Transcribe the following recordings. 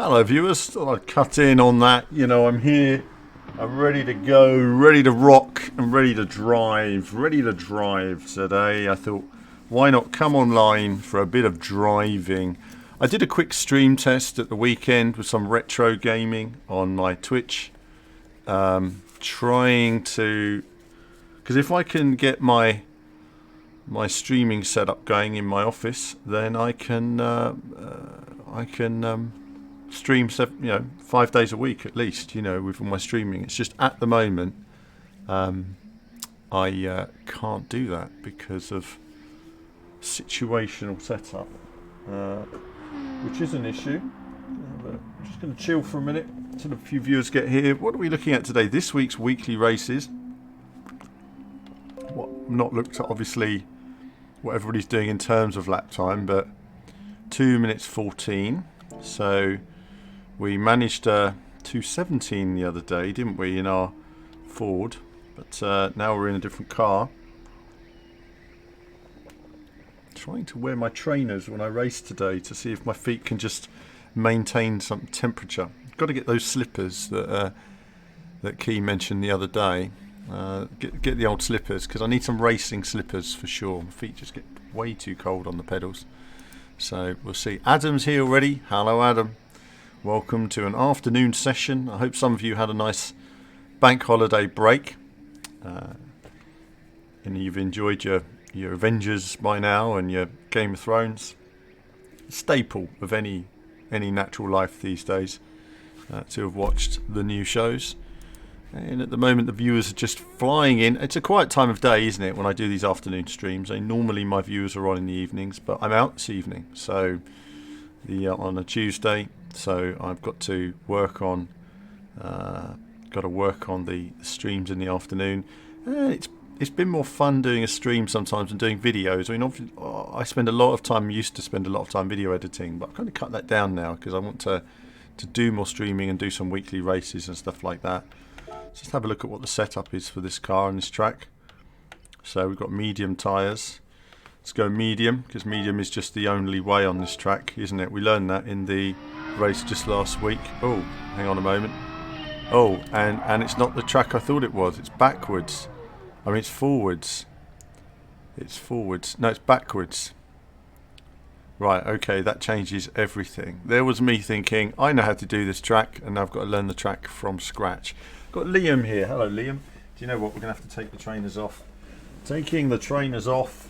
Hello viewers, thought I'd cut in on that. You know, I'm here, I'm ready to go, ready to rock and ready to drive today. I thought, why not come online for a bit of driving. I did a quick stream test at the weekend with some retro gaming on my Twitch. Trying to, because if I can get my streaming setup going in my office, then I can stream 5 days a week at least, with all my streaming. It's just at the moment I can't do that because of situational setup, which is an issue. I'm just going to chill for a minute until a few viewers get here. What are we looking at today? This week's weekly races. Not looked at obviously what everybody's doing in terms of lap time, but 2 minutes 14. So we managed 2:17 the other day, didn't we, in our Ford? But now we're in a different car. Trying to wear my trainers when I race today to see if my feet can just maintain some temperature. Got to get those slippers that Key mentioned the other day. Get the old slippers, because I need some racing slippers for sure. My feet just get way too cold on the pedals. So we'll see. Adam's here already. Hello, Adam. Welcome to an afternoon session. I hope some of you had a nice bank holiday break. And you've enjoyed your Avengers by now and your Game of Thrones. Staple of any natural life these days to have watched the new shows. And at the moment the viewers are just flying in. It's a quiet time of day, isn't it, when I do these afternoon streams? Normally my viewers are on in the evenings, but I'm out this evening, so on a Tuesday. So I've got to work on the streams in the afternoon. It's been more fun doing a stream sometimes than doing videos. I mean, obviously, used to spend a lot of time video editing, but I've kind of cut that down now because I want to do more streaming and do some weekly races and stuff like that. Let's just have a look at what the setup is for this car and this track. So we've got medium tyres. Let's go medium, because medium is just the only way on this track, isn't it? We learned that in the race just last week. Oh, hang on a moment. Oh, and it's not the track I thought it was. It's backwards. I mean, it's forwards. It's forwards. No, it's backwards. Right, okay, that changes everything. There was me thinking, I know how to do this track, and now I've got to learn the track from scratch. Got Liam here. Hello, Liam. Do you know what? We're going to have to take the trainers off. Taking the trainers off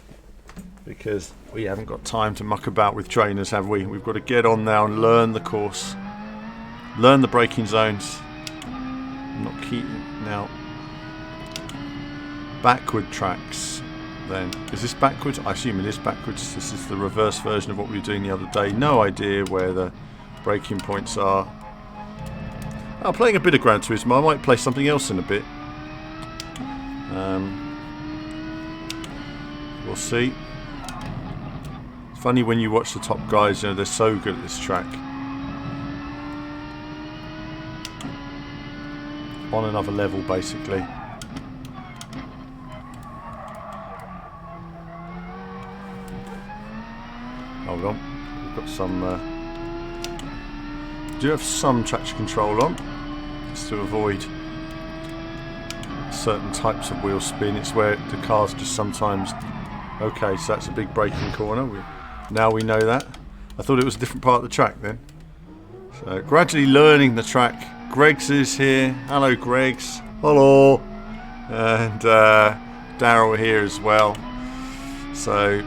because we haven't got time to muck about with trainers, have we? We've got to get on now and learn the course. Learn the braking zones. Not key now. Backward tracks, then. Is this backwards? I assume it is backwards. This is the reverse version of what we were doing the other day. No idea where the braking points are. I'm playing a bit of Gran Turismo. I might play something else in a bit. We'll see. It's funny when you watch the top guys, they're so good at this track. On another level, basically. Hold on. We've got some... do have some traction control on, just to avoid certain types of wheel spin. It's where the cars just sometimes... Okay, so that's a big braking corner. Now we know that. I thought it was a different part of the track then. So gradually learning the track. Greg's is here. Hello, Greg's. Hello. And Daryl here as well. So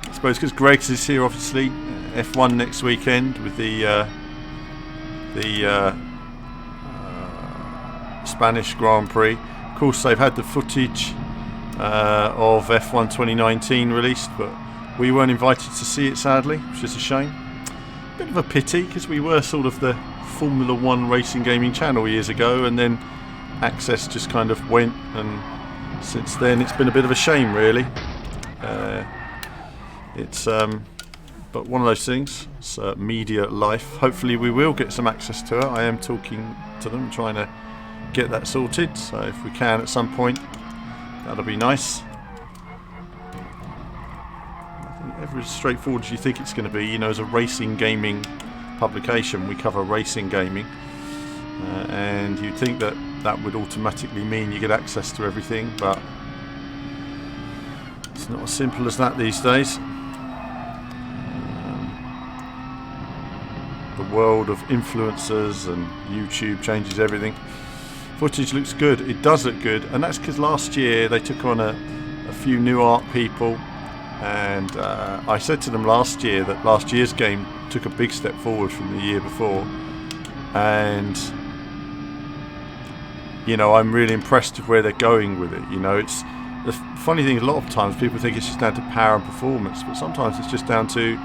I suppose because Greg's is here, obviously, F1 next weekend with the Spanish Grand Prix. Of course, they've had the footage of F1 2019 released, but we weren't invited to see it, sadly, which is a shame. Bit of a pity, because we were sort of the Formula 1 racing gaming channel years ago, and then access just kind of went, and since then it's been a bit of a shame, really. But one of those things. It's media life. Hopefully we will get some access to it. I am talking to them, trying to get that sorted, so if we can at some point, that'll be nice. I think every as straightforward as you think it's going to be, as a racing gaming publication, we cover racing gaming, and you'd think that that would automatically mean you get access to everything, but it's not as simple as that these days. The world of influencers and YouTube changes everything. Footage looks good. It does look good, and that's because last year they took on a few new art people, and I said to them last year that last year's game took a big step forward from the year before, and you know, I'm really impressed with where they're going with it. You know, it's the funny thing is a lot of times people think it's just down to power and performance, but sometimes it's just down to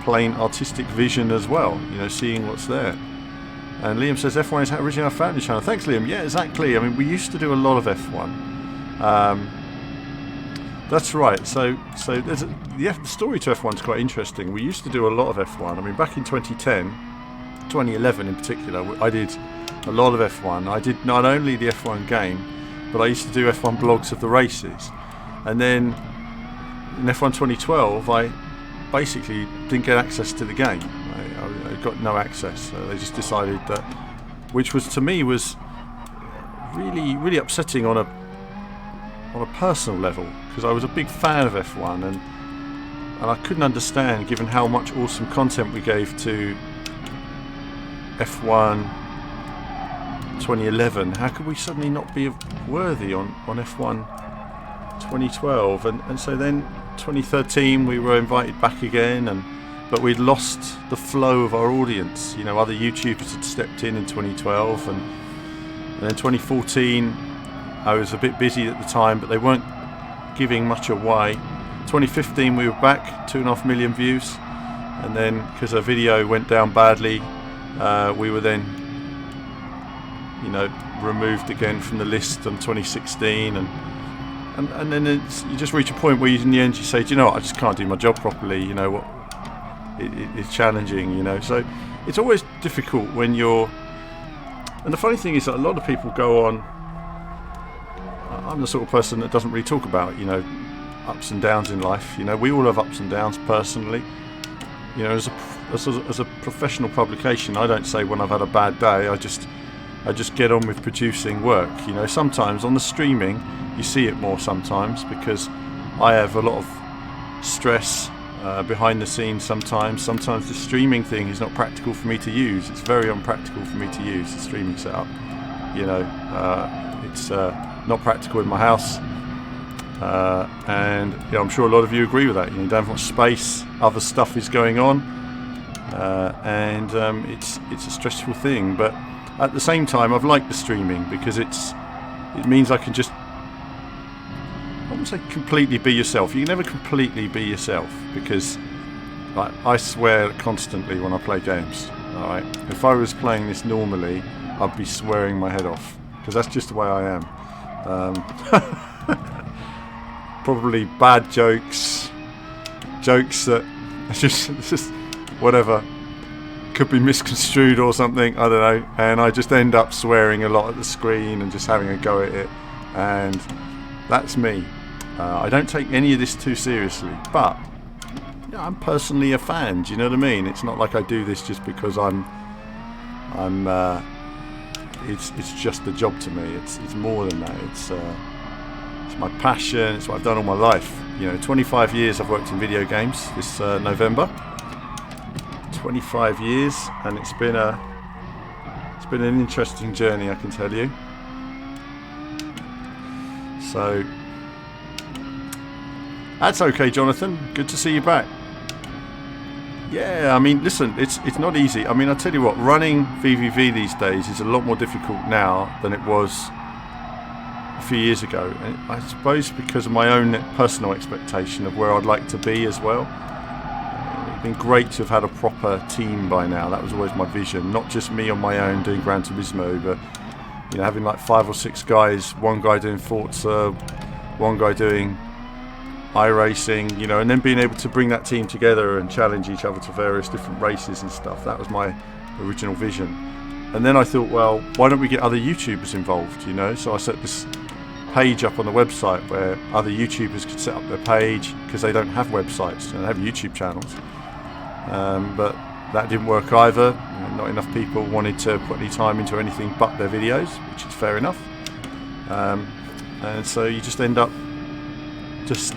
plain artistic vision as well, you know, seeing what's there. And Liam says F1 is how originally I found your channel. Thanks, Liam. Yeah, exactly. I mean, we used to do a lot of F1. That's right. So there's the story to F1 is quite interesting. We used to do a lot of F1. I mean, back in 2010, 2011 in particular, I did a lot of F1. I did not only the F1 game, but I used to do F1 blogs of the races. And then in F1 2012, I basically didn't get access to the game. I got no access. So they just decided that, which was to me was really upsetting on a personal level, because I was a big fan of F1 and I couldn't understand, given how much awesome content we gave to F1 2011, how could we suddenly not be worthy on F1 2012? And so then 2013 we were invited back again, but we'd lost the flow of our audience. You know, other YouTubers had stepped in 2012, and then 2014 I was a bit busy at the time, but they weren't giving much away. 2015 we were back, 2.5 million views, and then because our video went down badly, we were then, you know, removed again from the list in 2016, and then you just reach a point where in the end you say, do you know what, I just can't do my job properly. You know what, it's challenging, you know. So it's always difficult when you're, and the funny thing is that a lot of people go on, I'm the sort of person that doesn't really talk about, you know, ups and downs in life. You know, we all have ups and downs personally. You know, as a professional publication, I don't say when I've had a bad day. I just get on with producing work. You know, sometimes on the streaming you see it more sometimes, because I have a lot of stress behind the scenes sometimes. Sometimes the streaming thing is not practical for me to use. It's very unpractical for me to use the streaming setup. You know, it's not practical in my house, and you know, I'm sure a lot of you agree with that. You know, you don't have much space, other stuff is going on, and it's a stressful thing. But at the same time, I've liked the streaming because it means I can just, I wouldn't say completely be yourself. You can never completely be yourself, because like, I swear constantly when I play games. All right, if I was playing this normally, I'd be swearing my head off, because that's just the way I am. Probably bad jokes that just whatever could be misconstrued or something, I don't know, and I just end up swearing a lot at the screen and just having a go at it, and that's me. I don't take any of this too seriously, but yeah, I'm personally a fan. Do you know what I mean? It's not like I do this just because it's just a job to me. It's more than that. It's my passion. It's what I've done all my life. You know, 25 years I've worked in video games this November. 25 years, and it's been an interesting journey, I can tell you. So that's okay, Jonathan. Good to see you back. Yeah, I mean, listen, it's not easy. I mean, I'll tell you what, running VVV these days is a lot more difficult now than it was a few years ago. And I suppose because of my own personal expectation of where I'd like to be as well. It's been great to have had a proper team by now. That was always my vision. Not just me on my own doing Gran Turismo, but you know, having like 5 or 6 guys, one guy doing Forza, one guy doing iRacing, you know, and then being able to bring that team together and challenge each other to various different races and stuff. That was my original vision. And then I thought, well, why don't we get other YouTubers involved, you know? So I set this page up on the website where other YouTubers could set up their page, because they don't have websites and they have YouTube channels. But that didn't work either. Not enough people wanted to put any time into anything but their videos, which is fair enough. And so you just end up just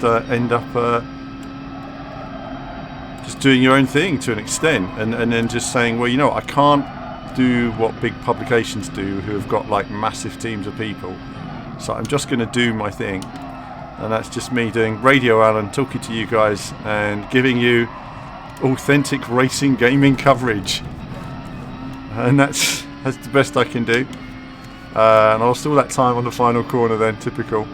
doing your own thing to an extent, and then just saying, well, you know, I can't do what big publications do, who have got like massive teams of people. So I'm just going to do my thing, and that's just me doing Radio Alan, talking to you guys and giving you authentic racing gaming coverage, and that's the best I can do. And I lost all that time on the final corner then, typical.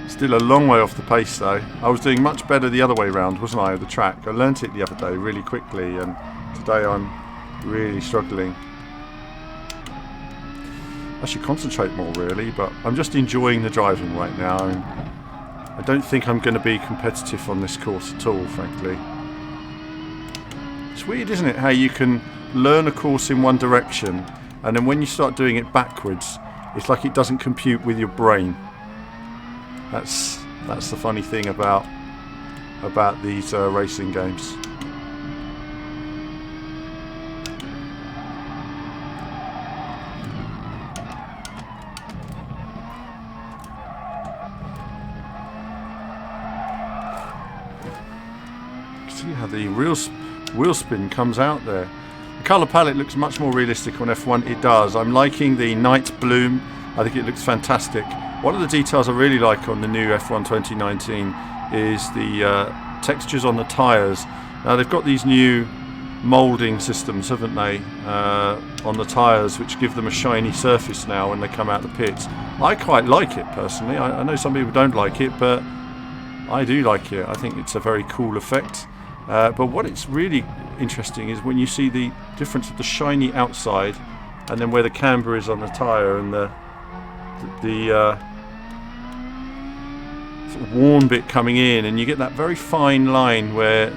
Still a long way off the pace though. I was doing much better the other way round, wasn't I, of the track? I learnt it the other day really quickly, and today I'm really struggling. I should concentrate more really, but I'm just enjoying the driving right now. I don't think I'm going to be competitive on this course at all, frankly. It's weird, isn't it, how you can learn a course in one direction, and then when you start doing it backwards, it's like it doesn't compute with your brain. That's the funny thing about these racing games. See how the wheel spin comes out there. The colour palette looks much more realistic on F1. It does. I'm liking the night bloom. I think it looks fantastic. One of the details I really like on the new F1 2019 is the textures on the tyres. Now they've got these new moulding systems, haven't they, on the tyres, which give them a shiny surface now when they come out the pits. I quite like it personally. I know some people don't like it, but I do like it. I think it's a very cool effect. But what it's really interesting is when you see the difference of the shiny outside and then where the camber is on the tyre, and the sort of worn bit coming in, and you get that very fine line where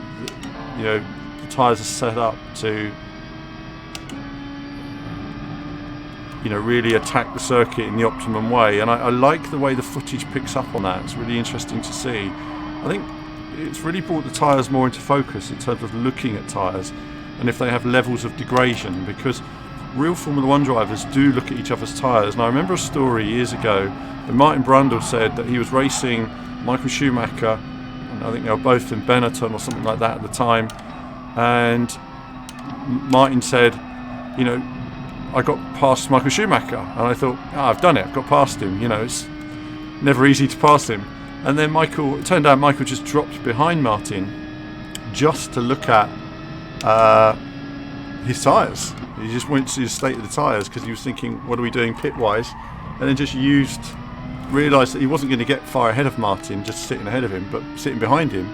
the tyres are set up to really attack the circuit in the optimum way, and I like the way the footage picks up on that. It's really interesting to see. I think it's really brought the tyres more into focus in terms of looking at tyres and if they have levels of degradation, because real Formula 1 drivers do look at each other's tyres. And I remember a story years ago when Martin Brundle said that he was racing Michael Schumacher, and I think they were both in Benetton or something like that at the time, and Martin said, I got past Michael Schumacher, and I thought, I've done it, I've got past him, it's never easy to pass him. And then it turned out Michael just dropped behind Martin just to look at his tyres. He just went to the state of the tyres because he was thinking, what are we doing pit-wise? And then just realised that he wasn't going to get far ahead of Martin, just sitting ahead of him, but sitting behind him,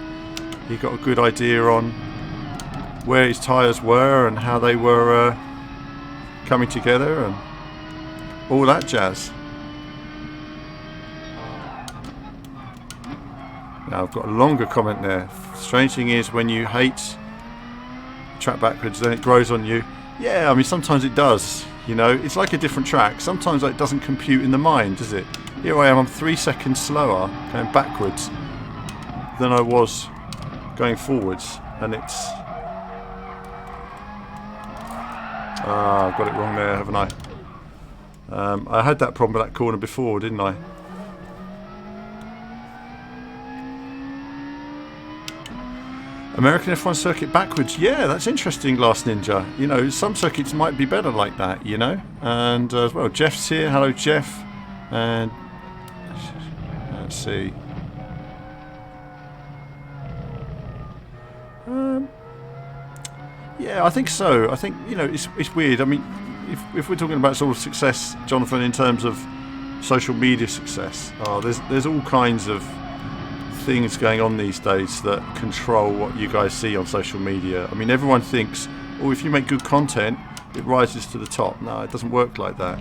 he got a good idea on where his tyres were and how they were coming together and all that jazz. Now I've got a longer comment there. Strange thing is, when you hate track backwards, then it grows on you. Yeah, I mean, sometimes it does. It's like a different track. Sometimes it doesn't compute in the mind, does it? Here I am, I'm 3 seconds slower going backwards than I was going forwards, and it's... I've got it wrong there, haven't I? I had that problem with that corner before, didn't I? American F1 circuit backwards. Yeah, that's interesting, Last Ninja. Some circuits might be better like that, And as well, Jeff's here. Hello, Jeff. And let's see. Yeah, I think so. I think, it's weird. I mean, if we're talking about sort of success, Jonathan, in terms of social media success, there's all kinds of things going on these days that control what you guys see on social media. I mean, everyone thinks, if you make good content, it rises to the top. No, it doesn't work like that.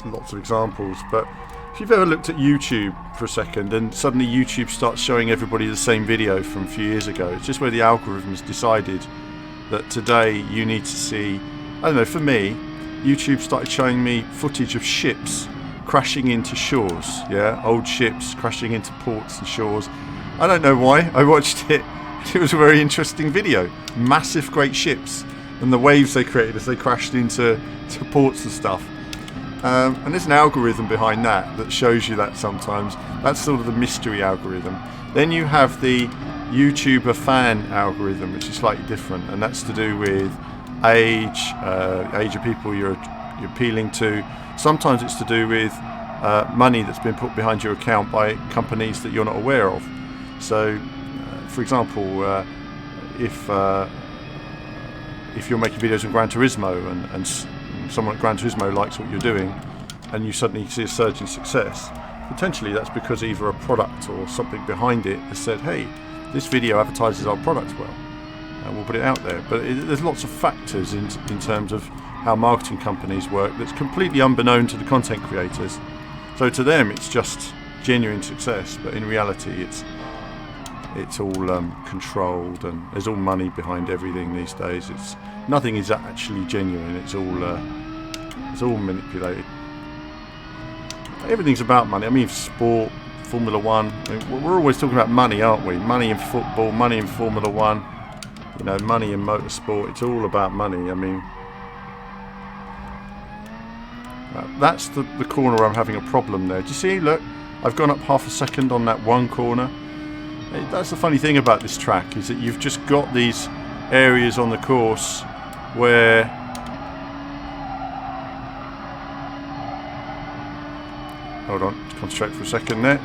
Lots of examples, but if you've ever looked at YouTube for a second and suddenly YouTube starts showing everybody the same video from a few years ago, it's just where the algorithms decided that today you need to see, I don't know, for me, YouTube started showing me footage of ships crashing into shores, old ships crashing into ports and shores. I don't know why. I watched it. It was a very interesting video. Massive, great ships and the waves they created as they crashed into ports and stuff. And there's an algorithm behind that shows you that sometimes. That's sort of the mystery algorithm. Then you have the YouTuber fan algorithm, which is slightly different, and that's to do with age of people you're appealing to. Sometimes it's to do with money that's been put behind your account by companies that you're not aware of. So, for example, if you're making videos on Gran Turismo and someone at Gran Turismo likes what you're doing, and you suddenly see a surge in success, potentially that's because either a product or something behind it has said, hey, this video advertises our product well, and we'll put it out there. But there's lots of factors in terms of how marketing companies work that's completely unbeknown to the content creators. So to them it's just genuine success, but in reality it's all controlled, and there's all money behind everything these days. Nothing is actually genuine. It's all manipulated. Everything's about money. I mean, sport, Formula One. I mean, we're always talking about money, aren't we? Money in football, money in Formula One. You know, money in motorsport. It's all about money. I mean, that's the corner where I'm having a problem there. Do you see? Look, I've gone up half a second on that one corner. That's the funny thing about this track, is that you've just got these areas on the course where hold on, concentrate for a second there.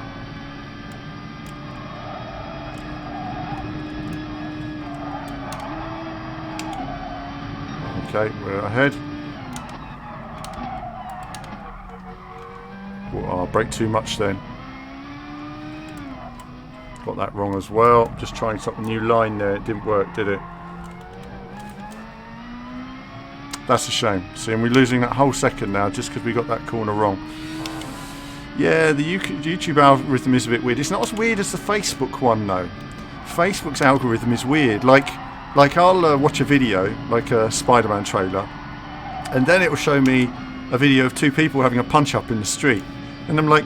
Okay, we're ahead. Well, I'll brake too much then. Got that wrong as well. Just trying something new line there. It didn't work, did it? That's a shame. See, and we're losing that whole second now just because we got that corner wrong. Yeah, the YouTube algorithm is a bit weird. It's not as weird as the Facebook one though. Facebook's algorithm is weird. Like I'll watch a video, like a Spider-Man trailer, and then it will show me a video of two people having a punch-up in the street, and I'm like,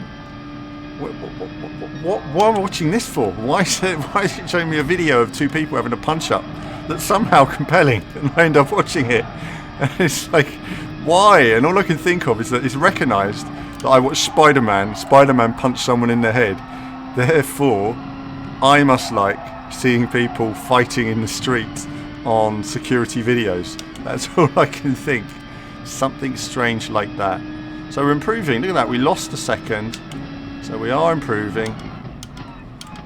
what am I watching this for? Why is it showing me a video of two people having a punch-up that's somehow compelling, and I end up watching it? And it's like, why? And all I can think of is that it's recognised that I watched Spider-Man punched someone in the head, therefore I must like seeing people fighting in the street on security videos. That's all I can think. Something strange like that. So we're improving. Look at that, we lost a second. So we are improving,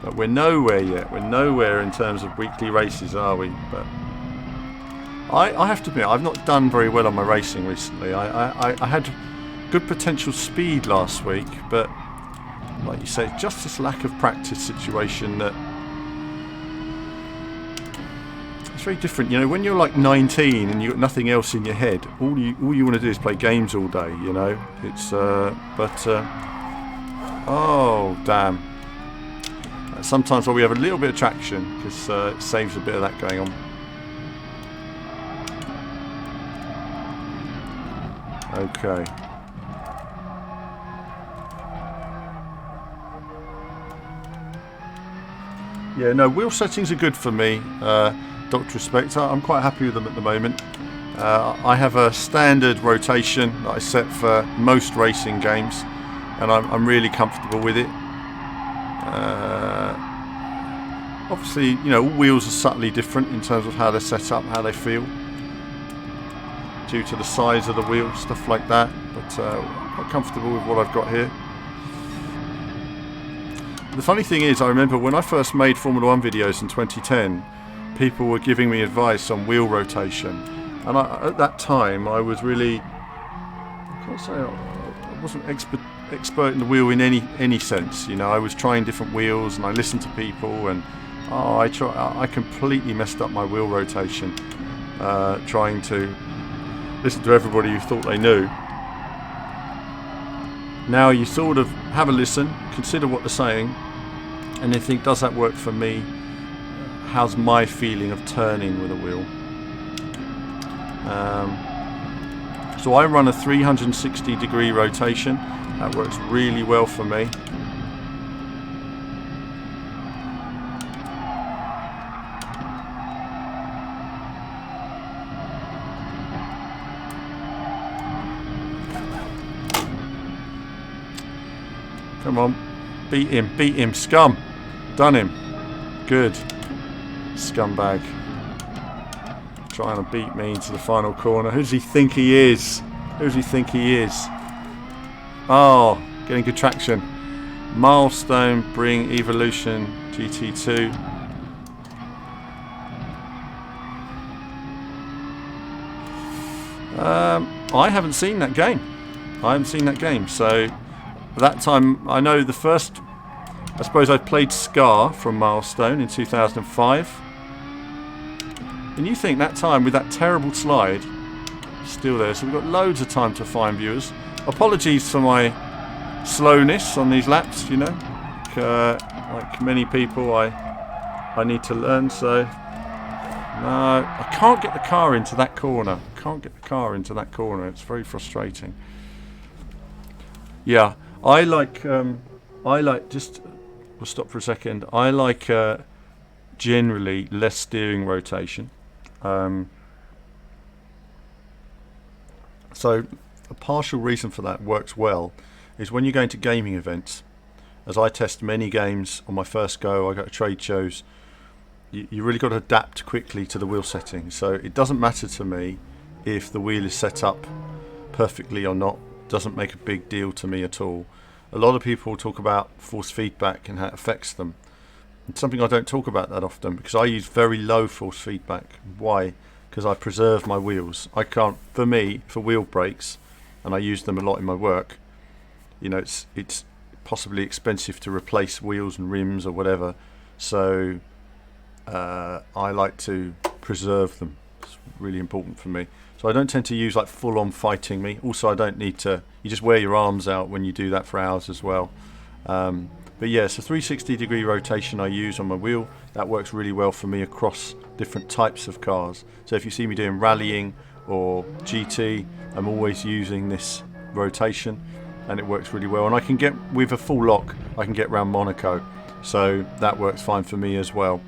but we're nowhere yet. We're nowhere in terms of weekly races, are we? But I have to admit, I've not done very well on my racing recently. I had good potential speed last week, but like you say, just this lack of practice situation that it's very different. You know, when you're like 19 and you've got nothing else in your head, all you want to do is play games all day. You know, it's oh damn! Sometimes we have a little bit of traction because it saves a bit of that going on. Okay. Yeah, no, wheel settings are good for me, Dr. Respect. I'm quite happy with them at the moment. I have a standard rotation that I set for most racing games, and I'm really comfortable with it. Obviously, you know, all wheels are subtly different in terms of how they're set up, how they feel, due to the size of the wheel, stuff like that. But I'm quite comfortable with what I've got here. The funny thing is, I remember when I first made Formula 1 videos in 2010, people were giving me advice on wheel rotation, and at that time I was really, I can't say I wasn't expert in the wheel in any sense. You know, I was trying different wheels and I listened to people, and I completely messed up my wheel rotation, trying to listen to everybody who thought they knew. Now you sort of have a listen, consider what they're saying, and then think, does that work for me? How's my feeling of turning with a wheel? So I run a 360 degree rotation. That works really well for me. Come on. Beat him, scum. Done him. Good. Scumbag. Trying to beat me into the final corner. Who does he think he is? Who does he think he is? Oh, getting good traction. Milestone, bring Evolution GT2. I haven't seen that game. So that time, I know the first, I suppose I played Scar from Milestone in 2005. And you think that time with that terrible slide, still there. So we've got loads of time to find viewers. Apologies for my slowness on these laps, you know. Like many people, I need to learn. So no, I can't get the car into that corner. It's very frustrating. Yeah, I like just. We'll stop for a second. I like generally less steering rotation. So a partial reason for that works well is when you're going to gaming events, as I test many games on my first go, I go to trade shows, you really got to adapt quickly to the wheel setting. So it doesn't matter to me if the wheel is set up perfectly or not. Doesn't make a big deal to me at all. A lot of people talk about force feedback and how it affects them. It's something I don't talk about that often because I use very low force feedback. Why? Because I preserve my wheels. I can't, for me, for wheel brakes, and I use them a lot in my work, you know, it's possibly expensive to replace wheels and rims or whatever. So I like to preserve them. It's really important for me. So I don't tend to use like full-on fighting me. Also, I don't need to, you just wear your arms out when you do that for hours as well. But yeah, so 360-degree rotation I use on my wheel. That works really well for me across different types of cars. So if you see me doing rallying or GT, I'm always using this rotation and it works really well. And I can get, with a full lock, I can get around Monaco. So that works fine for me as well.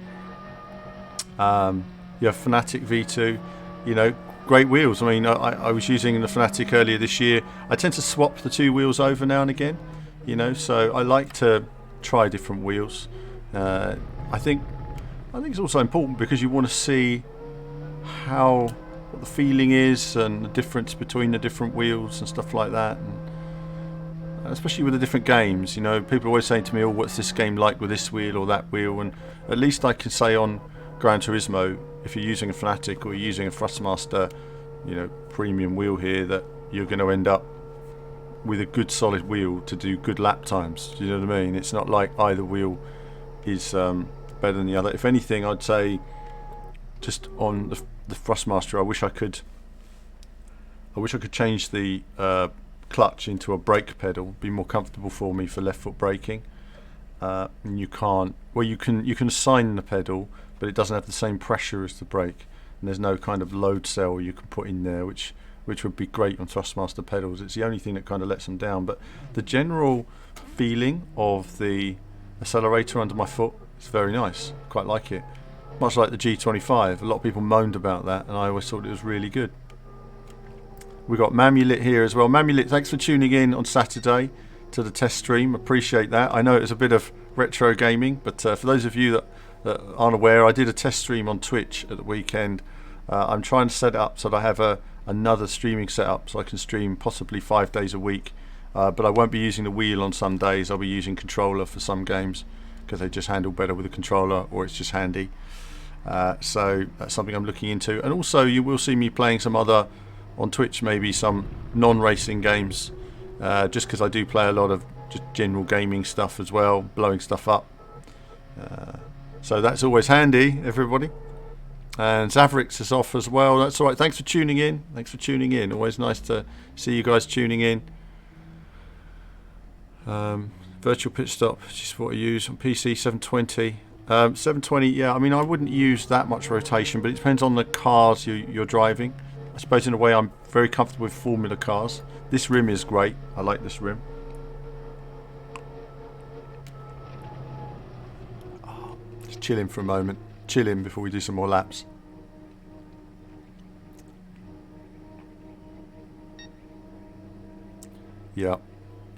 Yeah, Fanatic V2, you know, great wheels. I mean, I was using the Fanatic earlier this year. I tend to swap the two wheels over now and again, you know, so I like to try different wheels. I think it's also important because you want to see what the feeling is and the difference between the different wheels and stuff like that. And especially with the different games, you know, people are always saying to me, oh, what's this game like with this wheel or that wheel? And at least I can say on Gran Turismo, if you're using a Fanatic or you're using a Thrustmaster, you know, premium wheel here, that you're going to end up with a good solid wheel to do good lap times. Do you know what I mean? It's not like either wheel is better than the other. If anything, I'd say just on the Thrustmaster, I wish I could change the clutch into a brake pedal. It'd be more comfortable for me for left foot braking. And you can't. Well, you can assign the pedal, but it doesn't have the same pressure as the brake. And there's no kind of load cell you can put in there, which would be great on Thrustmaster pedals. It's the only thing that kind of lets them down. But the general feeling of the accelerator under my foot is very nice. Quite like it. Much like the G25. A lot of people moaned about that, and I always thought it was really good. We've got Mamulit here as well. Mamulit, thanks for tuning in on Saturday to the test stream. Appreciate that. I know it was a bit of retro gaming, but for those of you that aren't aware, I did a test stream on Twitch at the weekend. I'm trying to set it up so that I have another streaming setup so I can stream possibly 5 days a week. But I won't be using the wheel on some days. I'll be using controller for some games because they just handle better with a controller, or it's just handy. So that's something I'm looking into. And also you will see me playing some other, on Twitch, maybe some non-racing games, just because I do play a lot of just general gaming stuff as well, blowing stuff up. So that's always handy, everybody. And Zavrix is off as well. That's all right. Thanks for tuning in. Always nice to see you guys tuning in. Virtual pit stop, just what I use on PC 720. 720, yeah, I mean, I wouldn't use that much rotation, but it depends on the cars you're driving. I suppose in a way I'm very comfortable with Formula cars. This rim is great. I like this rim. Just chill in for a moment. Chill in before we do some more laps. Yeah.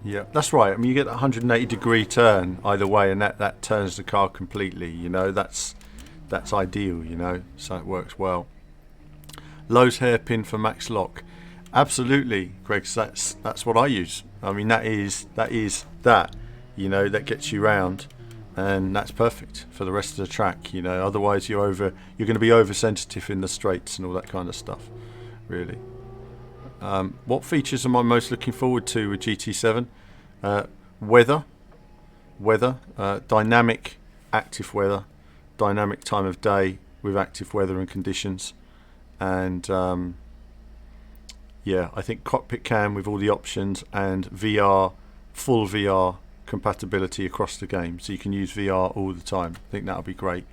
Yeah, that's right. I mean, you get a 180-degree turn either way, and that turns the car completely. You know, that's ideal. You know, so it works well. Lowe's hairpin for max lock. Absolutely, Greg. That's what I use. I mean, that is that. You know, that gets you round, and that's perfect for the rest of the track. You know, otherwise you're going to be oversensitive in the straights and all that kind of stuff. Really. What features am I most looking forward to with GT7? Weather, dynamic, active weather, dynamic time of day with active weather and conditions, and yeah, I think cockpit cam with all the options and VR, full VR compatibility across the game, so you can use VR all the time. I think that'll be great.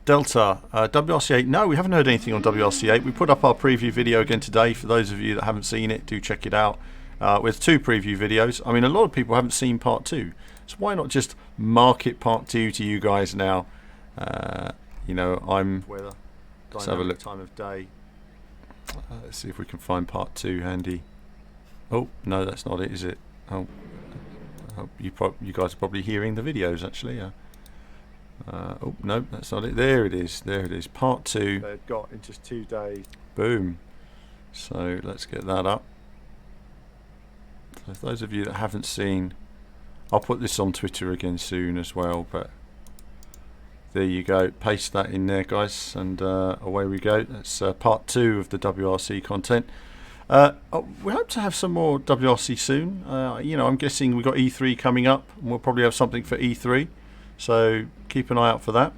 Delta, WRC8. No, we haven't heard anything on WRC8. We put up our preview video again today. For those of you that haven't seen it, do check it out. With 2 preview videos. I mean, a lot of people haven't seen part 2, so why not just market part 2 to you guys now? You know, weather, let's have a look. Time of day. Let's see if we can find part 2 handy. Oh no, that's not it, is it? Oh, you guys are probably hearing the videos actually. Oh no, that's not it. There it is. There it is. Part 2. They've got in just 2 days. Boom. So let's get that up. So for those of you that haven't seen, I'll put this on Twitter again soon as well. But there you go. Paste that in there, guys, and away we go. That's part 2 of the WRC content. We hope to have some more WRC soon. You know, I'm guessing we've got E3 coming up, and we'll probably have something for E3. So keep an eye out for that.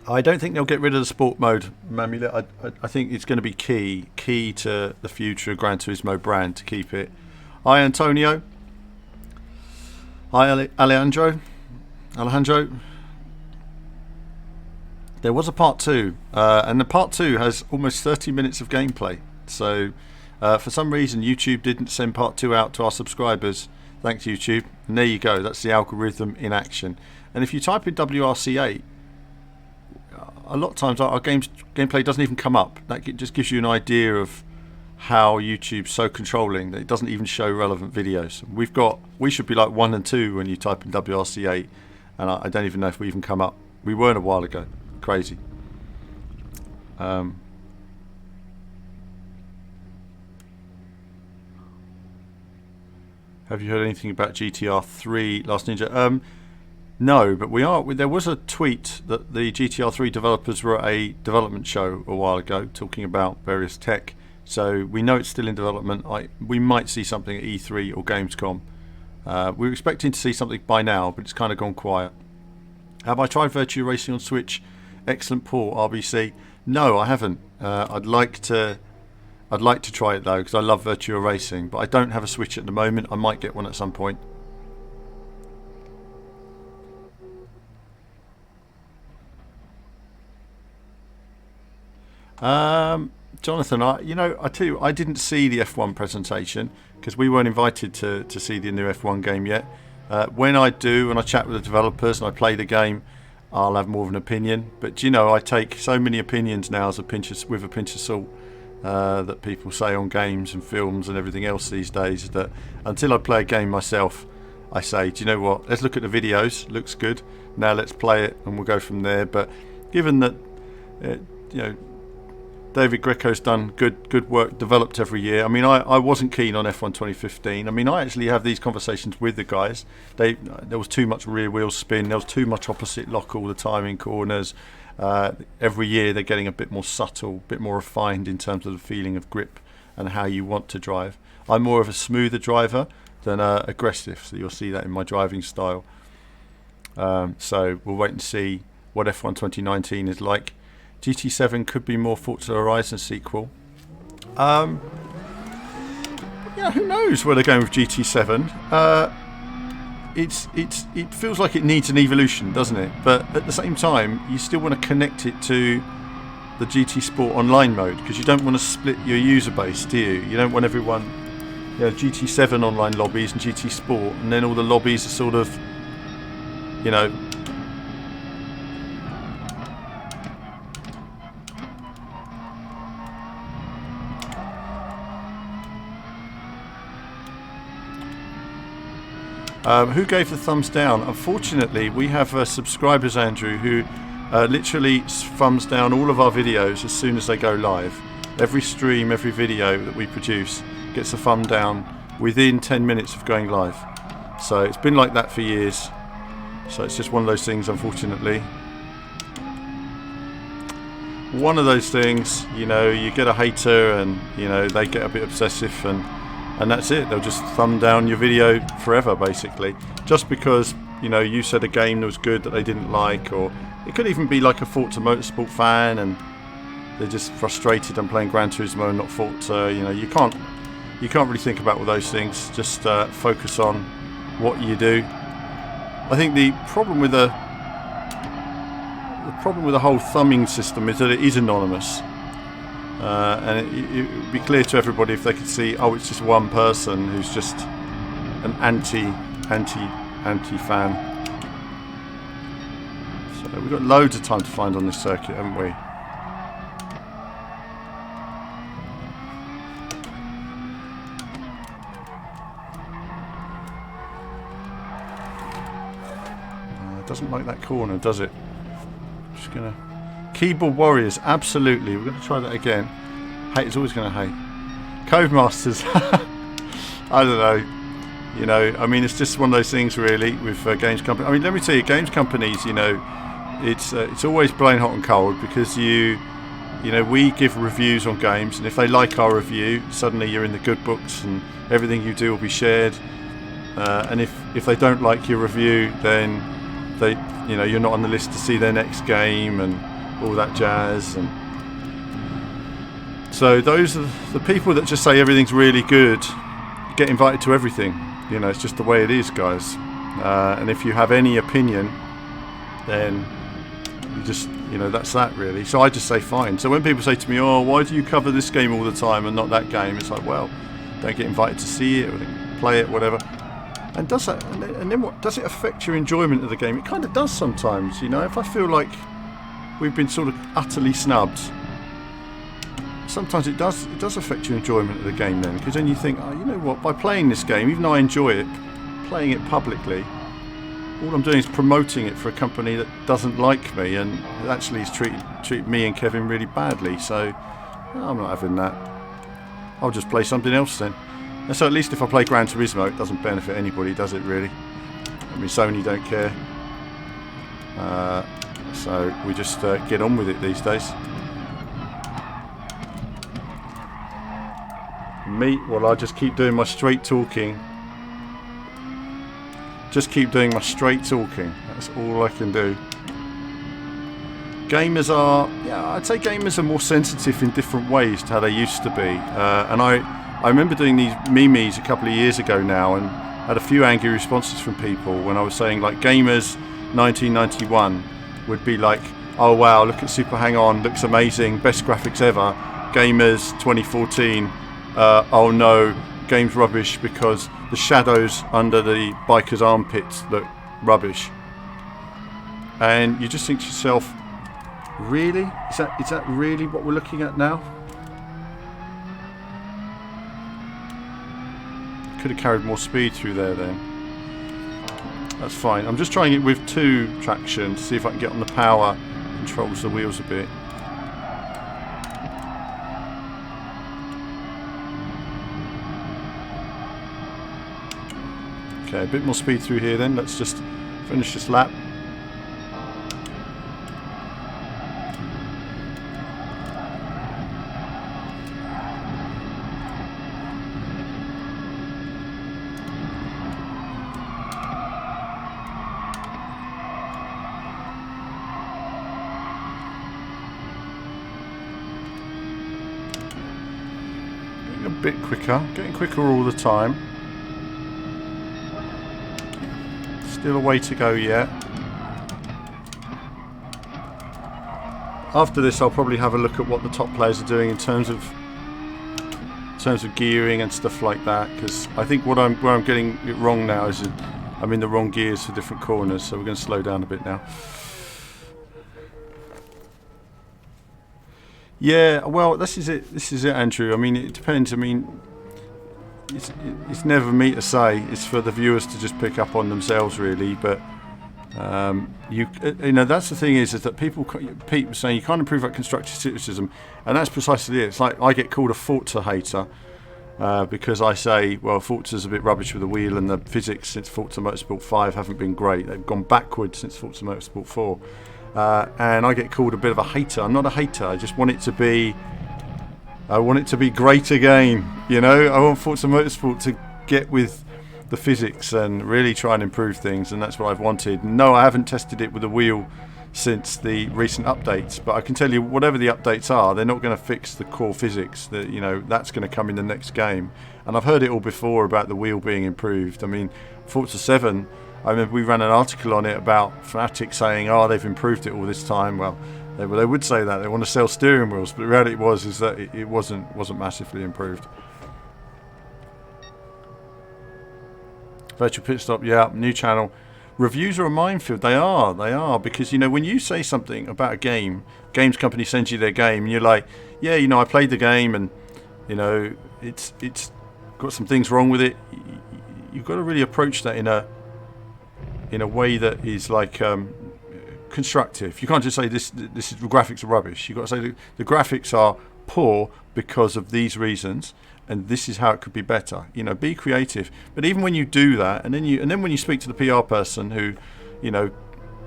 I don't think they'll get rid of the sport mode, Mamulet. I think it's going to be key to the future of Gran Turismo brand to keep it. Hi Antonio. Hi Alejandro. There was a part 2, and the part 2 has almost 30 minutes of gameplay. So for some reason YouTube didn't send part 2 out to our subscribers. Thanks YouTube. And there you go. That's the algorithm in action. And if you type in WRC8, a lot of times our gameplay doesn't even come up. That just gives you an idea of how YouTube's so controlling that it doesn't even show relevant videos. We should be like 1 and 2 when you type in WRC8, and I don't even know if we even come up. We weren't a while ago. Crazy. Have you heard anything about GTR 3 Last Ninja? No, but there was a tweet that the GTR 3 developers were at a development show a while ago talking about various tech. So we know it's still in development. We might see something at E3 or Gamescom. We were expecting to see something by now, but it's kind of gone quiet. Have I tried Virtua Racing on Switch? Excellent port, RBC. No, I haven't. I'd like to try it though, because I love Virtua Racing, but I don't have a Switch at the moment. I might get one at some point. Jonathan, I tell you, I didn't see the F1 presentation because we weren't invited to see the new F1 game yet. When I do, and I chat with the developers and I play the game, I'll have more of an opinion. But I take so many opinions now with a pinch of salt that people say on games and films and everything else these days, that until I play a game myself, I say, do you know what? Let's look at the videos. Looks good. Now let's play it, and we'll go from there. But given that, David Greco's done good work, developed every year. I mean, I wasn't keen on F1 2015. I mean, I actually have these conversations with the guys. There was too much rear wheel spin. There was too much opposite lock all the time in corners. Every year they're getting a bit more subtle, a bit more refined in terms of the feeling of grip and how you want to drive. I'm more of a smoother driver than aggressive, so you'll see that in my driving style. So we'll wait and see what F1 2019 is like. GT7 could be more Forza Horizon sequel. Who knows where they're going with GT7? It feels like it needs an evolution, doesn't it? But at the same time, you still want to connect it to the GT Sport online mode, because you don't want to split your user base, do you? You don't want everyone, GT7 online lobbies and GT Sport, and then all the lobbies are sort of, Who gave the thumbs down? Unfortunately, we have subscribers, Andrew, who literally thumbs down all of our videos as soon as they go live. Every stream, every video that we produce gets a thumb down within 10 minutes of going live. So it's been like that for years. So it's just one of those things, unfortunately. One of those things, you know, you get a hater and, you know, they get a bit obsessive and that's it. They'll just thumb down your video forever, basically. Just because, you know, you said a game that was good that they didn't like, or it could even be like a Forza Motorsport fan and they're just frustrated and playing Gran Turismo and not Forza. You know, you can't really think about all those things. Just focus on what you do. I think the problem with the whole thumbing system is that it is anonymous, and it would be clear to everybody if they could see, oh, it's just one person who's just an anti fan. So we've got loads of time to find on this circuit, haven't we? Doesn't like that corner, does it? Just gonna keyboard warriors, absolutely. We're gonna try that again. Hate is always gonna hate. Code masters. I don't know. You know, I mean, it's just one of those things, really, with games companies. I mean, let me tell you, games companies. You know, it's always blowing hot and cold because you know, we give reviews on games, and if they like our review, suddenly you're in the good books, and everything you do will be shared. And if they don't like your review, then you know, you're not on the list to see their next game and all that jazz. And so those are the people that just say everything's really good get invited to everything. You know, it's just the way it is, guys. And if you have any opinion, then you just, you know, that's that, really. So I just say fine. So when people say to me, oh, why do you cover this game all the time and not that game, it's like, well, don't get invited to see it or play it, whatever. And does that? And then what? Does it affect your enjoyment of the game? It kind of does sometimes, you know. If I feel like we've been sort of utterly snubbed, sometimes it does affect your enjoyment of the game then, because then you think, oh, you know what? By playing this game, even though I enjoy it, playing it publicly, all I'm doing is promoting it for a company that doesn't like me and actually is treat me and Kevin really badly. So I'm not having that. I'll just play something else then. And so at least if I play Gran Turismo, it doesn't benefit anybody, does it, really? I mean, Sony don't care. So we just get on with it these days. Me, well, I just keep doing my straight talking. Just keep doing my straight talking. That's all I can do. Gamers are, yeah, I'd say gamers are more sensitive in different ways to how they used to be. And I remember doing these memes a couple of years ago now and had a few angry responses from people when I was saying, like, gamers 1991 would be like, oh wow, look at Super Hang-On, looks amazing, best graphics ever. Gamers 2014, oh no, game's rubbish because the shadows under the biker's armpits look rubbish. And you just think to yourself, really? Is that really what we're looking at now? Could have carried more speed through there then. That's fine. I'm just trying it with 2 traction to see if I can get on the power. Controls the wheels a bit. Okay, a bit more speed through here then. Let's just finish this lap. A bit quicker, getting quicker all the time. Still a way to go yet. After this, I'll probably have a look at what the top players are doing in terms of gearing and stuff like that, because I think where I'm getting it wrong now is I'm in the wrong gears for different corners. So we're going to slow down a bit now. Yeah, well, this is it, Andrew. I mean, it depends. I mean, it's never me to say. It's for the viewers to just pick up on themselves, really. But you know, that's the thing is that people saying you can't improve at constructive criticism, and that's precisely it. It's like I get called a Forza hater because I say, well, Forza's a bit rubbish with the wheel, and the physics since Forza Motorsport 5 haven't been great. They've gone backwards since Forza Motorsport 4, and I get called a bit of a hater. I'm not a hater. I just want it to be. I want it to be great again. You know, I want Forza Motorsport to get with the physics and really try and improve things, and that's what I've wanted. No, I haven't tested it with the wheel since the recent updates, but I can tell you, whatever the updates are, they're not going to fix the core physics. That, you know, that's going to come in the next game. And I've heard it all before about the wheel being improved. I mean, Forza 7, I remember we ran an article on it about Paddock saying, oh, they've improved it all this time. Well, they would say that they want to sell steering wheels, but the reality is that it wasn't massively improved. Virtual Pit Stop, yeah, new channel. Reviews are a minefield. They are, because, you know, when you say something about a game, games company sends you their game, and you're like, yeah, you know, I played the game, and, you know, it's got some things wrong with it. You've got to really approach that in a way that is like constructive. You can't just say this is the graphics are rubbish. You've got to say the graphics are poor because of these reasons, and this is how it could be better. You know, be creative. But even when you do that, and then when you speak to the PR person who, you know,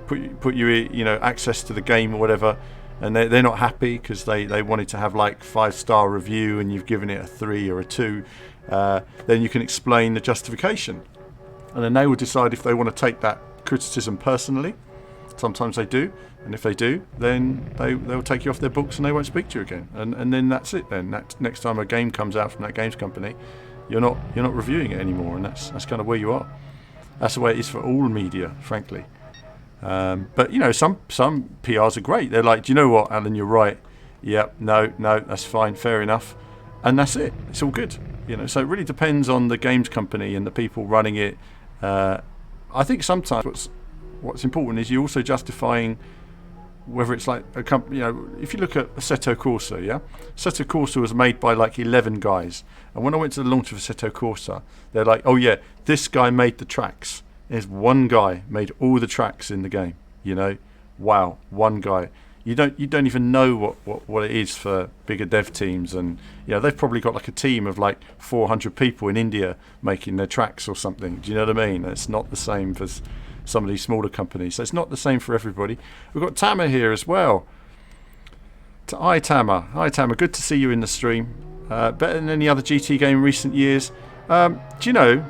put you know, access to the game or whatever, and they're not happy because they wanted to have like 5-star review and you've given it a 3 or a 2, then you can explain the justification, and then they will decide if they want to take that criticism personally. Sometimes they do, and if they do, then they'll take you off their books and they won't speak to you again. And then that's it. Then next time a game comes out from that games company, you're not reviewing it anymore, and that's kind of where you are. That's the way it is for all media, frankly. But you know, some PRs are great. They're like, do you know what, Alan, you're right. Yep, no, that's fine, fair enough, and that's it. It's all good. You know, so it really depends on the games company and the people running it. I think sometimes what's important is you're also justifying whether it's like a company. You know, if you look at Assetto Corsa, yeah, Assetto Corsa was made by like 11 guys, and when I went to the launch of Assetto Corsa, they're like, oh yeah, this guy made the tracks. There's one guy made all the tracks in the game. You know, wow, one guy. You don't even know what it is for bigger dev teams, and you know, they've probably got like a team of like 400 people in India making their tracks or something. Do you know what I mean? It's not the same for some of these smaller companies, so it's not the same for everybody. We've got Tama here as well. Hi Tama, good to see you in the stream. Better than any other GT game in recent years. Do you know,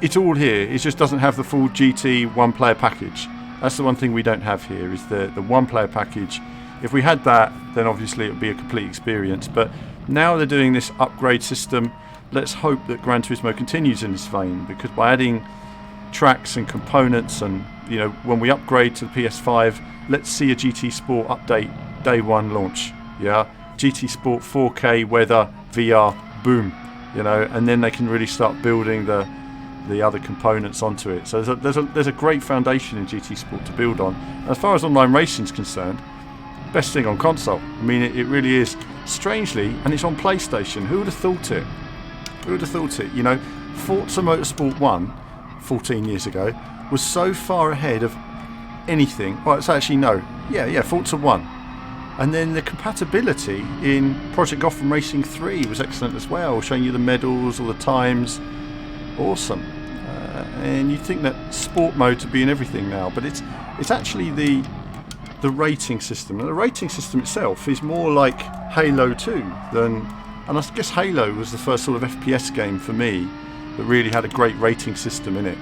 it's all here. It just doesn't have the full GT one-player package. That's the one thing we don't have here, is the one-player package. If we had that, then obviously it would be a complete experience. But now they're doing this upgrade system. Let's hope that Gran Turismo continues in this vein, because by adding tracks and components, and you know, when we upgrade to the PS5, let's see a GT Sport update day one launch. Yeah, GT Sport 4K weather VR, boom. You know, and then they can really start building the other components onto it. So there's a great foundation in GT Sport to build on. As far as online racing is concerned, best thing on console. I mean, it really is. Strangely, and it's on PlayStation. Who would have thought it? Who would have thought it? You know, Forza Motorsport 1, 14 years ago, was so far ahead of anything. Well, it's actually no. Yeah, Forza 1. And then the compatibility in Project Gotham Racing 3 was excellent as well, showing you the medals, all the times. Awesome. And you'd think that sport mode to be in everything now, but it's actually the rating system. And the rating system itself is more like Halo 2 than, and I guess Halo was the first sort of FPS game for me that really had a great rating system in it.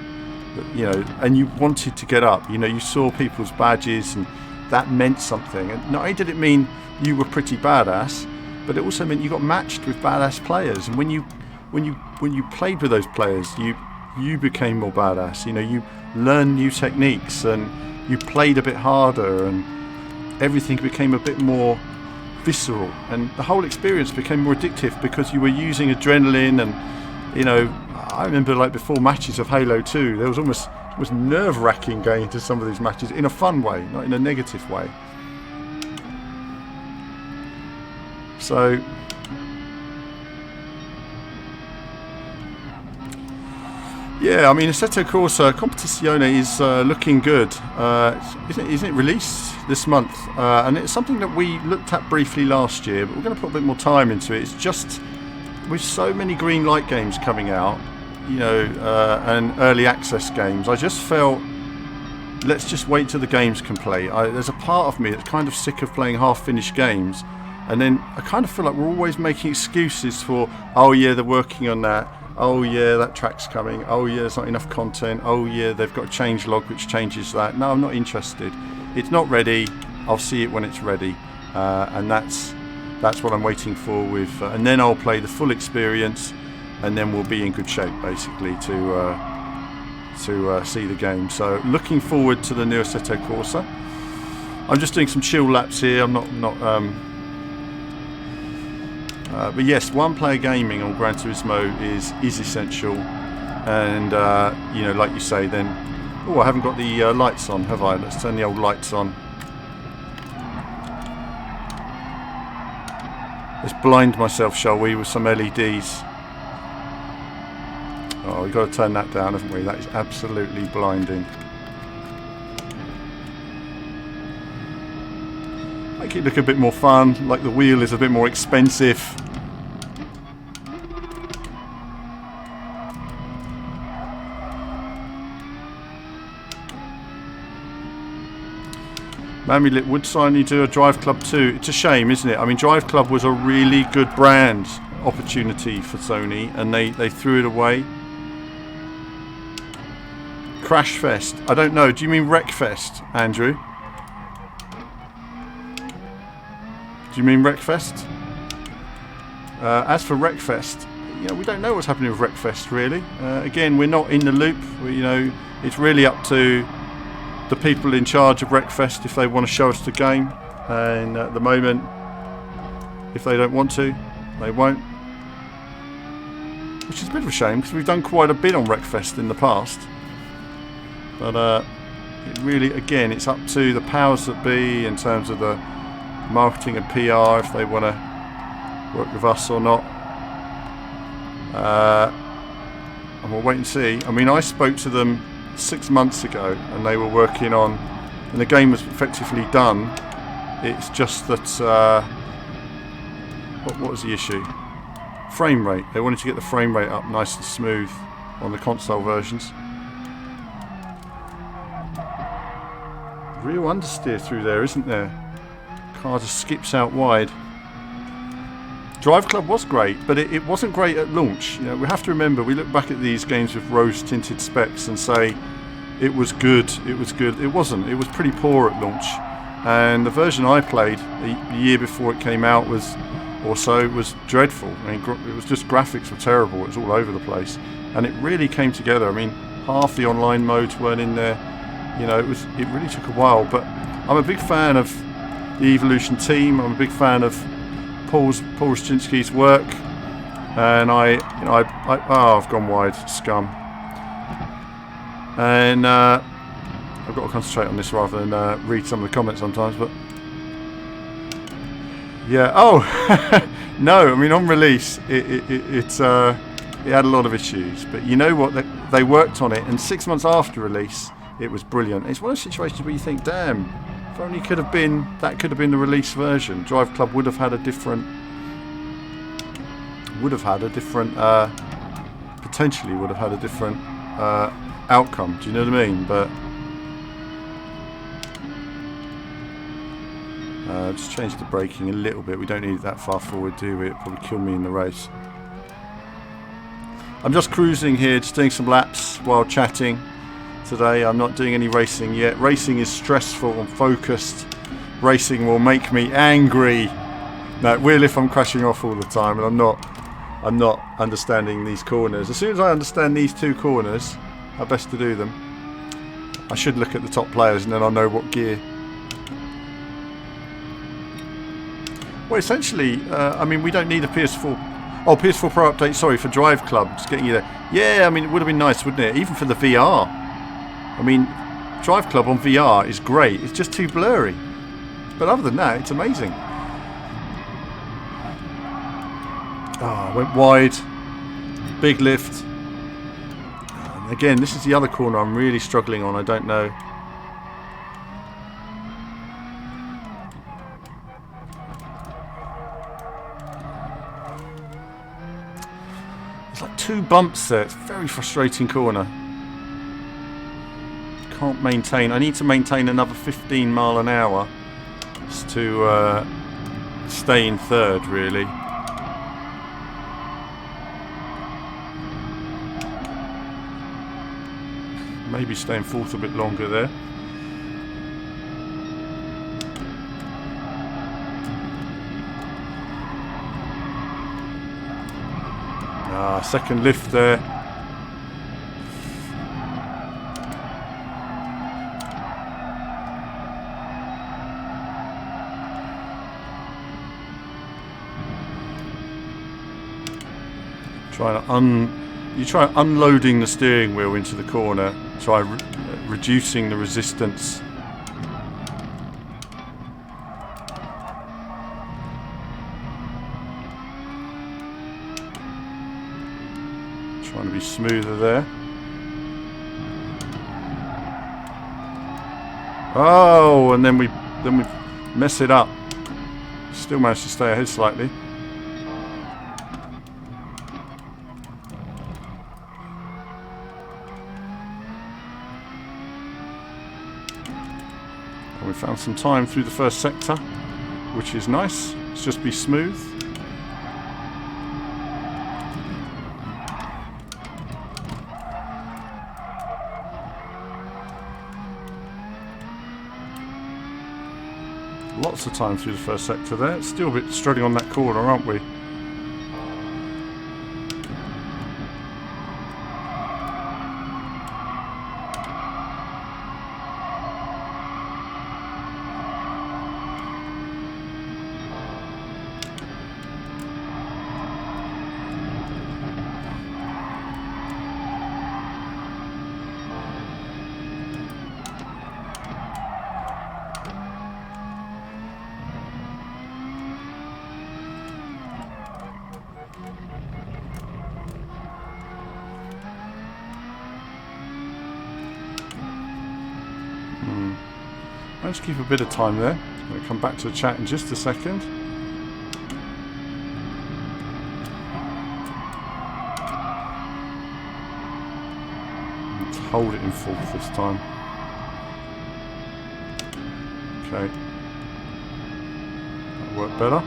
You know, and you wanted to get up. You know, you saw people's badges, and that meant something. And not only did it mean you were pretty badass, but it also meant you got matched with badass players. And when you played with those players, you became more badass. You know, you learned new techniques, and you played a bit harder, and everything became a bit more visceral, and the whole experience became more addictive because you were using adrenaline. And you know, I remember like before matches of Halo 2, there was almost nerve-wracking going into some of these matches in a fun way, not in a negative way. Yeah, I mean, Assetto Corsa Competizione is looking good. Isn't it released this month? And it's something that we looked at briefly last year, but we're going to put a bit more time into it. It's just with so many green light games coming out, you know, and early access games, I just felt, let's just wait till the games can play. There's a part of me that's kind of sick of playing half-finished games, and then I kind of feel like we're always making excuses for, oh yeah, they're working on that. Oh yeah, that track's coming. Oh yeah, there's not enough content. Oh yeah, they've got a change log which changes that. No, I'm not interested. It's not ready. I'll see it when it's ready, and that's what I'm waiting for. With and then I'll play the full experience, and then we'll be in good shape basically to see the game. So looking forward to the new Assetto Corsa. I'm just doing some chill laps here. I'm not. But yes, one-player gaming on Gran Turismo is essential, and you know, like you say, then. Oh, I haven't got the lights on, have I? Let's turn the old lights on. Let's blind myself, shall we, with some LEDs? Oh, we've got to turn that down, haven't we? That is absolutely blinding. Make it look a bit more fun, like the wheel is a bit more expensive. Mamulit Woodside, you do a Drive Club 2. It's a shame, isn't it? I mean, Drive Club was a really good brand opportunity for Sony, and they threw it away. Crash Fest. I don't know. Do you mean Wreckfest, Andrew? Do you mean Wreckfest? As for Wreckfest, you know, we don't know what's happening with Wreckfest really. Again, we're not in the loop. You know, it's really up to the people in charge of Wreckfest if they want to show us the game, and at the moment, if they don't want to, they won't, which is a bit of a shame because we've done quite a bit on Wreckfest in the past. But it really, again, it's up to the powers that be in terms of the marketing and PR if they want to work with us or not. And we'll wait and see. I mean, I spoke to them 6 months ago and they were working on, and the game was effectively done. It's just that what was the issue? Frame rate. They wanted to get the frame rate up nice and smooth on the console versions. Real understeer through there, isn't there? Car just skips out wide. Drive Club was great, but it wasn't great at launch. You know, we have to remember, we look back at these games with rose-tinted specs and say it was good, it was good. It wasn't. It was pretty poor at launch. And the version I played a year before it came out was dreadful. I mean, it was just, graphics were terrible. It was all over the place, and it really came together. I mean, half the online modes weren't in there. You know, it really took a while. But I'm a big fan of the Evolution team. I'm a big fan of Paul Roschinsky's work, and I've gone wide, scum. And I've got to concentrate on this rather than read some of the comments sometimes. But yeah, no, I mean, on release it had a lot of issues, but you know what? They worked on it, and 6 months after release, it was brilliant. It's one of those situations where you think, damn. If only could have been the release version. Drive Club would have had a different, potentially would have had a different outcome. Do you know what I mean? But just change the braking a little bit. We don't need it that far forward, do we? It'll probably kill me in the race. I'm just cruising here, just doing some laps while chatting. Today I'm not doing any racing yet. Racing is stressful and focused. Racing will make me angry. No, it will if I'm crashing off all the time, and I'm not understanding these corners. As soon as I understand these two corners, how best to do them, I should look at the top players and then I'll know what gear. Well, essentially, I mean, we don't need a PS4. Oh, PS4 Pro update, sorry, for Drive Club. Just getting you there. Yeah, I mean, it would have been nice, wouldn't it? Even for the VR. I mean, Drive Club on VR is great. It's just too blurry. But other than that, it's amazing. I went wide. Big lift. Again, this is the other corner I'm really struggling on. I don't know. There's like 2 bumps there. It's a very frustrating corner. Can't maintain. I need to maintain another 15 mile an hour just to stay in third, really. Maybe stay in fourth a bit longer there. Second lift there. You try unloading the steering wheel into the corner. Try reducing the resistance. Trying to be smoother there. Oh, and then we mess it up. Still managed to stay ahead slightly. And we found some time through the first sector, which is nice. Let's just be smooth. Lots of time through the first sector there. Still a bit struggling on that corner, aren't we? Let's keep a bit of time there. I'm going to come back to the chat in just a second. Let's hold it in fourth this time. Okay. That'll work better.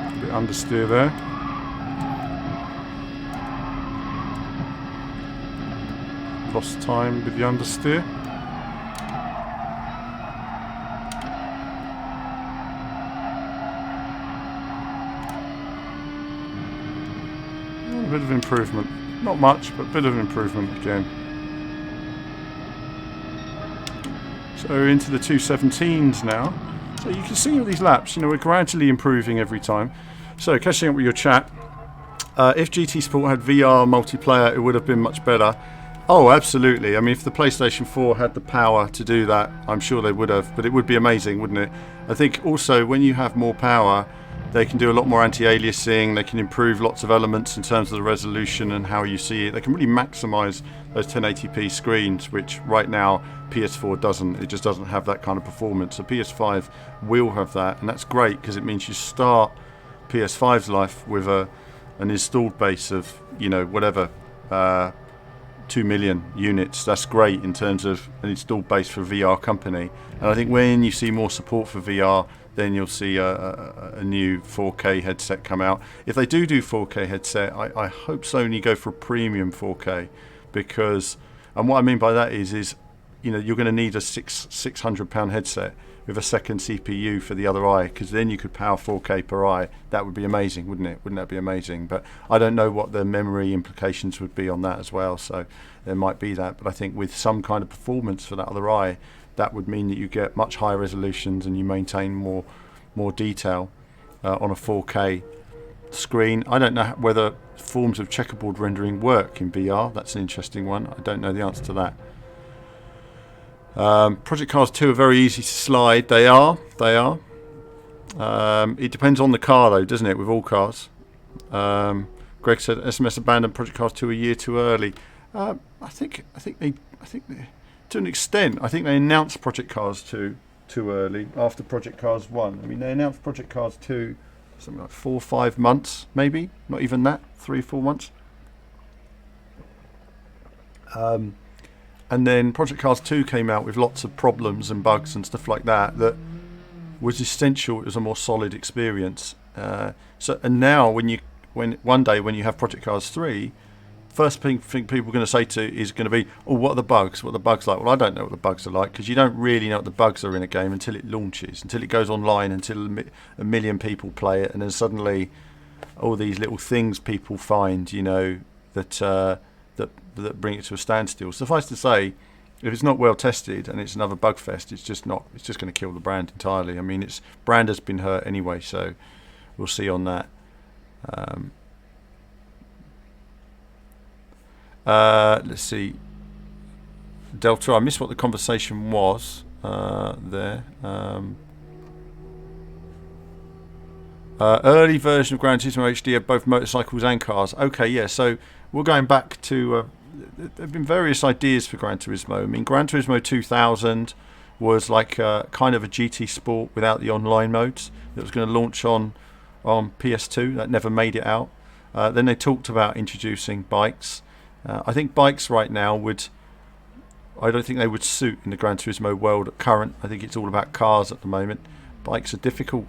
A bit understeer there. Lost time with the understeer. A bit of improvement. Not much, but a bit of improvement again. So into the 217s now. So you can see with these laps, you know, we're gradually improving every time. So catching up with your chat, if GT Sport had VR multiplayer, it would have been much better. Oh, absolutely. I mean, if the PlayStation 4 had the power to do that, I'm sure they would have, but it would be amazing, wouldn't it? I think also when you have more power, they can do a lot more anti-aliasing, they can improve lots of elements in terms of the resolution and how you see it. They can really maximise those 1080p screens, which right now PS4 doesn't. It just doesn't have that kind of performance. So PS5 will have that, and that's great because it means you start PS5's life with an installed base of, you know, whatever, 2 million units. That's great in terms of an installed base for a VR company. And I think when you see more support for VR, then you'll see a new 4K headset come out. If they do 4K headset, I hope Sony go for a premium 4K, because, and what I mean by that is you know, you're going to need a £600 headset with a second CPU for the other eye, because then you could power 4K per eye. That would be amazing, wouldn't it? Wouldn't that be amazing? But I don't know what the memory implications would be on that as well, so there might be that. But I think with some kind of performance for that other eye, that would mean that you get much higher resolutions and you maintain more detail on a 4K screen. I don't know whether forms of checkerboard rendering work in VR. That's an interesting one. I don't know the answer to that. Project Cars 2 are very easy to slide. They are. It depends on the car though, doesn't it, with all cars. Greg said SMS abandoned Project Cars 2 a year too early. I think they, to an extent, I think they announced Project Cars 2 too early after Project Cars 1. I mean, they announced Project Cars 2 something like 4 or 5 months, maybe, not even that, 3 or 4 months. And then Project Cars 2 came out with lots of problems and bugs and stuff like that was essential. It was a more solid experience. And now when one day when you have Project Cars 3, first thing people are going to say is going to be, oh, what are the bugs? What are the bugs like? Well, I don't know what the bugs are like, because you don't really know what the bugs are in a game until it launches, until it goes online, until a million people play it, and then suddenly all these little things people find, that bring it to a standstill. Suffice to say, if it's not well tested and it's another bug fest, it's just going to kill the brand entirely. I mean, its brand has been hurt anyway, so we'll see on that. Let's see. Delta, I missed what the conversation was there. Early version of Gran Turismo HD had both motorcycles and cars. Okay, yeah, so we're going back to... there have been various ideas for Gran Turismo. I mean, Gran Turismo 2000 was like kind of a GT Sport without the online modes. It was going to launch on PS2. That never made it out. Then they talked about introducing bikes. I think bikes right now I don't think they would suit in the Gran Turismo world at current. I think it's all about cars at the moment. Bikes are difficult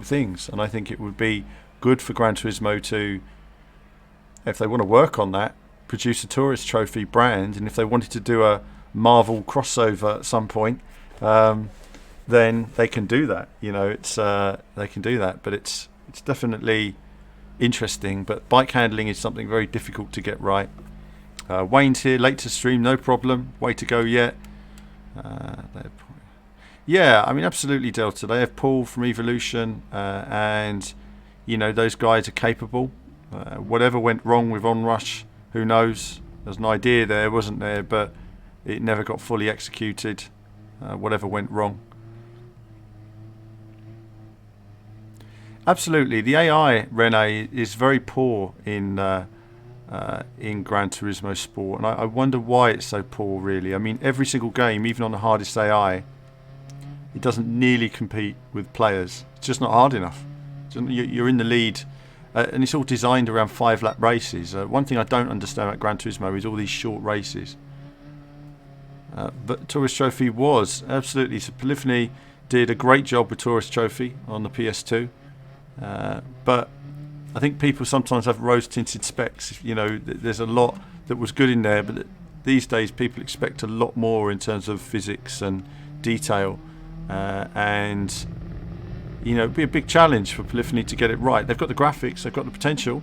things, and I think it would be good for Gran Turismo to, if they want to work on that, produce a Tourist Trophy brand, and if they wanted to do a Marvel crossover at some point, then they can do that. They can do that, but it's definitely interesting. But bike handling is something very difficult to get right. Wayne's here, late to stream, no problem. Way to go yet. Yeah, I mean, absolutely, Delta. They have Paul from Evolution, and those guys are capable. Whatever went wrong with Onrush, who knows? There's an idea there, wasn't there? But it never got fully executed. Whatever went wrong. Absolutely, the AI, Rene, is very poor in Gran Turismo Sport, and I wonder why it's so poor. Really, I mean, every single game, even on the hardest AI, it doesn't nearly compete with players. It's just not hard enough. You're in the lead, and it's all designed around 5-lap races. One thing I don't understand about Gran Turismo is all these short races. But Tourist Trophy was absolutely. So Polyphony did a great job with Tourist Trophy on the PS2, but I think people sometimes have rose-tinted specs. There's a lot that was good in there, but these days people expect a lot more in terms of physics and detail. And it'd be a big challenge for Polyphony to get it right. They've got the graphics, they've got the potential.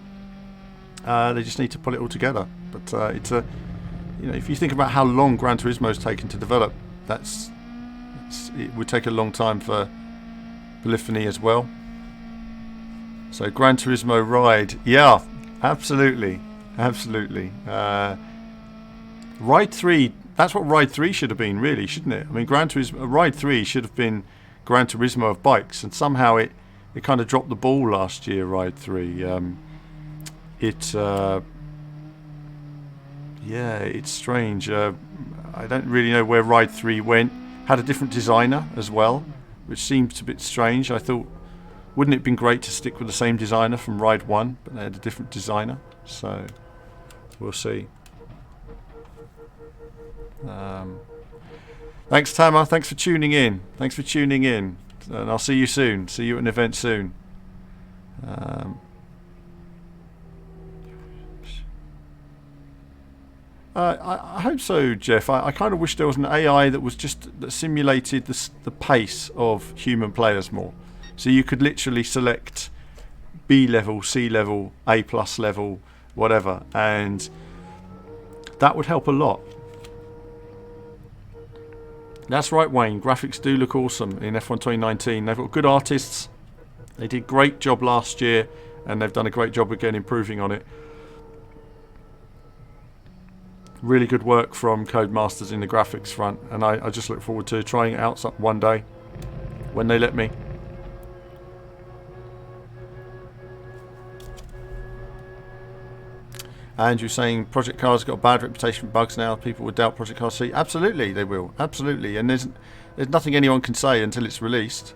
They just need to pull it all together. But if you think about how long Gran Turismo's taken to develop, it would take a long time for Polyphony as well. So Gran Turismo Ride, yeah, absolutely. Ride 3. That's what Ride 3 should have been, really, shouldn't it? I mean, Ride 3 should have been Gran Turismo of bikes, and somehow it kind of dropped the ball last year, Ride 3. It's strange. I don't really know where Ride 3 went. Had a different designer as well, which seems a bit strange. I thought, wouldn't it have been great to stick with the same designer from Ride 1, but they had a different designer, so we'll see. Thanks, Tama. Thanks for tuning in. And I'll see you soon. See you at an event soon. I hope so, Jeff. I kind of wish there was an AI that simulated the pace of human players more. So you could literally select B level, C level, A plus level, whatever, and that would help a lot. That's right, Wayne. Graphics do look awesome in F1 2019. They've got good artists. They did a great job last year, and they've done a great job again improving on it. Really good work from Codemasters in the graphics front, and I just look forward to trying it out one day when they let me. Andrew saying Project Cars got a bad reputation for bugs now. People would doubt Project Cars 3. Absolutely, they will. Absolutely. And there's nothing anyone can say until it's released.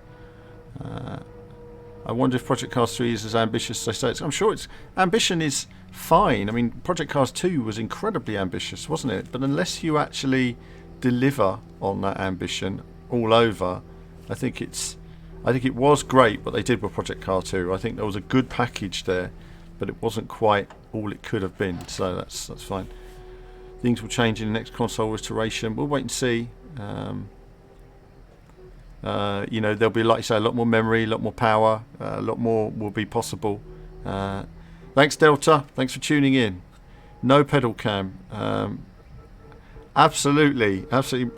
I wonder if Project Cars 3 is as ambitious as they say it's. I'm sure ambition is fine. I mean, Project Cars 2 was incredibly ambitious, wasn't it? But unless you actually deliver on that ambition all over, I think it was great what they did with Project Cars 2. I think there was a good package there, but it wasn't quite all it could have been. So that's fine. Things will change in the next console restoration. We'll wait and see. There'll be, like you say, a lot more memory, a lot more power, a lot more will be possible. Thanks, Delta. Thanks for tuning in. No pedal cam. Absolutely.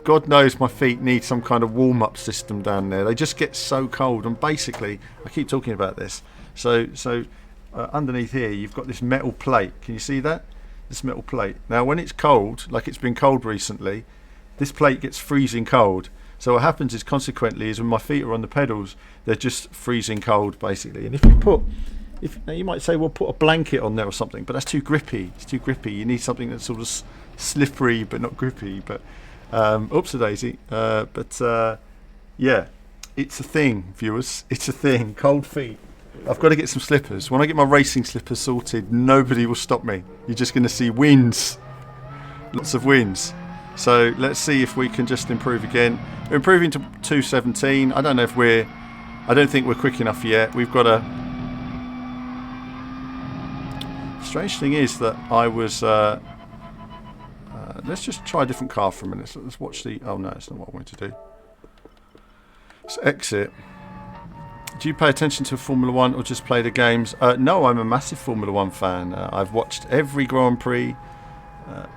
God knows my feet need some kind of warm-up system down there. They just get so cold. And basically, I keep talking about this. So underneath here, you've got this metal plate. Can you see that? This metal plate. Now, when it's cold, like it's been cold recently, this plate gets freezing cold. So what happens is, consequently, is when my feet are on the pedals, they're just freezing cold, basically. And now you might say, well, put a blanket on there or something, but that's too grippy. It's too grippy. You need something that's sort of slippery but not grippy. But oops-a-daisy. Yeah, it's a thing, viewers. It's a thing. Cold feet. I've got to get some slippers. When I get my racing slippers sorted, nobody will stop me. You're just going to see wins. Lots of wins. So let's see if we can just improve again. We're improving to 217. I don't think we're quick enough yet. We've got a... Strange thing is that I was... let's just try a different car for a minute. Let's watch the... Oh no, it's not what I wanted to do. Let's exit. Do you pay attention to Formula 1 or just play the games? No, I'm a massive Formula 1 fan. I've watched every Grand Prix.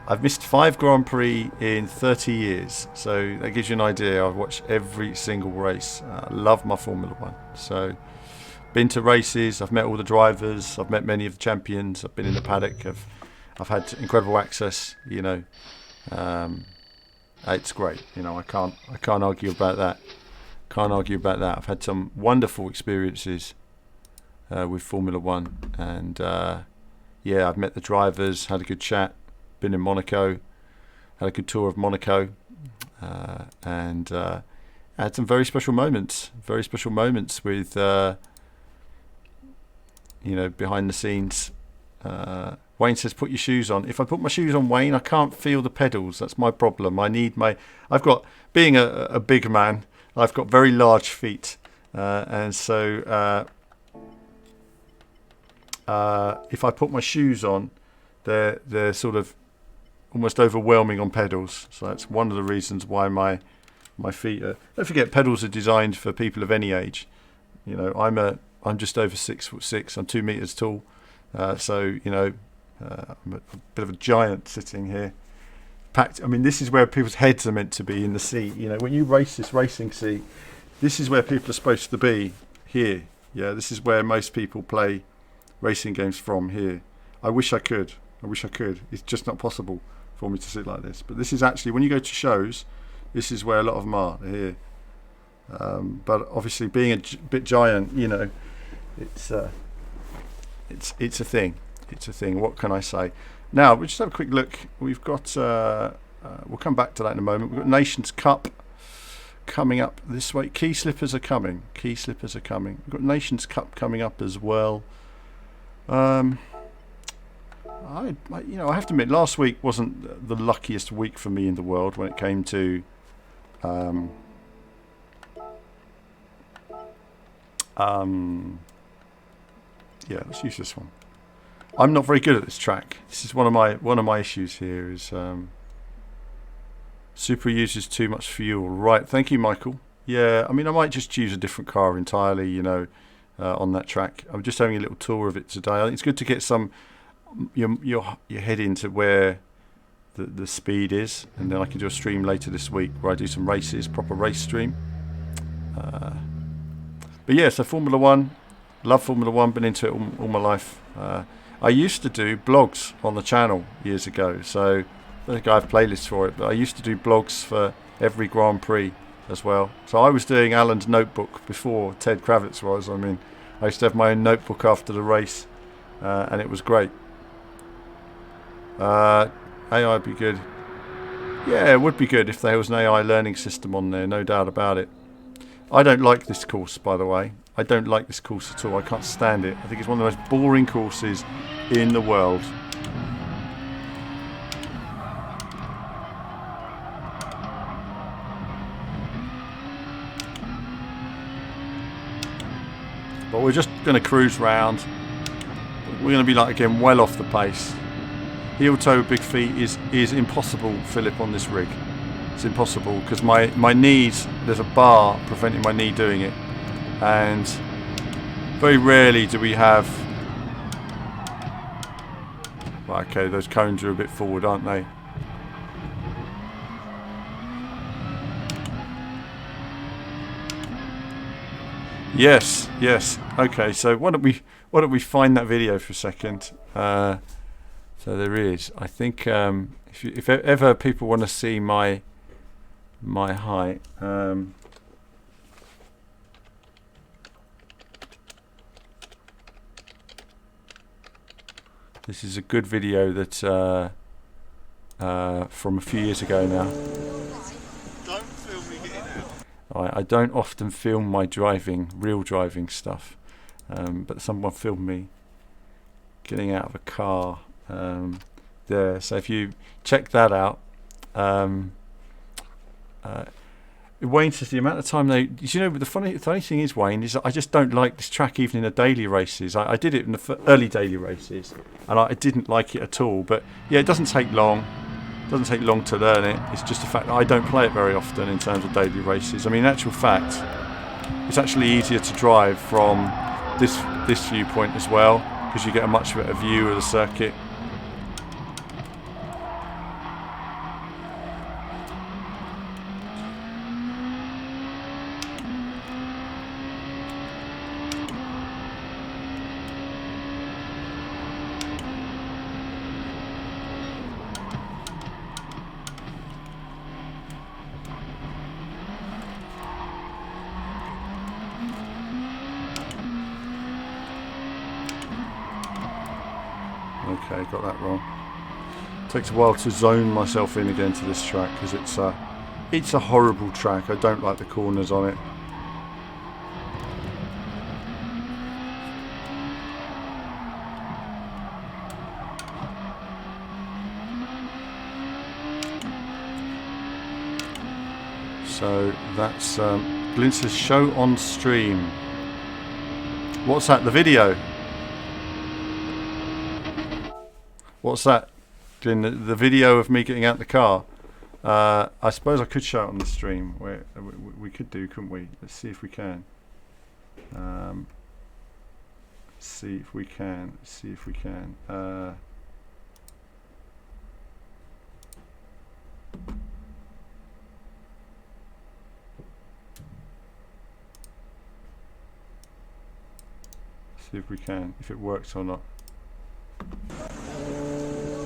I've missed 5 Grand Prix in 30 years. So that gives you an idea. I've watched every single race. I love my Formula 1. So been to races. I've met all the drivers. I've met many of the champions. I've been in the paddock. I've had incredible access. It's great. I can't argue about that. I've had some wonderful experiences with Formula 1, and I've met the drivers, had a good chat, been in Monaco, had a good tour of Monaco, and had some very special moments with behind the scenes. Wayne says, put your shoes on. If I put my shoes on, Wayne, I can't feel the pedals. That's my problem. Being a big man, I've got very large feet, and so if I put my shoes on, they're sort of almost overwhelming on pedals. So that's one of the reasons why my feet are. Don't forget, pedals are designed for people of any age. I'm just over 6'6". I'm 2 meters tall, so I'm a bit of a giant sitting here. Packed. I mean, this is where people's heads are meant to be, in the seat. When you race this racing seat, this is where people are supposed to be, here. Yeah, this is where most people play racing games from, here. I wish I could. It's just not possible for me to sit like this. But this is actually, when you go to shows, this is where a lot of them are, here. But obviously, being a bit giant, it's a thing. It's a thing. What can I say? Now, we'll just have a quick look. We've got, we'll come back to that in a moment. We've got Nations Cup coming up this way. Key slippers are coming. We've got Nations Cup coming up as well. I have to admit, last week wasn't the luckiest week for me in the world when it came to let's use this one. I'm not very good at this track. This is one of my issues here. Is Super uses too much fuel. Right. Thank you, Michael. Yeah. I mean, I might just choose a different car entirely. On that track. I'm just having a little tour of it today. I think it's good to get some your head into where the speed is, and then I can do a stream later this week where I do some races, proper race stream. But yeah, so Formula 1. Love Formula 1. Been into it all my life. I used to do blogs on the channel years ago, so I think I have playlists for it, but I used to do blogs for every Grand Prix as well. So I was doing Alan's notebook before Ted Kravitz was. I mean, I used to have my own notebook after the race, and it was great. AI would be good. Yeah, it would be good if there was an AI learning system on there, no doubt about it. I don't like this course, by the way. I don't like this course at all. I can't stand it. I think it's one of the most boring courses in the world. But we're just going to cruise round. We're going to be like, again, well off the pace. Heel toe big feet is impossible, Philip, on this rig. It's impossible because my knees, there's a bar preventing my knee doing it. And very rarely do we have... Well, okay, those cones are a bit forward, aren't they? Yes, yes. Okay, so why don't we find that video for a second? So there is. I think if ever people want to see my height, this is a good video that from a few years ago now. Don't film me getting out. I don't often film my real driving stuff, but someone filmed me getting out of a car there. So if you check that out, Wayne says the amount of time the funny thing is, Wayne, is that I just don't like this track even in the daily races. I did it in the early daily races, and I didn't like it at all. But yeah, it doesn't take long. It doesn't take long to learn it. It's just the fact that I don't play it very often in terms of daily races. I mean, in actual fact, it's actually easier to drive from this viewpoint as well, because you get a much better view of the circuit. Okay, got that wrong. Takes a while to zone myself in again to this track because it's a horrible track. I don't like the corners on it. So that's Glyn says show on stream. What's that? The video? What's that? Glyn, the video of me getting out the car. I suppose I could show it on the stream. We could do, couldn't we? Let's see if we can. See if we can. See if we can. See if we can. If it works or not.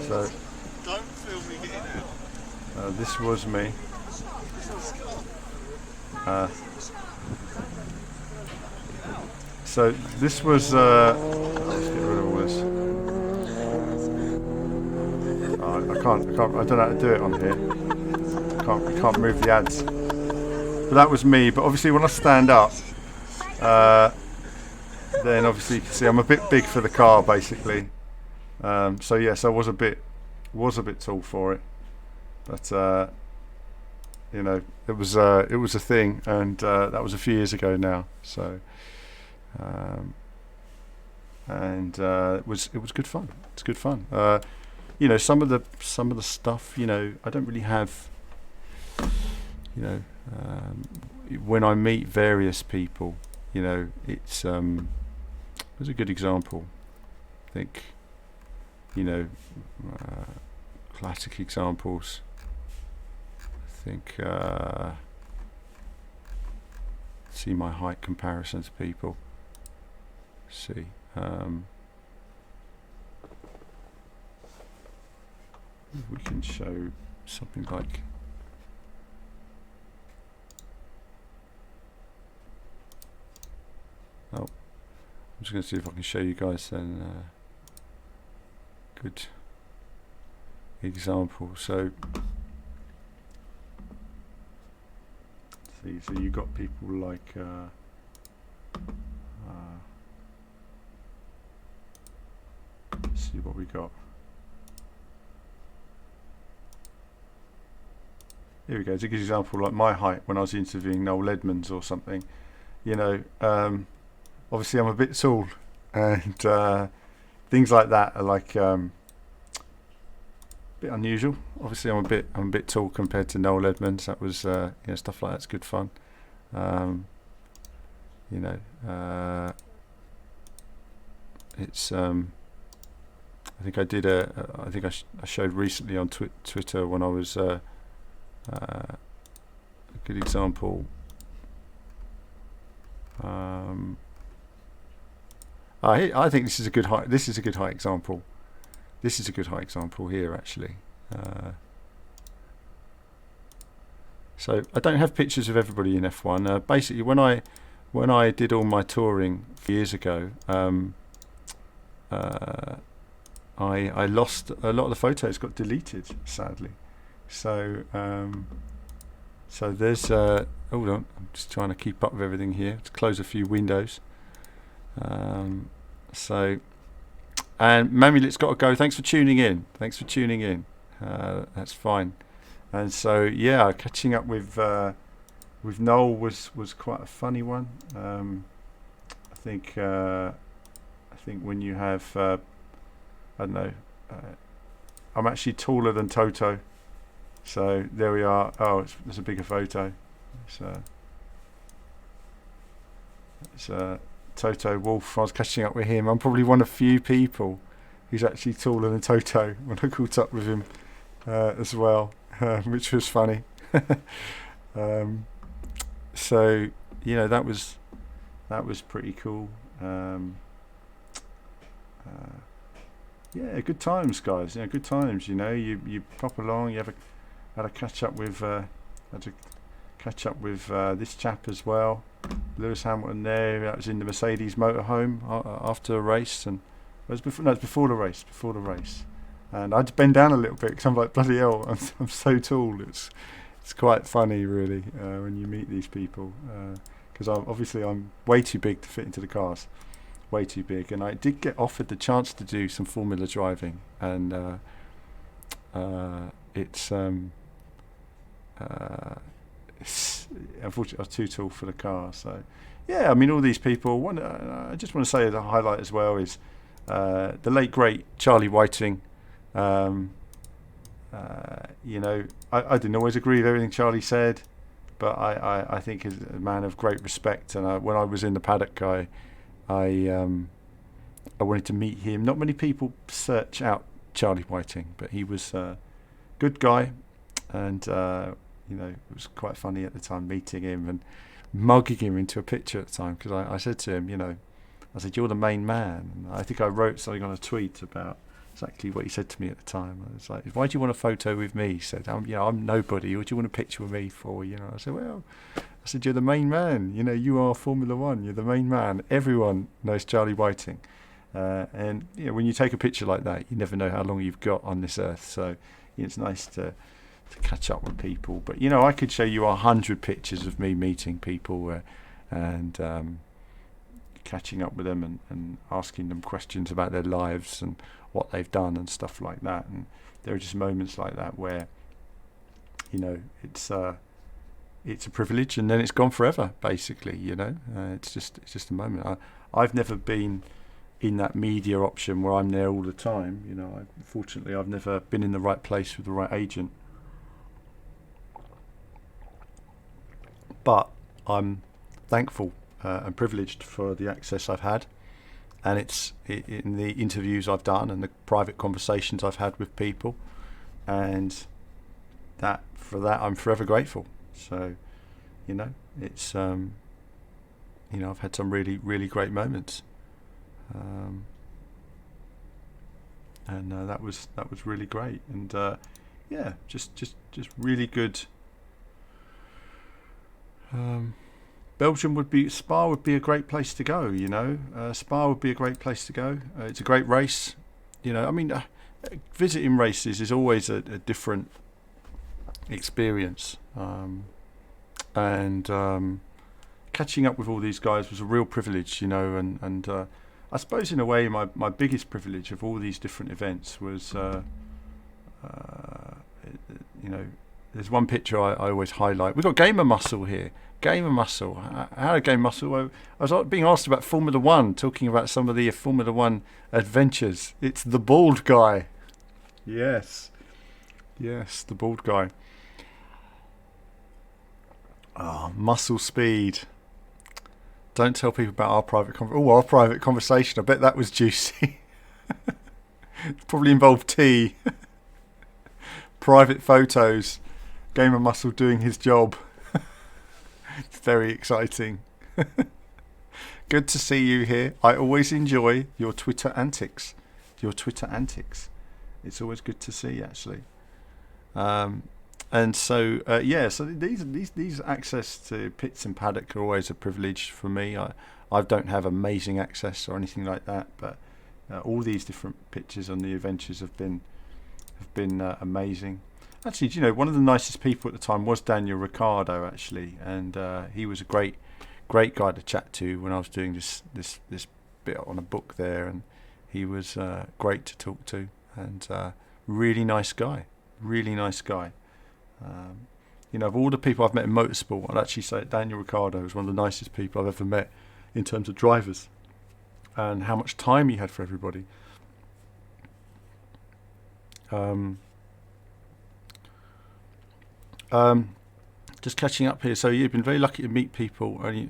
So, don't film me getting out. This was me. So this was. Let's get rid of all this. I can't. I don't know how to do it on here. I can't move the ads. But that was me. But obviously, when I stand up, then obviously you can see I'm a bit big for the car, basically. So yes, I was a bit tall for it, but you know, it was a thing, and that was a few years ago now. So, it was good fun. It's good fun. You know, some of the stuff. You know, I don't really have. You know, when I meet various people, you know, it's there's a good example. I think. You know, classic examples. I think see my height comparison to people. See, we can show something like. Oh, I'm just going to see if I can show you guys then. Good. example. So see, so you got people like let's see what we got. Here we go. It's a good example, like my height when I was interviewing Noel Edmonds or something. You know, obviously I'm a bit tall, and things like that are like a bit unusual. Obviously I'm a bit tall compared to Noel Edmonds. That was you know, stuff like that's good fun. You know, it's I think I did I think I showed recently on Twitter when I was a good example. I think this is a good height. This is a good height example. This is a good height example here, actually. So I don't have pictures of everybody in F1. Basically, when I did all my touring years ago, I lost a lot of the photos. Got deleted, sadly. So so there's hold on, I'm just trying to keep up with everything here. Let's close a few windows. So, and Mamulet's got to go. Thanks for tuning in. That's fine. And so yeah, catching up with Noel was quite a funny one. I think when you have I don't know, I'm actually taller than Toto. So there we are. Oh, there's a bigger photo. It's Toto Wolf. I was catching up with him. I'm probably one of few people who's actually taller than Toto when I caught up with him as well, which was funny. So you know, that was pretty cool. Yeah, good times, guys. Yeah, good times. You know, you pop along. You had a catch up with this chap as well, Lewis Hamilton. There, that was in the Mercedes motorhome after a race, and it was before the race. And I had to bend down a little bit because I'm like, bloody hell, I'm so tall. It's quite funny, really, when you meet these people, because I'm way too big to fit into the cars. Way too big, and I did get offered the chance to do some Formula driving, and it's unfortunately I was too tall for the car. So yeah, I mean, all these people. I just want to say the highlight as well is the late great Charlie Whiting. You know, I didn't always agree with everything Charlie said, but I think he's a man of great respect. And when I was in the paddock, I wanted to meet him. Not many people search out Charlie Whiting, but he was a good guy, and you know, it was quite funny at the time meeting him and mugging him into a picture at the time, because I said to him, you know, I said, "You're the main man." And I think I wrote something on a tweet about exactly what he said to me at the time. I was like, "Why do you want a photo with me?" He said, "I'm nobody. What do you want a picture with me for?" You know, I said, "Well," I said, "you're the main man. You know, you are Formula One. You're the main man. Everyone knows Charlie Whiting." And you know, when you take a picture like that, you never know how long you've got on this earth. So you know, it's nice to catch up with people. But you know, I could show you 100 pictures of me meeting people and catching up with them and asking them questions about their lives and what they've done and stuff like that. And there are just moments like that where, you know, it's a privilege, and then it's gone forever, basically. You know, it's just a moment. I've never been in that media option where I'm there all the time. You know, unfortunately, I've never been in the right place with the right agent. But I'm thankful and privileged for the access I've had, and it's in the interviews I've done and the private conversations I've had with people, and for that I'm forever grateful. So, you know, it's you know, I've had some really, really great moments, and that was really great, and yeah, just really good. Spa would be a great place to go. You know, Spa would be a great place to go. It's a great race. You know, I mean, visiting races is always a different experience, and catching up with all these guys was a real privilege, and I suppose in a way my biggest privilege of all these different events was, there's one picture I always highlight. We've got Gamer Muscle here. Gamer Muscle. How did Gamer Muscle? Well, I was being asked about Formula One, talking about some of the Formula One adventures. It's the bald guy. Yes, the bald guy. Oh, muscle speed. Don't tell people about our private conversation. I bet that was juicy. Probably involved tea. Private photos. Gamer Muscle doing his job. It's very exciting. Good to see you here. I always enjoy your Twitter antics. It's always good to see, actually. And so, so these access to pits and paddock are always a privilege for me. I don't have amazing access or anything like that, but all these different pictures on the adventures have been amazing. Actually, one of the nicest people at the time was Daniel Ricciardo, actually, and he was a great guy to chat to when I was doing this bit on a book there, and he was great to talk to, and really nice guy. Of all the people I've met in motorsport, I'd actually say Daniel Ricciardo is one of the nicest people I've ever met in terms of drivers and how much time he had for everybody. Just catching up here. So you've been very lucky to meet people. I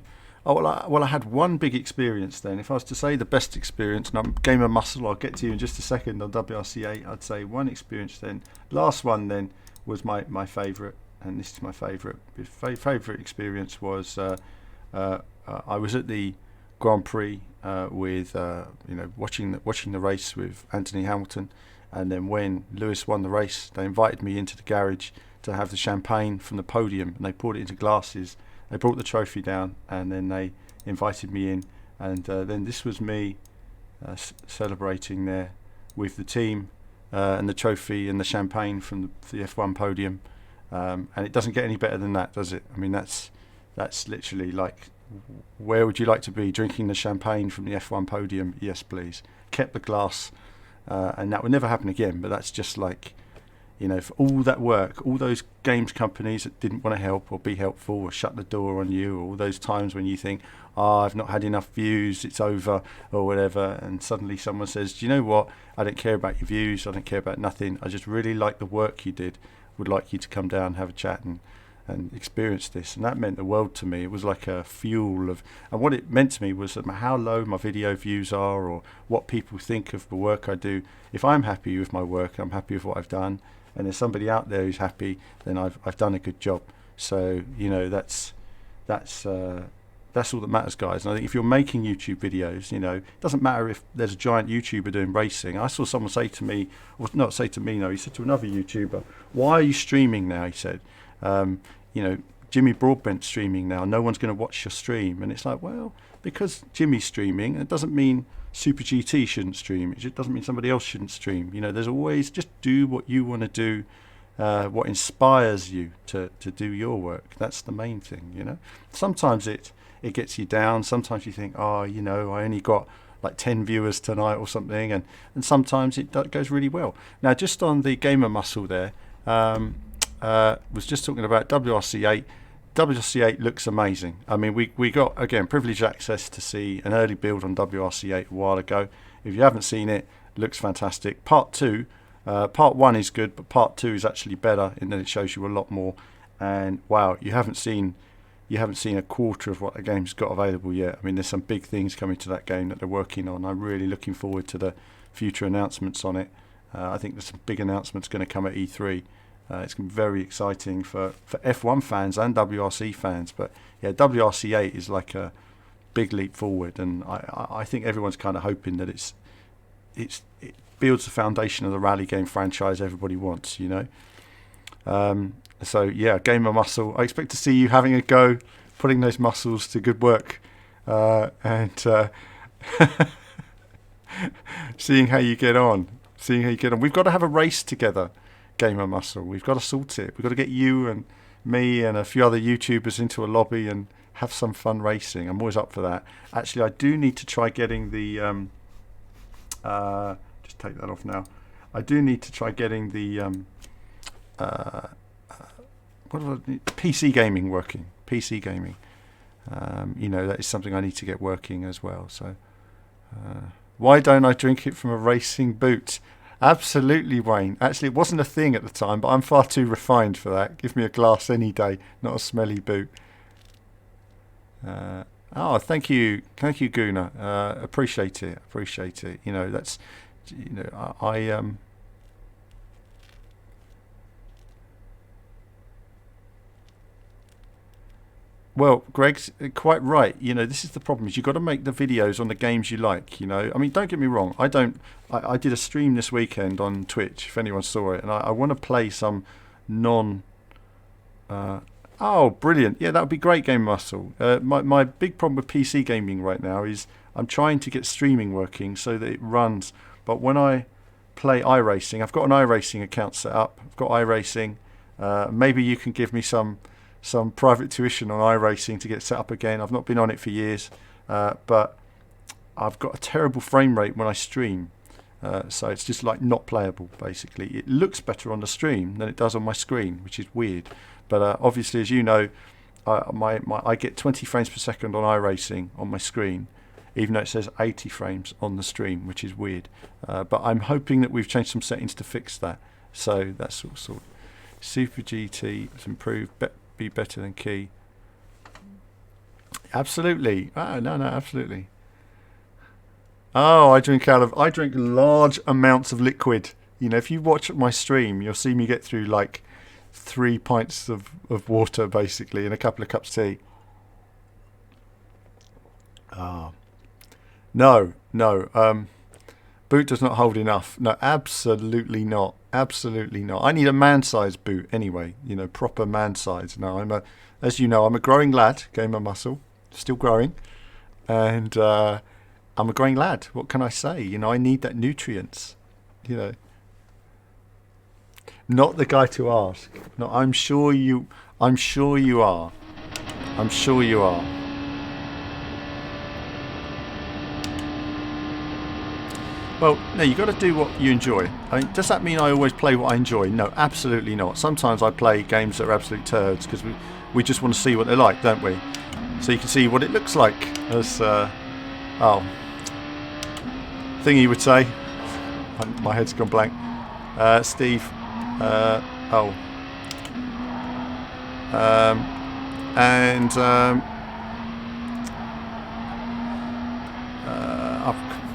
had one big experience then. If I was to say the best experience, and I'm Gamer Muscle, I'll get to you in just a second on WRC8, I'd say one experience then. Last one then was my favourite, and this is my favourite. Favourite experience was I was at the Grand Prix with watching the race with Anthony Hamilton, and then when Lewis won the race, they invited me into the garage to have the champagne from the podium, and they poured it into glasses. They brought the trophy down, and then they invited me in, and then this was me celebrating there with the team and the trophy and the champagne from the F1 podium, and it doesn't get any better than that, does it? I mean, that's literally like, where would you like to be, drinking the champagne from the F1 podium? Yes, please. Kept the glass, and that would never happen again, but that's just like, for all that work, all those games companies that didn't want to help or be helpful or shut the door on you, or all those times when you think, I've not had enough views, it's over, or whatever, and suddenly someone says, do you know what, I don't care about your views, I don't care about nothing, I just really like the work you did, would like you to come down, have a chat and experience this. And that meant the world to me. It was like a fuel and what it meant to me was that how low my video views are, or what people think of the work I do. If I'm happy with my work, I'm happy with what I've done, and there's somebody out there who's happy, then I've done a good job. So that's all that matters, guys. And I think if you're making YouTube videos, it doesn't matter if there's a giant YouTuber doing racing. I saw someone say to me, or not say to me, no, he said to another YouTuber, why are you streaming now? He said, Jimmy Broadbent's streaming now, no one's going to watch your stream. And it's like, well, because Jimmy's streaming, it doesn't mean Super GT shouldn't stream. It just doesn't mean somebody else shouldn't stream. There's always, just do what you want to do, what inspires you to do your work. That's the main thing. Sometimes it gets you down. Sometimes you think, I only got like 10 viewers tonight or something, and sometimes it goes really well. Now, just on the Gamer Muscle there, was just talking about WRC8. WRC8 looks amazing. I mean, we got, again, privileged access to see an early build on WRC8 a while ago. If you haven't seen it, looks fantastic. Part 1 is good, but part 2 is actually better, and then it shows you a lot more. And wow, you haven't seen a quarter of what the game's got available yet. I mean, there's some big things coming to that game that they're working on. I'm really looking forward to the future announcements on it. I think there's some big announcements going to come at E3. It's going to be very exciting for F1 fans and WRC fans. But yeah, WRC8 is like a big leap forward, and I think everyone's kind of hoping that it builds the foundation of the rally game franchise everybody wants. So yeah, Gamer Muscle. I expect to see you having a go, putting those muscles to good work, and seeing how you get on. Seeing how you get on. We've got to have a race together, Gamer Muscle. We've got to sort it. We've got to get you and me and a few other YouTubers into a lobby and have some fun racing. I'm always up for that. Actually, I do need to try getting the... just take that off now. I do need to try getting the PC gaming working. PC gaming. That is something I need to get working as well. So, why don't I drink it from a racing boot? Absolutely, Wayne. Actually, it wasn't a thing at the time, but I'm far too refined for that. Give me a glass any day, not a smelly boot. Thank you, Guna. Appreciate it. That's, Well, Greg's quite right. This is the problem: is you've got to make the videos on the games you like. I mean, don't get me wrong. I did a stream this weekend on Twitch, if anyone saw it, and I want to play some non. Brilliant! Yeah, that would be great, Game Muscle. My big problem with PC gaming right now is I'm trying to get streaming working so that it runs. But when I play iRacing, I've got an iRacing account set up. I've got iRacing. Maybe you can give me some private tuition on iRacing to get set up again. I've not been on it for years, but I've got a terrible frame rate when I stream, so it's just like not playable. Basically, it looks better on the stream than it does on my screen, which is weird. But obviously, as you know, I get 20 frames per second on iRacing on my screen, even though it says 80 frames on the stream, which is weird. But I'm hoping that we've changed some settings to fix that. So that's sort of Super GT has improved. Be better than Key. Absolutely. No, absolutely. I drink large amounts of liquid. If you watch my stream, you'll see me get through like 3 pints of water basically and a couple of cups of tea. No. Boot does not hold enough. No, absolutely not. Absolutely not. I need a man-sized boot anyway. Proper man-size. No, as you know, I'm a growing lad. Gamer Muscle, still growing, and I'm a growing lad. What can I say? I need that nutrients. Not the guy to ask. No, I'm sure you are. I'm sure you are. Well, no, you've got to do what you enjoy. Does that mean I always play what I enjoy? No, absolutely not. Sometimes I play games that are absolute turds because we just want to see what they're like, don't we? So you can see what it looks like as, thingy would say. My head's gone blank. Steve.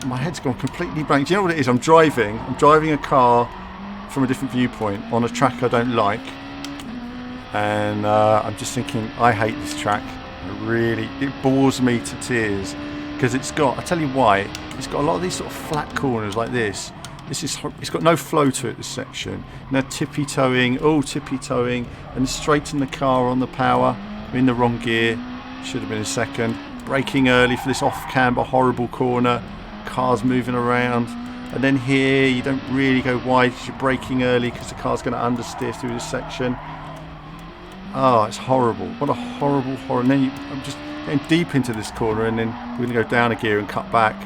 My head's gone completely blank. Do you know what it is? I'm driving a car from a different viewpoint on a track I don't like, and I'm just thinking, I hate this track. It bores me to tears because it's got a lot of these sort of flat corners like this. It's got no flow to it, this section. Now tippy-toeing, and straighten the car on the power. I'm in the wrong gear, should have been in second. Braking early for this off-camber horrible corner. Cars moving around, and then here you don't really go wide because you're braking early because the car's going to understeer through this section. It's horrible. What a horrible. And then I'm just getting deep into this corner, and then we're going to go down a gear and cut back.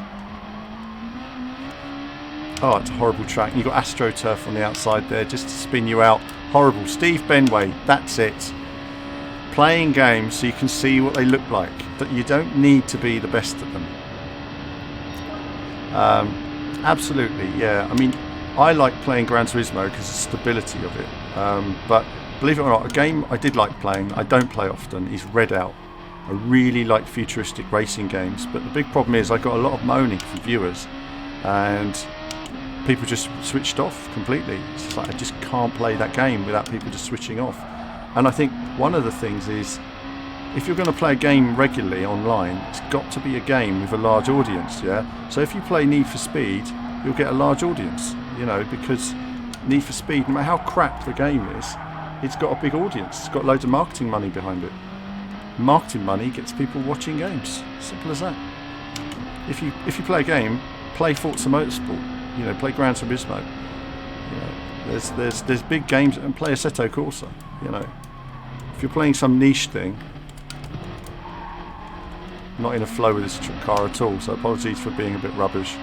It's a horrible track. You've got AstroTurf on the outside there just to spin you out. Horrible. Steve Benway, that's it. Playing games so you can see what they look like. That you don't need to be the best at them. Absolutely, yeah. I mean, I like playing Gran Turismo because of the stability of it. But believe it or not, a game I did like playing, I don't play often, is Redout. I really like futuristic racing games, but the big problem is I got a lot of moaning from viewers, and people just switched off completely. It's just like I just can't play that game without people just switching off. And I think one of the things is, if you're going to play a game regularly online, it's got to be a game with a large audience, yeah? So if you play Need for Speed, you'll get a large audience, because Need for Speed, no matter how crap the game is, it's got a big audience. It's got loads of marketing money behind it. Marketing money gets people watching games. Simple as that. If you play a game, play Forza Motorsport. You know, play Gran Turismo. You know, there's big games, and play Assetto Corsa. You know, if you're playing some niche thing, not in a flow with this car at all. So apologies for being a bit rubbish.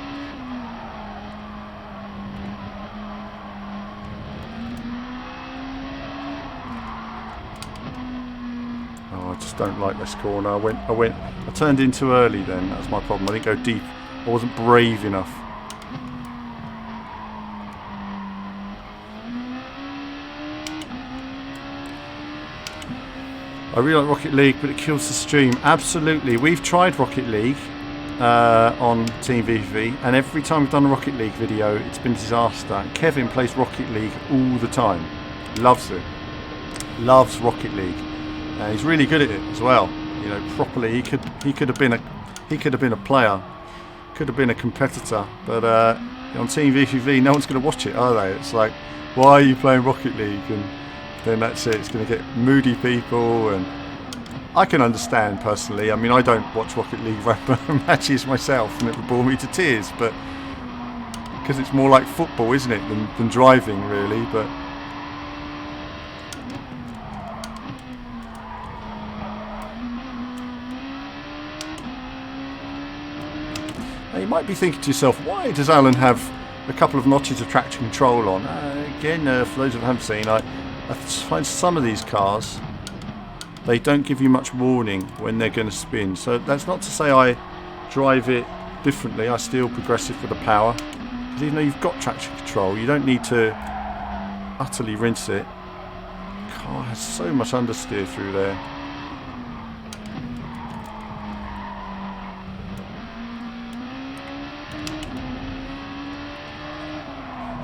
Oh, I just don't like this corner. I turned in too early. Then that's my problem. I didn't go deep. I wasn't brave enough. I really like Rocket League, but it kills the stream. Absolutely. We've tried Rocket League on Team VV, and every time we've done a Rocket League video, it's been a disaster. Kevin plays Rocket League all the time. Loves it. Loves Rocket League. And he's really good at it as well. You know, properly. He could have been a player. Could have been a competitor. But on Team VV, no one's going to watch it, are they? It's like, why are you playing Rocket League? And then that's it. It's going to get moody people, and I can understand personally. I mean, I don't watch Rocket League matches myself, and it would bore me to tears. But because it's more like football, isn't it, than driving, really? But now, you might be thinking to yourself, why does Alan have a couple of notches of traction control on? Again, for those who haven't seen, I find some of these cars, they don't give you much warning when they're going to spin. So that's not to say I drive it differently. I steer progressive with the power. Because even though you've got traction control, you don't need to utterly rinse it. The car has so much understeer through there.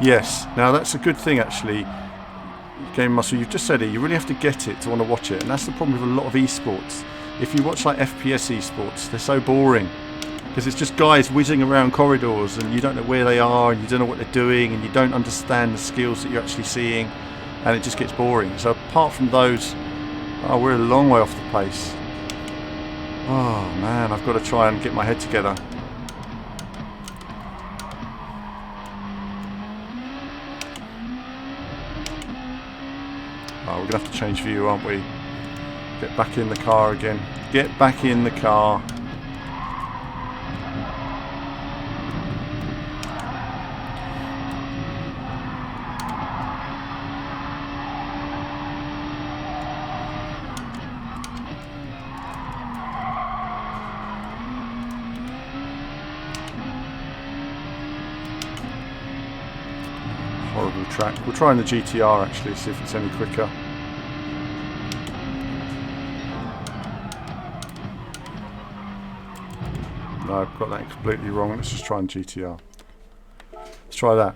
Yes, now that's a good thing actually. Game muscle, you've just said it, you really have to get it to want to watch it, and that's the problem with a lot of esports. If you watch like FPS esports, they're so boring because it's just guys whizzing around corridors and you don't know where they are and you don't know what they're doing and you don't understand the skills that you're actually seeing, and it just gets boring. So apart from those, we're a long way off the pace. Oh man, I've got to try and get my head together. We're going to have to change view, aren't we? Get back in the car again. Get back in the car. Horrible track. We'll try in the GTR actually, see if it's any quicker. No, I've got that completely wrong. Let's just try and GTR. Let's try that.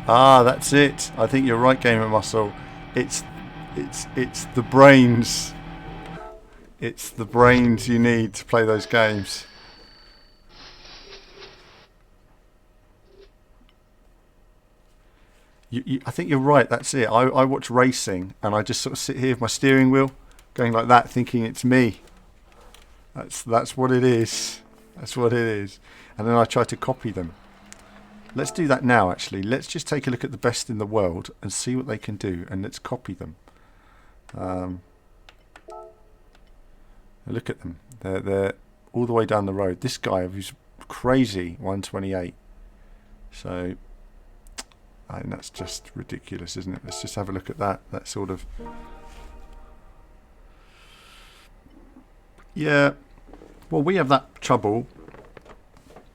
That's it. I think you're right, Gamer Muscle. It's the brains. It's the brains you need to play those games. I think you're right. That's it. I watch racing and I just sort of sit here with my steering wheel, going like that, thinking it's me. That's what it is. That's what it is. And then I try to copy them. Let's do that now, actually. Let's just take a look at the best in the world and see what they can do, and let's copy them. Look at them. They're all the way down the road. This guy who's crazy, 128. So I think that's just ridiculous, isn't it? Let's just have a look at that. That sort of... Yeah. Well, we have that trouble.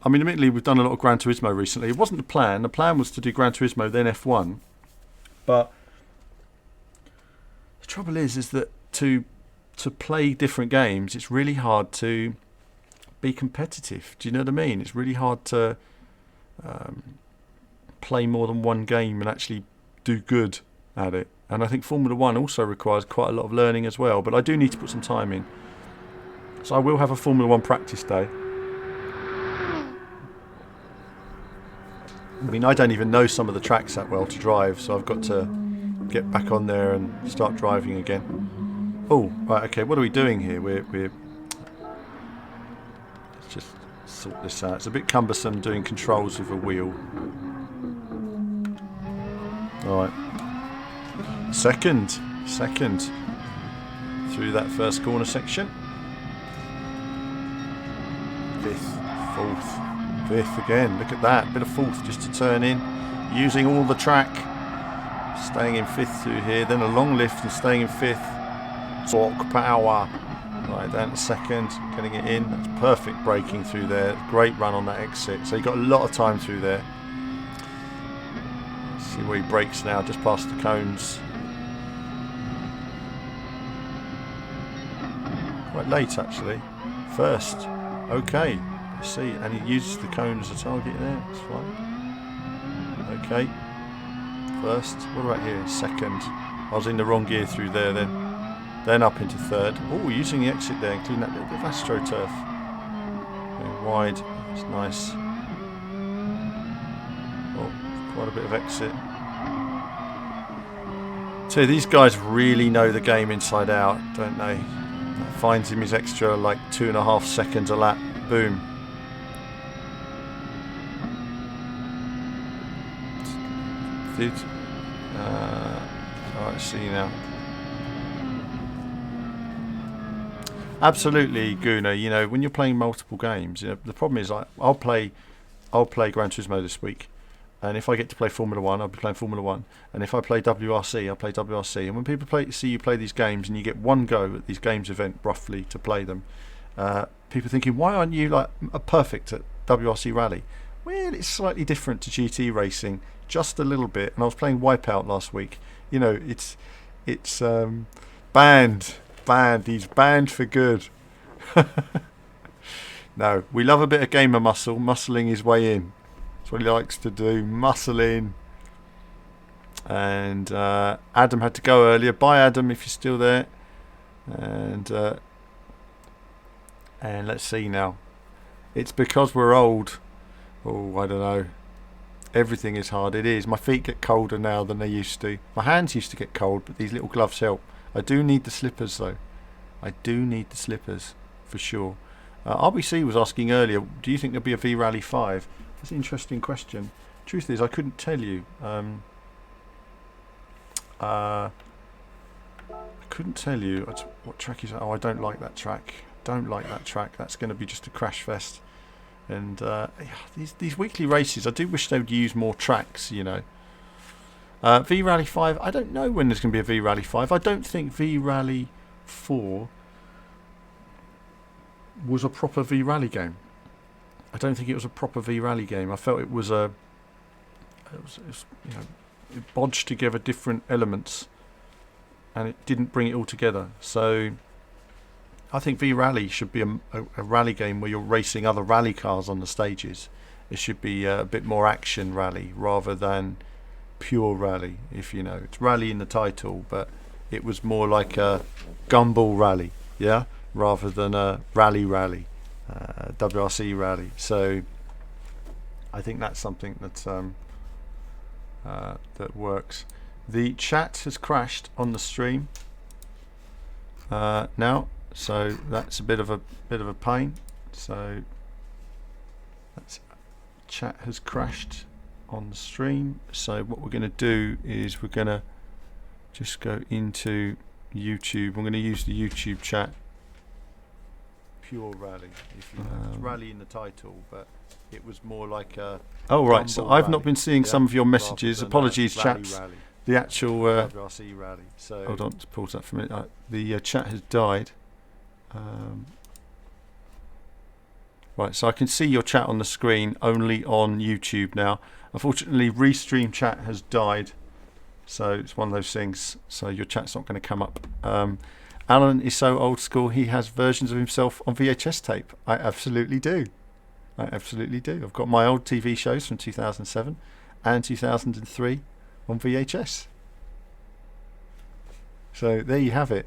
I mean, admittedly, we've done a lot of Gran Turismo recently. It wasn't the plan. The plan was to do Gran Turismo, then F1. But the trouble is that to play different games, it's really hard to be competitive. Do you know what I mean? It's really hard to play more than one game and actually do good at it. And I think Formula 1 also requires quite a lot of learning as well. But I do need to put some time in. So I will have a Formula 1 practice day. I mean, I don't even know some of the tracks that well to drive, so I've got to get back on there and start driving again. Oh, right, okay, what are we doing here? Let's just sort this out. It's a bit cumbersome doing controls with a wheel. Alright. Second through that first corner section. Fifth, fourth, fifth again. Look at that, bit of fourth just to turn in, using all the track. Staying in fifth through here, then a long lift and staying in fifth. Torque power. Right, down to second, getting it in. That's perfect braking through there. Great run on that exit. So he got a lot of time through there. Let's see where he brakes now, just past the cones. Quite late actually. First. Okay. Let's see. And he uses the cone as a target there. That's fine. Okay. First. What about here? Second. I was in the wrong gear through there then. Then up into third. Oh, using the exit there, including that little bit of AstroTurf. Going wide. It's nice. Oh, quite a bit of exit. So these guys really know the game inside out, don't they? That finds him his extra like 2.5 seconds a lap. Boom. Alright, see now. Absolutely, Guna. You know, when you're playing multiple games, you know, the problem is I'll play Gran Turismo this week, and if I get to play Formula One, I'll be playing Formula One, and if I play WRC, I'll play WRC. And when people see you play these games, and you get one go at these games event roughly to play them, people thinking, why aren't you like a perfect at WRC Rally? Well, it's slightly different to GT racing, just a little bit. And I was playing Wipeout last week. You know, it's banned. He's banned for good. No, we love a bit of gamer muscle, muscling his way in. That's what he likes to do, muscle in. And Adam had to go earlier. Bye, Adam, if you're still there. And let's see now. It's because we're old. Oh, I don't know. Everything is hard. It is. My feet get colder now than they used to. My hands used to get cold, but these little gloves help. I do need the slippers though. I do need the slippers for sure. RBC was asking earlier, do you think there'll be a V-Rally 5? That's an interesting question. Truth is, I couldn't tell you. I couldn't tell you what track is that. Oh, I don't like that track. Don't like that track. That's going to be just a crash fest. And these weekly races, I do wish they would use more tracks, you know. V-Rally 5, I don't know when there's going to be a V-Rally 5. I don't think V-Rally 4 was a proper V-Rally game. I don't think it was a proper V-Rally game. I felt it was you know, it bodged together different elements and it didn't bring it all together. So I think V-Rally should be a rally game where you're racing other rally cars on the stages. It should be a bit more action rally rather than pure rally, if you know. It's rally in the title, but it was more like a gumball rally, yeah, rather than a rally, WRC rally. So I think that's something that that works. The chat has crashed on the stream now, so that's a bit of a pain. So that's chat has crashed on the stream. So what we're going to do is we're going to just go into YouTube. I'm going to use the YouTube chat. Pure rally, if you know. It's rally in the title, but it was more like a. Oh right, so I've not been seeing some of your messages. Apologies, chaps. The actual WRC rally. So hold on, let's pause that for a minute. The chat has died. Right, so I can see your chat on the screen only on YouTube now. Unfortunately, Restream chat has died, so it's one of those things. So your chat's not going to come up. Alan is so old school. He has versions of himself on VHS tape. I absolutely do. I absolutely do. I've got my old TV shows from 2007 and 2003 on VHS. So there you have it.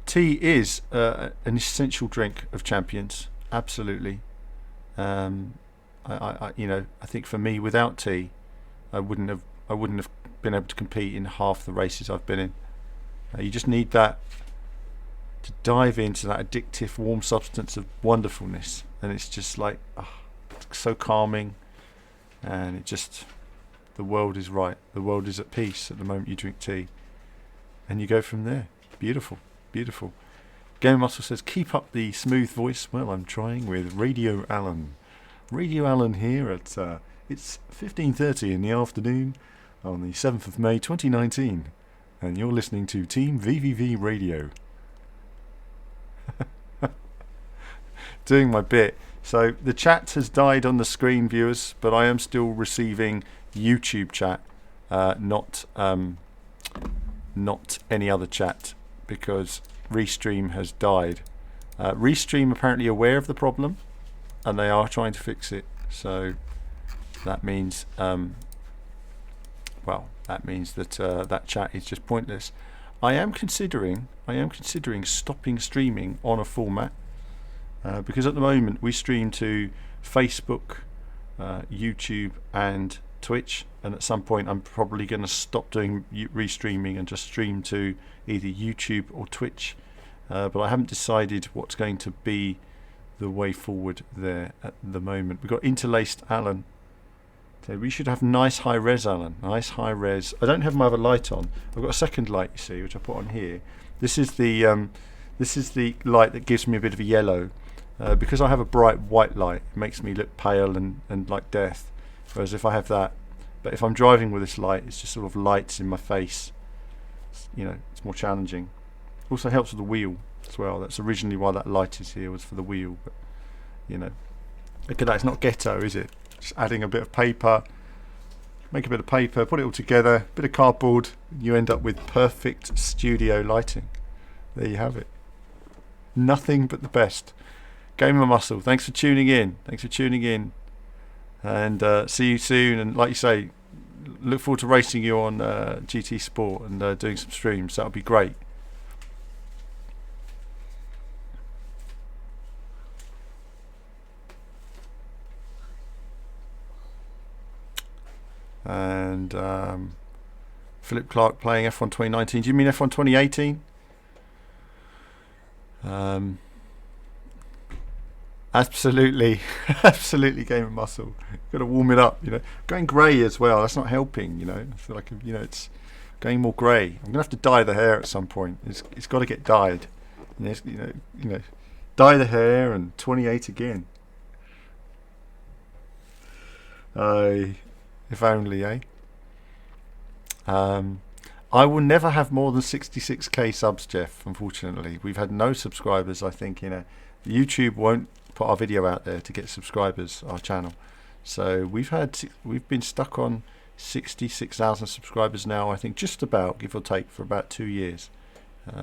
Tea is an essential drink of champions. Absolutely. I think for me, without tea, I wouldn't have been able to compete in half the races I've been in. You just need that to dive into that addictive warm substance of wonderfulness, and it's just like it's so calming, and the world is right, the world is at peace at the moment you drink tea, and you go from there. Beautiful, beautiful. Game Muscle says, keep up the smooth voice. Well, I'm trying with Radio Alan. Radio Alan here at it's 15:30 in the afternoon on the 7th of May 2019, and you're listening to Team VVV Radio. Doing my bit. So the chat has died on the screen, viewers, but I am still receiving YouTube chat, not any other chat, because Restream has died. Restream apparently aware of the problem, and they are trying to fix it. So that means, that that chat is just pointless. I am considering stopping streaming on a format, because at the moment we stream to Facebook, YouTube, and Twitch, and at some point I'm probably going to stop doing restreaming and just stream to either YouTube or Twitch, but I haven't decided what's going to be the way forward there at the moment. We've got interlaced Alan. So we should have nice high res, Alan. Nice high res. I don't have my other light on. I've got a second light, you see, which I put on here. This is the light that gives me a bit of a yellow, because I have a bright white light. It makes me look pale and like death. Whereas if I have that, but if I'm driving with this light, it's just sort of lights in my face. It's more challenging. Also helps with the wheel as well. That's originally why that light is here, was for the wheel. But look at that. It's not ghetto, is it? Just adding a bit of paper, make a bit of paper, put it all together, bit of cardboard, you end up with perfect studio lighting. There you have it. Nothing but the best. Gamer Muscle, thanks for tuning in. And see you soon. And like you say, look forward to racing you on GT Sport and doing some streams. That would be great. And Philip Clark playing F1 2019. Do you mean F1 2018? Absolutely, absolutely. Gamer Muscle. Got to warm it up. Going grey as well. That's not helping. I feel like it's going more grey. I'm gonna have to dye the hair at some point. It's got to get dyed. Dye the hair and 28 again. If only, eh? I will never have more than 66k subs, Jeff. Unfortunately, we've had no subscribers. I think YouTube won't put our video out there to get subscribers, our channel. So we've been stuck on 66,000 subscribers now. I think just about, give or take, for about 2 years.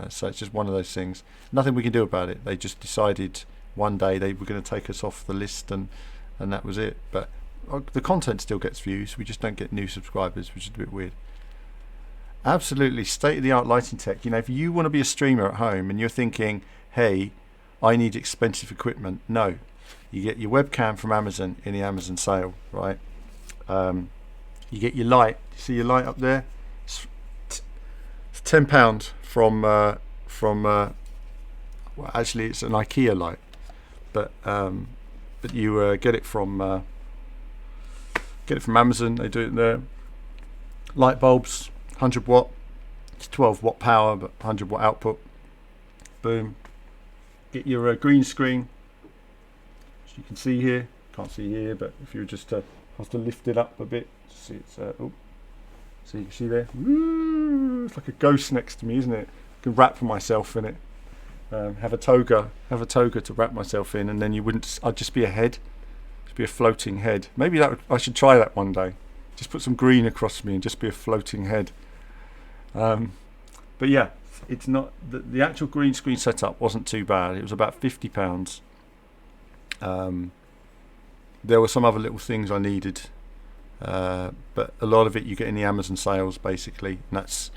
So it's just one of those things. Nothing we can do about it. They just decided one day they were going to take us off the list, and that was it. But the content still gets views. We just don't get new subscribers, which is a bit weird. Absolutely, state-of-the-art lighting tech. If you want to be a streamer at home and you're thinking, hey, I need expensive equipment, no. You get your webcam from Amazon in the Amazon sale, right? You get your light. You see your light up there? It's £10 from well, actually it's an IKEA light, but you get it from Amazon. They do it there. Light bulbs, 100 watt. It's 12 watt power, but 100 watt output. Boom. Get your green screen, as you can see here. Can't see here, but if you just have to lift it up a bit, see it's so you can see there. Woo, it's like a ghost next to me, isn't it? I can wrap myself in it. Have a toga to wrap myself in, and then I'd just be a head, just be a floating head. Maybe I should try that one day. Just put some green across me and just be a floating head. But yeah, it's not the actual green screen setup wasn't too bad. It was about £50. There were some other little things I needed, but a lot of it you get in the Amazon sales basically, and that's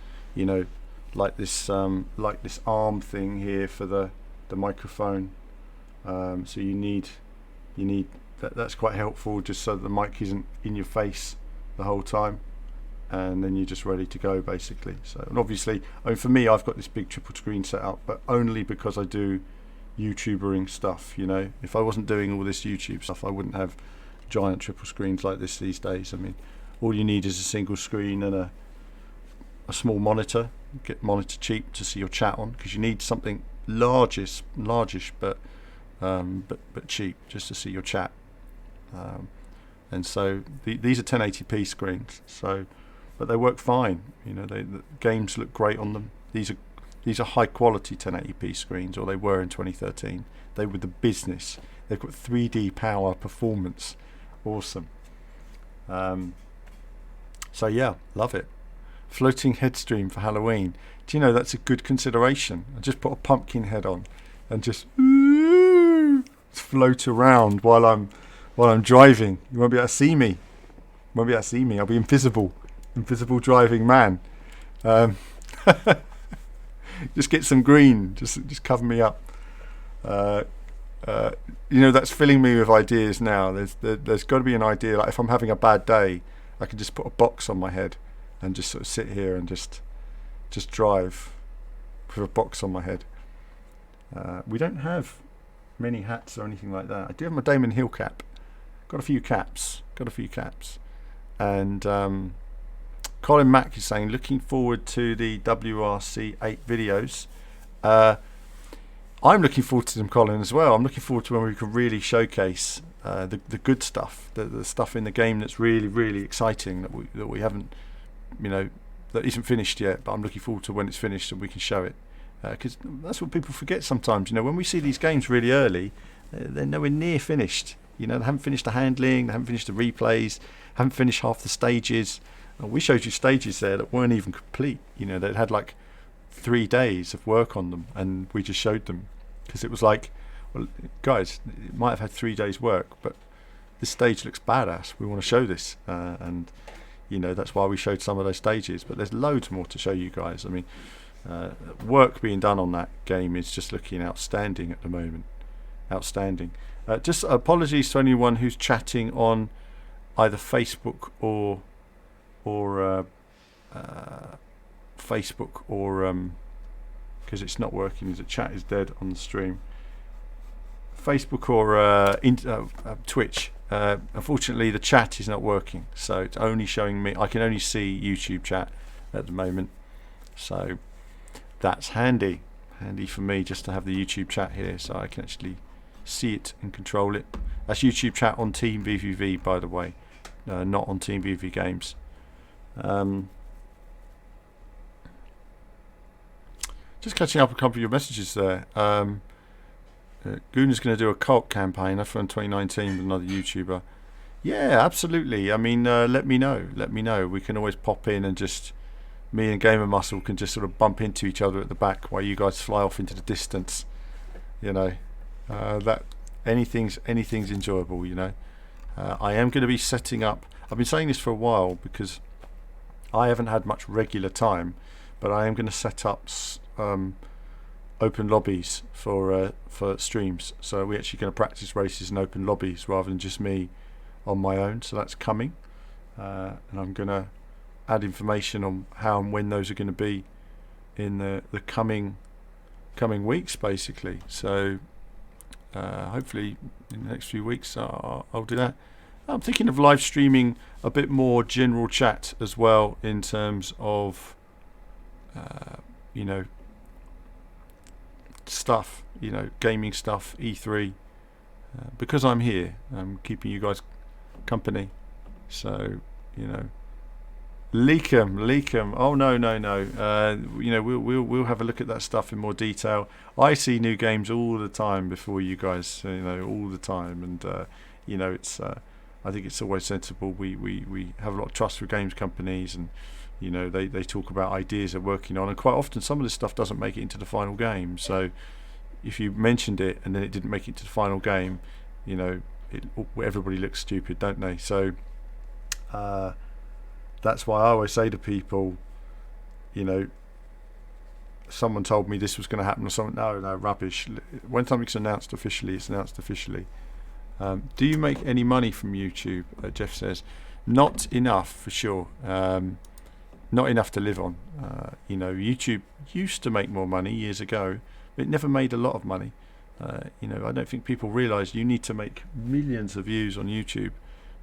like this arm thing here for the microphone. So you need that. That's quite helpful, just so that the mic isn't in your face the whole time. and then you're just ready to go basically. So, and obviously, I mean, for me, I've got this big triple screen set up, but only because I do YouTubering stuff. You know, if I wasn't doing all this YouTube stuff, I wouldn't have giant triple screens like this these days. I mean, all you need is a single screen and a small monitor. Get monitor cheap to see your chat on, because you need something largish, but cheap just to see your chat. And so these are 1080p screens. So, but they work fine. You know, the games look great on them. These are high quality 1080p screens, or they were in 2013. They were the business. They've got 3D power, performance, awesome. So yeah, love it. Floating head stream for Halloween. Do you know that's a good consideration? I just put a pumpkin head on and just float around while I'm driving. You won't be able to see me. I'll be invisible driving man. Just get some green. Just cover me up. You know, that's filling me with ideas now. There's got to be an idea. Like if I'm having a bad day, I can just put a box on my head and just sort of sit here and just drive with a box on my head. We don't have many hats or anything like that. I do have my Damon Hill cap. Got a few caps. And Colin Mack is saying, looking forward to the WRC 8 videos. I'm looking forward to them, Colin, as well. I'm looking forward to when we can really showcase the good stuff, the stuff in the game that's really, really exciting, that we haven't, you know, that isn't finished yet. But I'm looking forward to when it's finished and we can show it, because that's what people forget sometimes. You know, when we see these games really early, they're nowhere near finished. You know, they haven't finished the handling, they haven't finished the replays, haven't finished half the stages. We showed you stages there that weren't even complete. You know, that had like 3 days of work on them, and we just showed them because it was like, well, guys, it might have had 3 days work, but this stage looks badass. We want to show this, and you know, that's why we showed some of those stages. But there's loads more to show you guys. I mean, work being done on that game is just looking outstanding at the moment. Outstanding. Just apologies to anyone who's chatting on either Facebook or Facebook, or because it's not working, the chat is dead on the stream. Facebook or Twitch. Unfortunately, the chat is not working, so it's only showing me. I can only see YouTube chat at the moment, so that's handy for me just to have the YouTube chat here, so I can actually see it and control it. That's YouTube chat on Team VVV, by the way, not on Team VV Games. Just catching up a couple of your messages there. Gooner's going to do a cult campaign. That's from 2019 with another YouTuber. Yeah, absolutely. I mean, let me know. We can always pop in and just, me and Gamer Muscle can just sort of bump into each other at the back while you guys fly off into the distance. You know, that anything's enjoyable. You know, I am going to be setting up. I've been saying this for a while because I haven't had much regular time, but I am going to set up open lobbies for streams. So we're actually going to practice races in open lobbies rather than just me on my own. So that's coming, and I'm going to add information on how and when those are going to be in the coming weeks, basically. So hopefully in the next few weeks I'll do that. I'm thinking of live streaming a bit more general chat as well, in terms of you know, stuff, you know, gaming stuff, E3, because I'm here, I'm keeping you guys company. So, you know, leak 'em. Oh no. You know, we'll have a look at that stuff in more detail. I see new games all the time before you guys, you know, all the time, and you know, it's I think it's always sensible. We have a lot of trust for games companies, and you know, they talk about ideas they're working on, and quite often some of this stuff doesn't make it into the final game. So if you mentioned it and then it didn't make it to the final game, you know, everybody looks stupid, don't they? So that's why I always say to people, you know, someone told me this was going to happen or something. No, rubbish. When something's announced officially, it's announced officially. Do you make any money from YouTube? Jeff says, not enough for sure. not enough to live on. You know, YouTube used to make more money years ago, but it never made a lot of money. You know, I don't think people realise you need to make millions of views on YouTube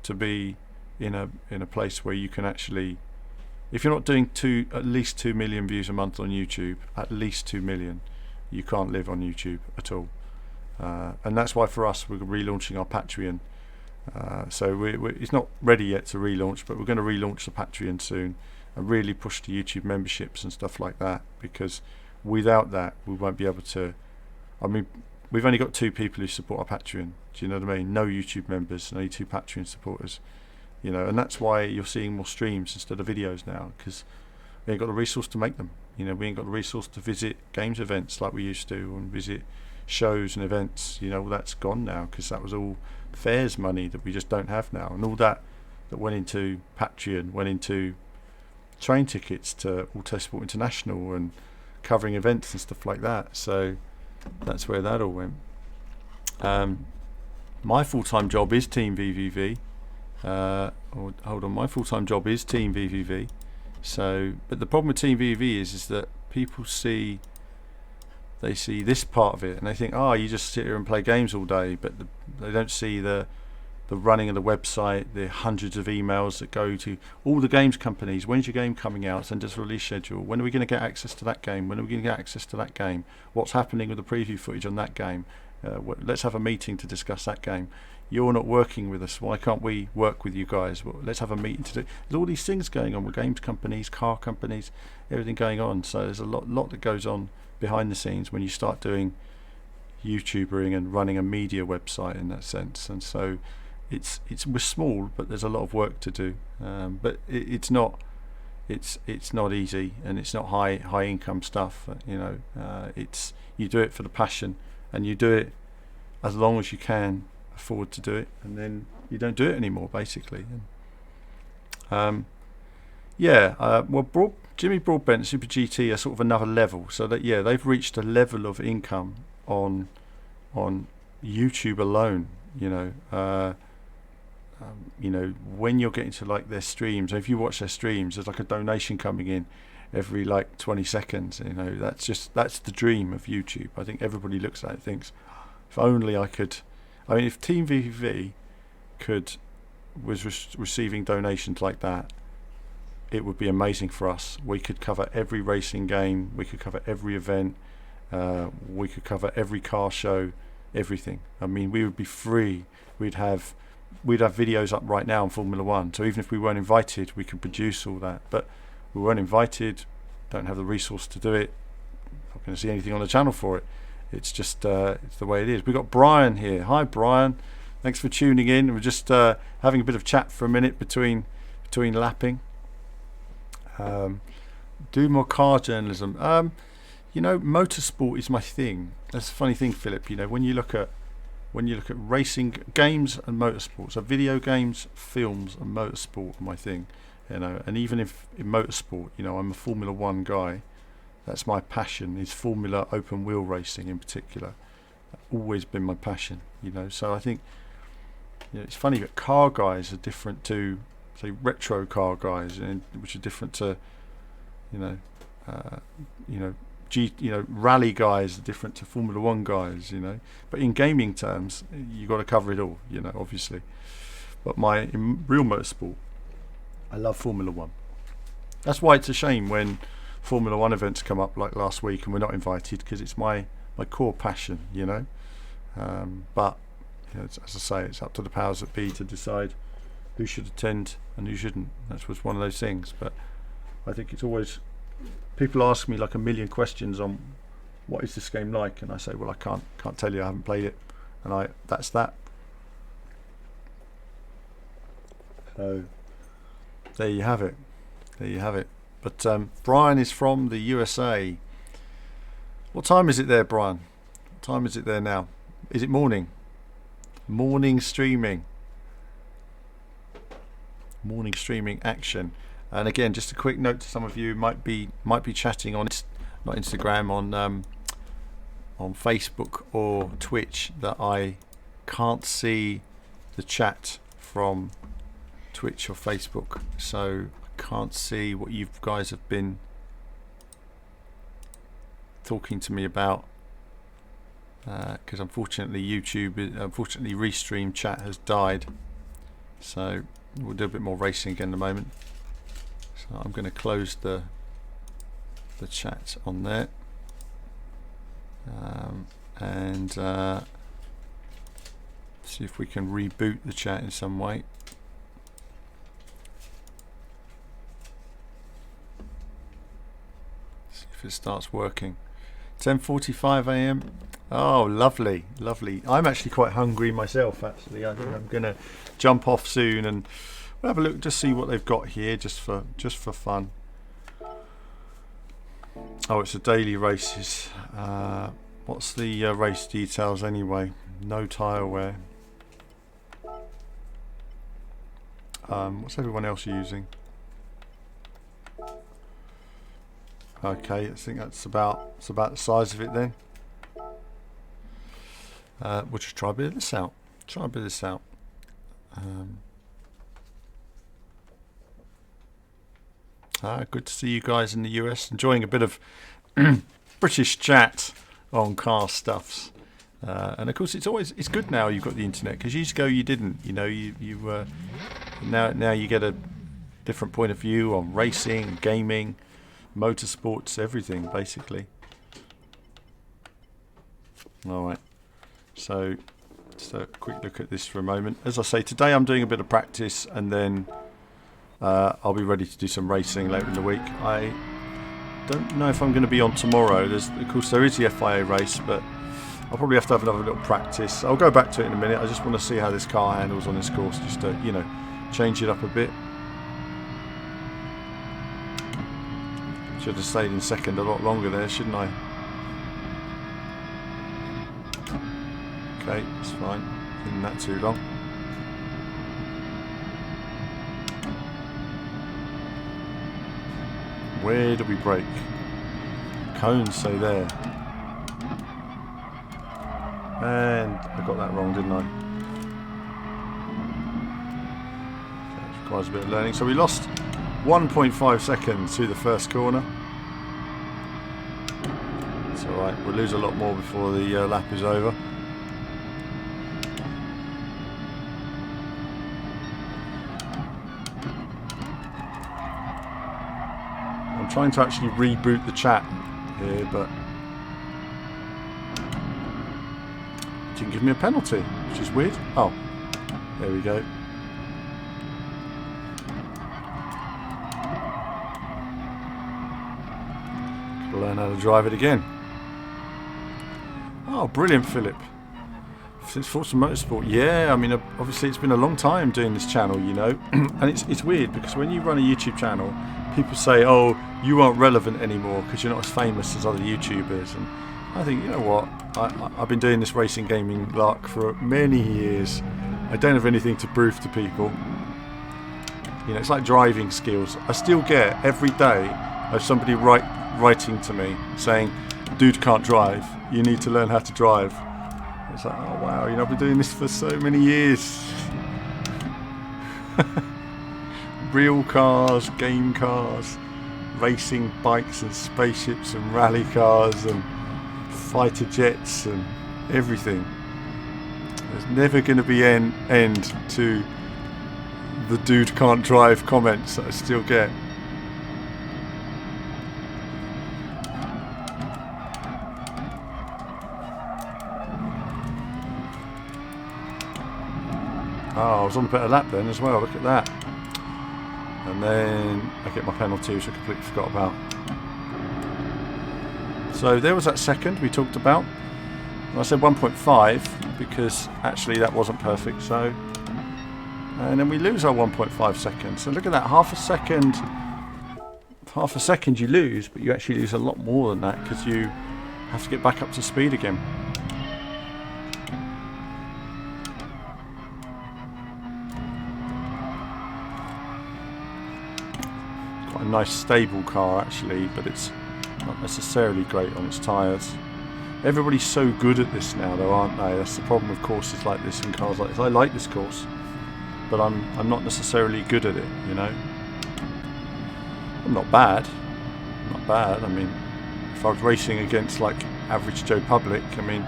to be in a place where you can actually, if you're not doing at least 2 million views a month on YouTube, at least 2 million, you can't live on YouTube at all. And that's why for us we're relaunching our Patreon. So it's not ready yet to relaunch, but we're going to relaunch the Patreon soon and really push the YouTube memberships and stuff like that, because without that we won't be able to. I mean, we've only got 2 people who support our Patreon. Do you know what I mean? No YouTube members, only 2 Patreon supporters. You know, and that's why you're seeing more streams instead of videos now, because we ain't got the resource to make them. You know, we ain't got the resource to visit games events like we used to, and visit shows and events. You know, all that's gone now, because that was all fairs money that we just don't have now, and all that went into Patreon went into train tickets to Autosport International and covering events and stuff like that. So that's where that all went. My full-time job is Team VVV. My full-time job is Team VVV. So, but the problem with Team VVV is that people see this part of it and they think, you just sit here and play games all day, but they don't see the running of the website, the hundreds of emails that go to all the games companies. When's your game coming out? Send us a release schedule. When are we going to get access to that game? When are we going to get access to that game? What's happening with the preview footage on that game? Let's have a meeting to discuss that game. You're not working with us. Why can't we work with you guys? Well, let's have a meeting to do. There's all these things going on with games companies, car companies, everything going on. So there's a lot that goes on behind the scenes when you start doing YouTubering and running a media website in that sense. And so we're small, but there's a lot of work to do. But it's not easy, and it's not high income stuff. You know, you do it for the passion, and you do it as long as you can afford to do it, and then you don't do it anymore, basically. Jimmy Broadbent, Super GT are sort of another level, so that they've reached a level of income on YouTube alone. You know, when you're getting to like their streams, if you watch their streams, there's like a donation coming in every like 20 seconds. You know, that's the dream of YouTube. I think everybody looks at it and thinks, if only I could. I mean, if Team VVV was receiving donations like that, it would be amazing for us. We could cover every racing game, we could cover every event, we could cover every car show, everything. I mean, we would be free. We'd have videos up right now on Formula One. So even if we weren't invited, we could produce all that. But we weren't invited, don't have the resource to do it. Not going to see anything on the channel for it. It's just it's the way it is. We've got Brian here. Hi, Brian. Thanks for tuning in. We're just having a bit of chat for a minute between lapping. Do more car journalism. You know, motorsport is my thing. That's a funny thing, Philip. You know, when you look at racing games and motorsport, so video games, films, and motorsport are my thing. You know, and even if in motorsport, you know, I'm a Formula One guy. That's my passion, is Formula open wheel racing in particular. Always been my passion, you know. So I think, you know, it's funny that car guys are different to, say, retro car guys, which are different to, rally guys are different to Formula One guys, you know. But in gaming terms, you got to cover it all, you know, obviously. But in real motorsport, I love Formula One. That's why it's a shame when Formula One events come up like last week and we're not invited, because it's my core passion, you know. But you know, as I say, it's up to the powers that be to decide who should attend and who shouldn't. That was one of those things. But I think it's always, people ask me like a million questions on what is this game like, and I say, well, I can't tell you, I haven't played it, and that's that. So there you have it. But Brian is from the USA. What time is it there, Brian? What time is it there now? Is it morning? Morning streaming action. And again, just a quick note to some of you might be chatting on, not Instagram, on Facebook or Twitch, that I can't see the chat from Twitch or Facebook, so I can't see what you guys have been talking to me about, because unfortunately unfortunately Restream chat has died. So we'll do a bit more racing again in a moment. So I'm going to close the chat on there, and see if we can reboot the chat in some way. See if it starts working. 10:45 a.m. Oh, lovely, lovely. I'm actually quite hungry myself. Actually, I think I'm gonna jump off soon and we'll have a look, just see what they've got here, just for fun. Oh, it's a daily races. What's the race details anyway? No tyre wear. What's everyone else using? Okay, I think that's about the size of it then. We'll just try a bit of this out. Good to see you guys in the US enjoying a bit of British chat on car stuffs. And of course, it's good now you've got the internet, because years ago you didn't. You know, now you get a different point of view on racing, gaming, motorsports, everything basically. All right, so just a quick look at this for a moment. As I say, today I'm doing a bit of practice, and then I'll be ready to do some racing later in the week. I don't know if I'm going to be on tomorrow. Of course, there is the FIA race, but I'll probably have to have another little practice. I'll go back to it in a minute. I just want to see how this car handles on this course, just to, you know, change it up a bit. Should have stayed in second a lot longer there, shouldn't I? Okay, it's fine. Isn't that too long? Where do we brake? Cones say there. And I got that wrong, didn't I? That requires a bit of learning. So we lost 1.5 seconds through the first corner. It's alright, we'll lose a lot more before the lap is over. I'm trying to actually reboot the chat here, but it didn't give me a penalty, which is weird. Oh, there we go. Gotta learn how to drive it again. Oh, brilliant, Philip. Since Forza Motorsport, yeah. I mean, obviously it's been a long time doing this channel, you know, and it's weird because when you run a YouTube channel, people say, "Oh, you aren't relevant anymore because you're not as famous as other YouTubers." And I think, you know what? I've been doing this racing gaming lark for many years. I don't have anything to prove to people. You know, it's like driving skills. I still get every day of somebody writing to me saying, "Dude can't drive. You need to learn how to drive." It's like, oh wow, you know, I've been doing this for so many years. Real cars, game cars, racing bikes and spaceships and rally cars and fighter jets and everything. There's never going to be an end to the dude can't drive comments that I still get. Oh, I was on a better lap then as well, look at that. And then I get my penalty, which I completely forgot about. So there was that second we talked about. I said 1.5 because actually that wasn't perfect. So, and then we lose our 1.5 seconds. So look at that, half a second you lose, but you actually lose a lot more than that because you have to get back up to speed again. Quite a nice stable car actually, but it's not necessarily great on its tyres. Everybody's so good at this now though, aren't they? That's the problem with courses like this and cars like this. I like this course, but I'm not necessarily good at it, you know. Not bad. Not bad. I mean, if I was racing against like average Joe public, I mean,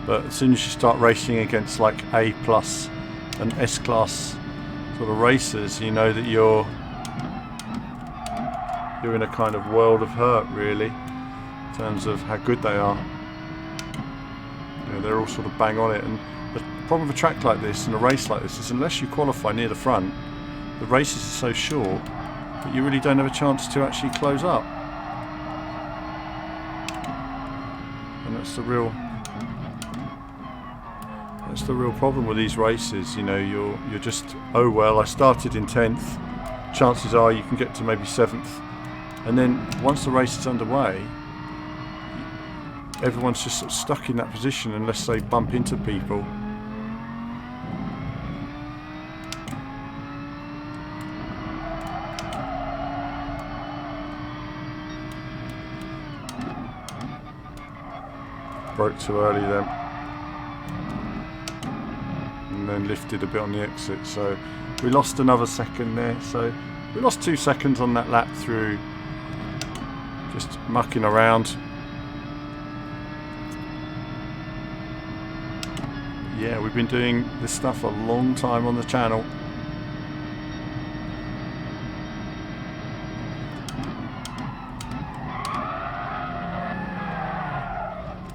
but as soon as you start racing against like A plus and S class sort of racers, you know that you're in a kind of world of hurt, really, in terms of how good they are. You know, they're all sort of bang on it. And the problem with a track like this and a race like this is unless you qualify near the front, the races are so short that you really don't have a chance to actually close up. And that's the real problem with these races. You know, you're just, oh well, I started in 10th. Chances are you can get to maybe 7th. And then once the race is underway, everyone's just sort of stuck in that position unless they bump into people. Broke too early then. And then lifted a bit on the exit. So we lost another second there. So we lost 2 seconds on that lap through just mucking around. Yeah, we've been doing this stuff a long time on the channel.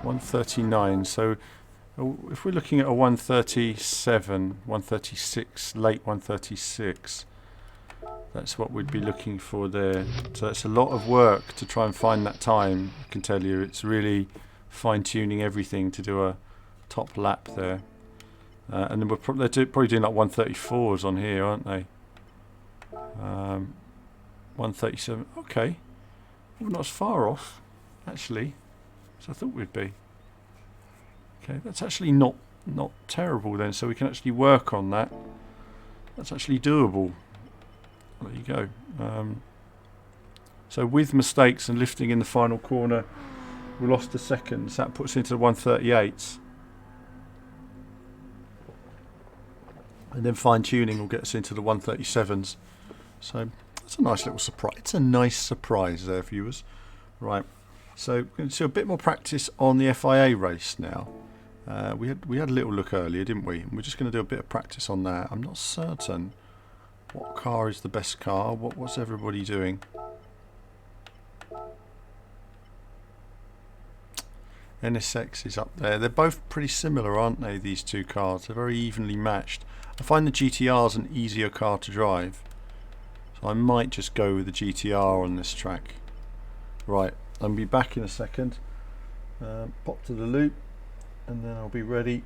.139, so if we're looking at a 137, 136, late 136, that's what we'd be looking for there. So it's a lot of work to try and find that time. I can tell you, it's really fine-tuning everything to do a top lap there. And then they're probably doing like 134s on here, aren't they? 137. Okay, well, not as far off actually as I thought we'd be. Okay, that's actually not terrible then. So we can actually work on that. That's actually doable. There you go. So with mistakes and lifting in the final corner, we lost a second. So that puts us into the 138s. And then fine-tuning will get us into the 137s. So that's a nice little surprise. It's a nice surprise there, viewers. Right. So we're going to do a bit more practice on the FIA race now. We had a little look earlier, didn't we? And we're just going to do a bit of practice on that. I'm not certain what car is the best car. What's everybody doing? NSX is up there. They're both pretty similar, aren't they, these two cars? They're very evenly matched. I find the GTR is an easier car to drive, so I might just go with the GTR on this track. Right, I'll be back in a second. Pop to the loop and then I'll be ready.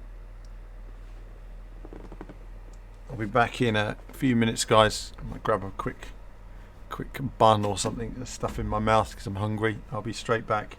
I'll be back in a few minutes, guys. I might grab a quick bun or something, stuff in my mouth because I'm hungry. I'll be straight back.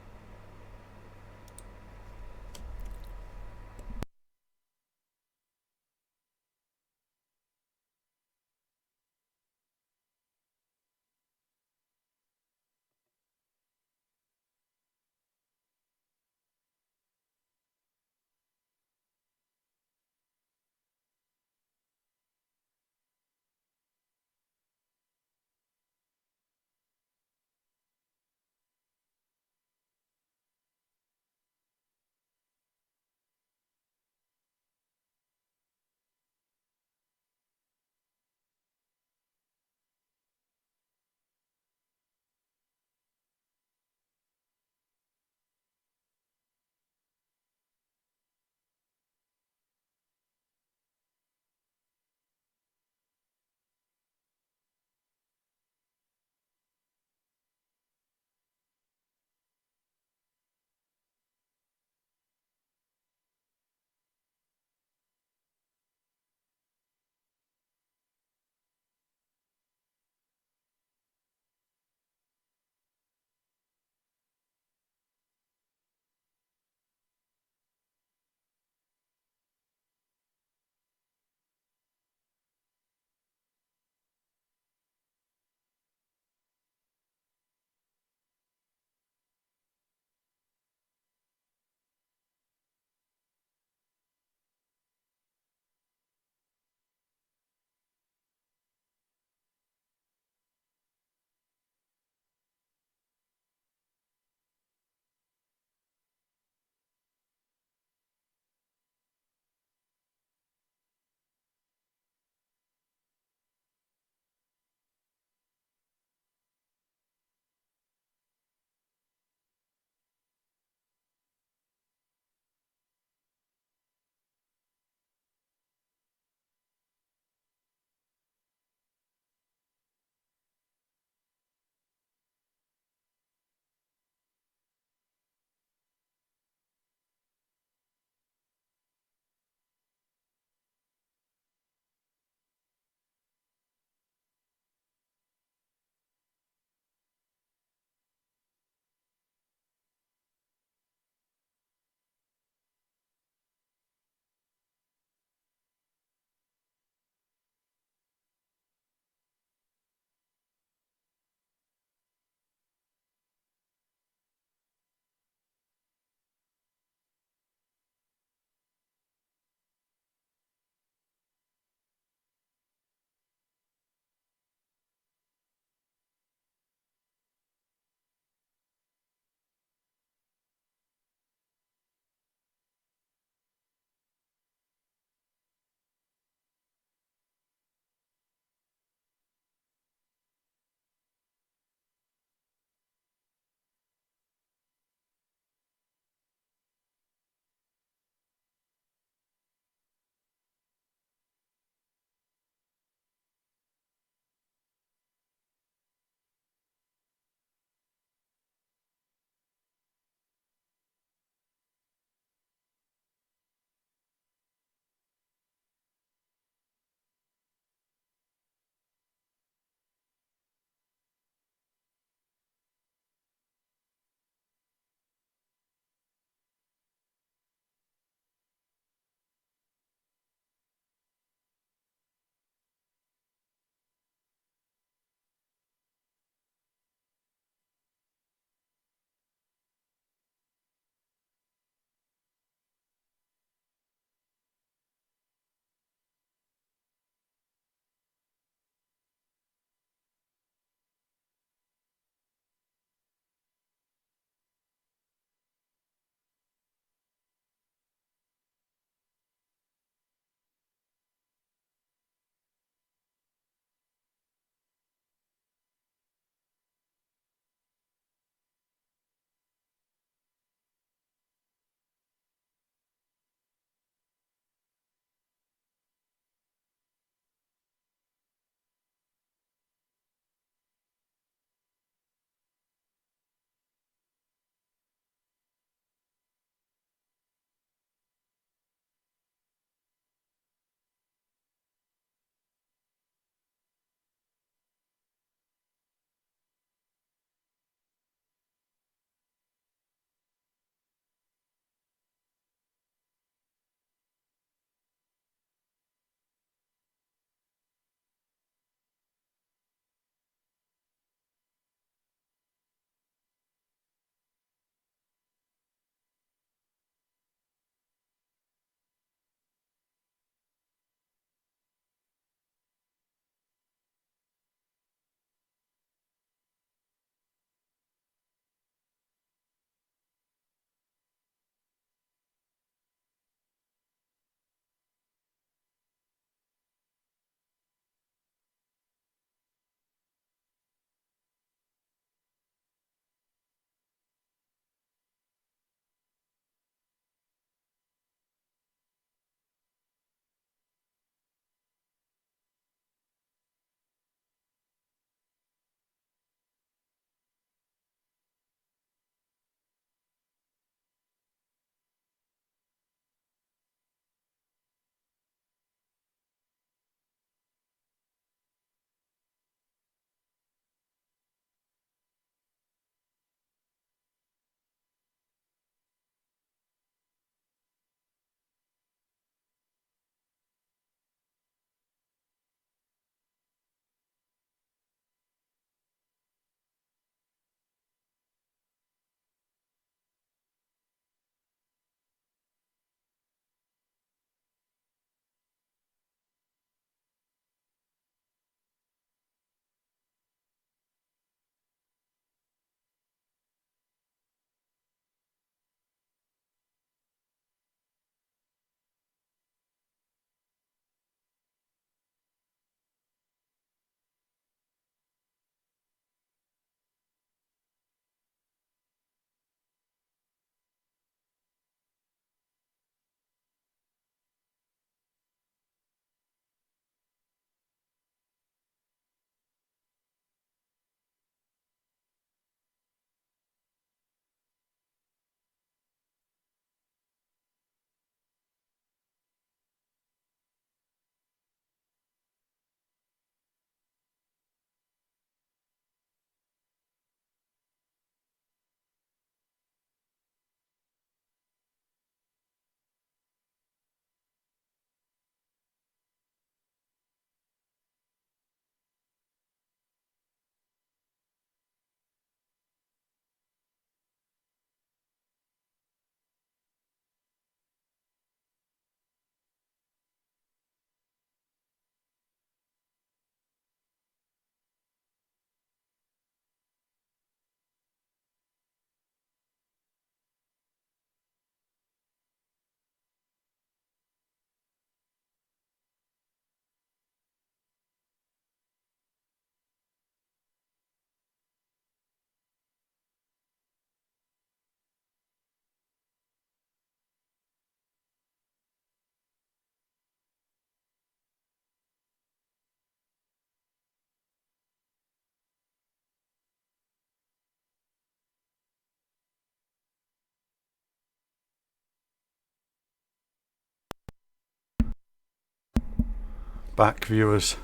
back, viewers.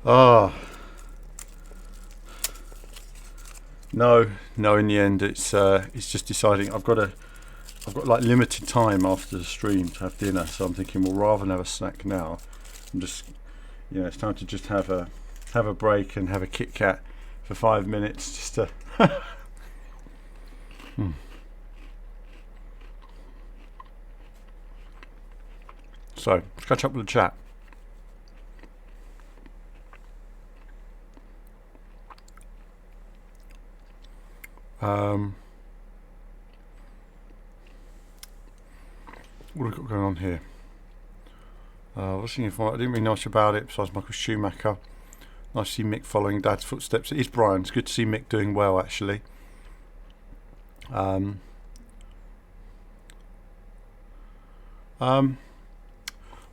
Ah, no. In the end, it's just deciding I've got like limited time after the stream to have dinner, so I'm thinking, well, rather than have a snack now, I'm just, it's time to just have a break and have a Kit Kat for 5 minutes, just to. So let's catch up with the chat. What have we got going on here? I was thinking, I didn't really know much about it besides Michael Schumacher. Nice to see Mick following Dad's footsteps. It is Brian. It's good to see Mick doing well, actually.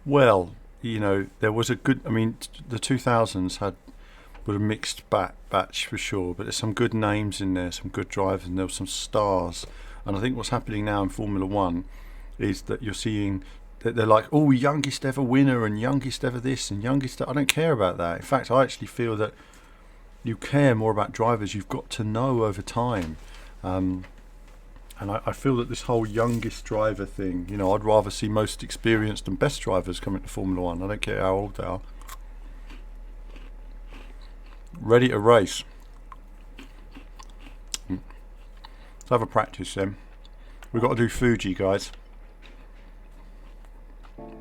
Well, there was a good. I mean, the 2000s were a mixed batch for sure, but there's some good names in there, some good drivers, and there were some stars. And I think what's happening now in Formula One is that you're seeing that they're like, oh, youngest ever winner and youngest ever this and youngest. I don't care about that. In fact, I actually feel that you care more about drivers you've got to know over time. And I feel that this whole youngest driver thing, I'd rather see most experienced and best drivers come into Formula One. I don't care how old they are. Ready to race. Let's have a practice then. We've got to do Fuji, guys.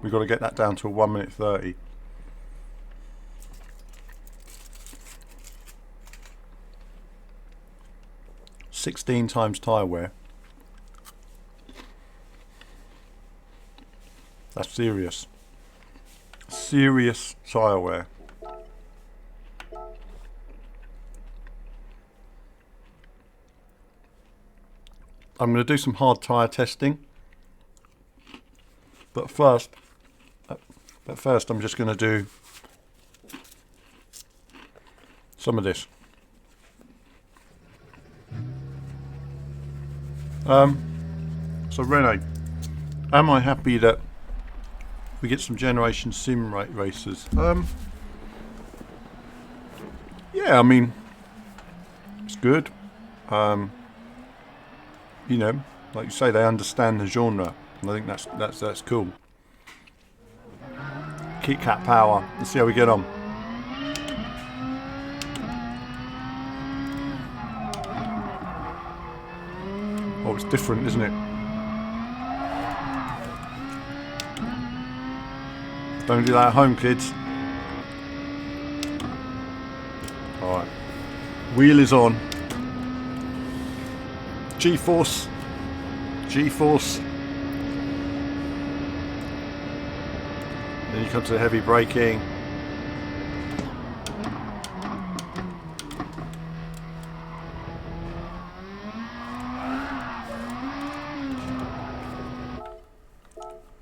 We've got to get that down to a 1 minute 30. "16 times tyre wear." That's serious. Serious tyre wear. I'm going to do some hard tyre testing. But first I'm just going to do some of this. So Rene, am I happy that we get some Generation Sim racers? Yeah, I mean, it's good. Like you say, they understand the genre, and I think that's cool. Kit Kat power. Let's see how we get on. Oh, it's different, isn't it? Don't do that at home, kids. Alright. Wheel is on. G-force. G-force. Then you come to the heavy braking.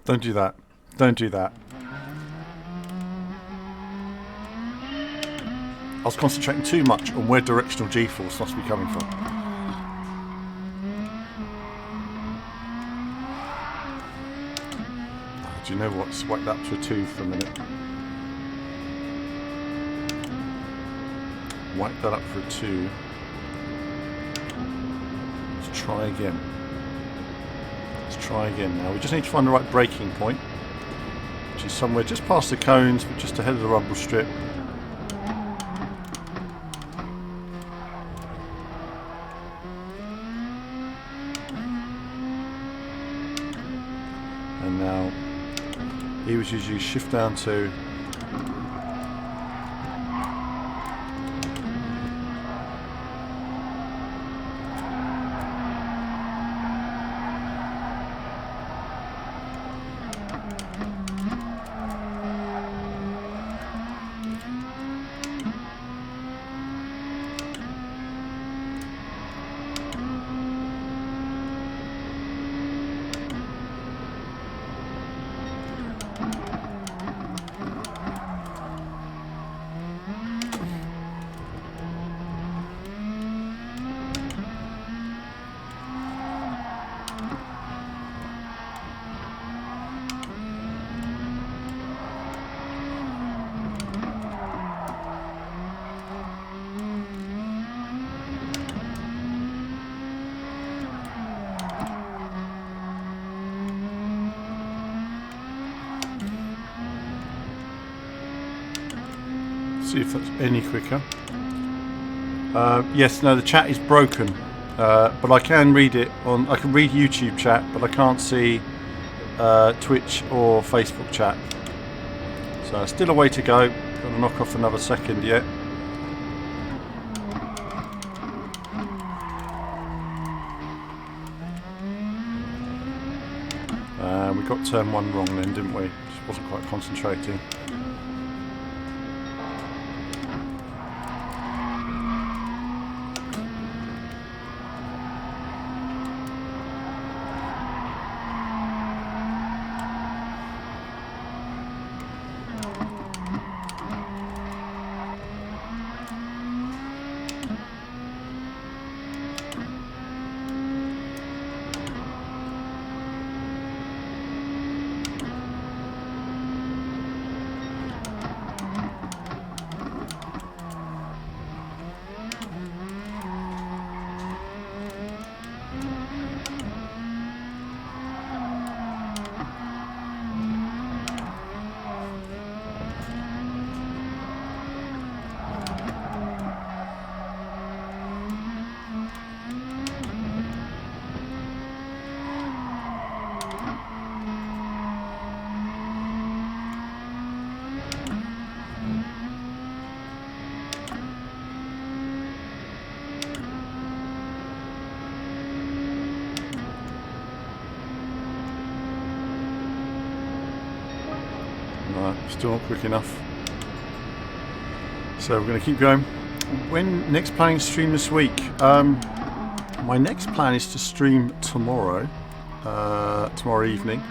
Don't do that. Don't do that. I was concentrating too much on where directional G-force must be coming from. Do you know what? Swipe that to a 2 for a minute. Wipe that up for a 2. Let's try again. Let's try again now. We just need to find the right braking point, which is somewhere just past the cones, but just ahead of the rumble strip. And now, here we should use shift down to See if that's any quicker. Yes, no, the chat is broken, but I can read it on. I can read YouTube chat, but I can't see Twitch or Facebook chat. So still a way to go. Got to knock off another second yet. We got turn 1 wrong then, didn't we? Just wasn't quite concentrating. Still not quick enough. So we're going to keep going. When next planning to stream this week? My next plan is to stream tomorrow. Tomorrow evening.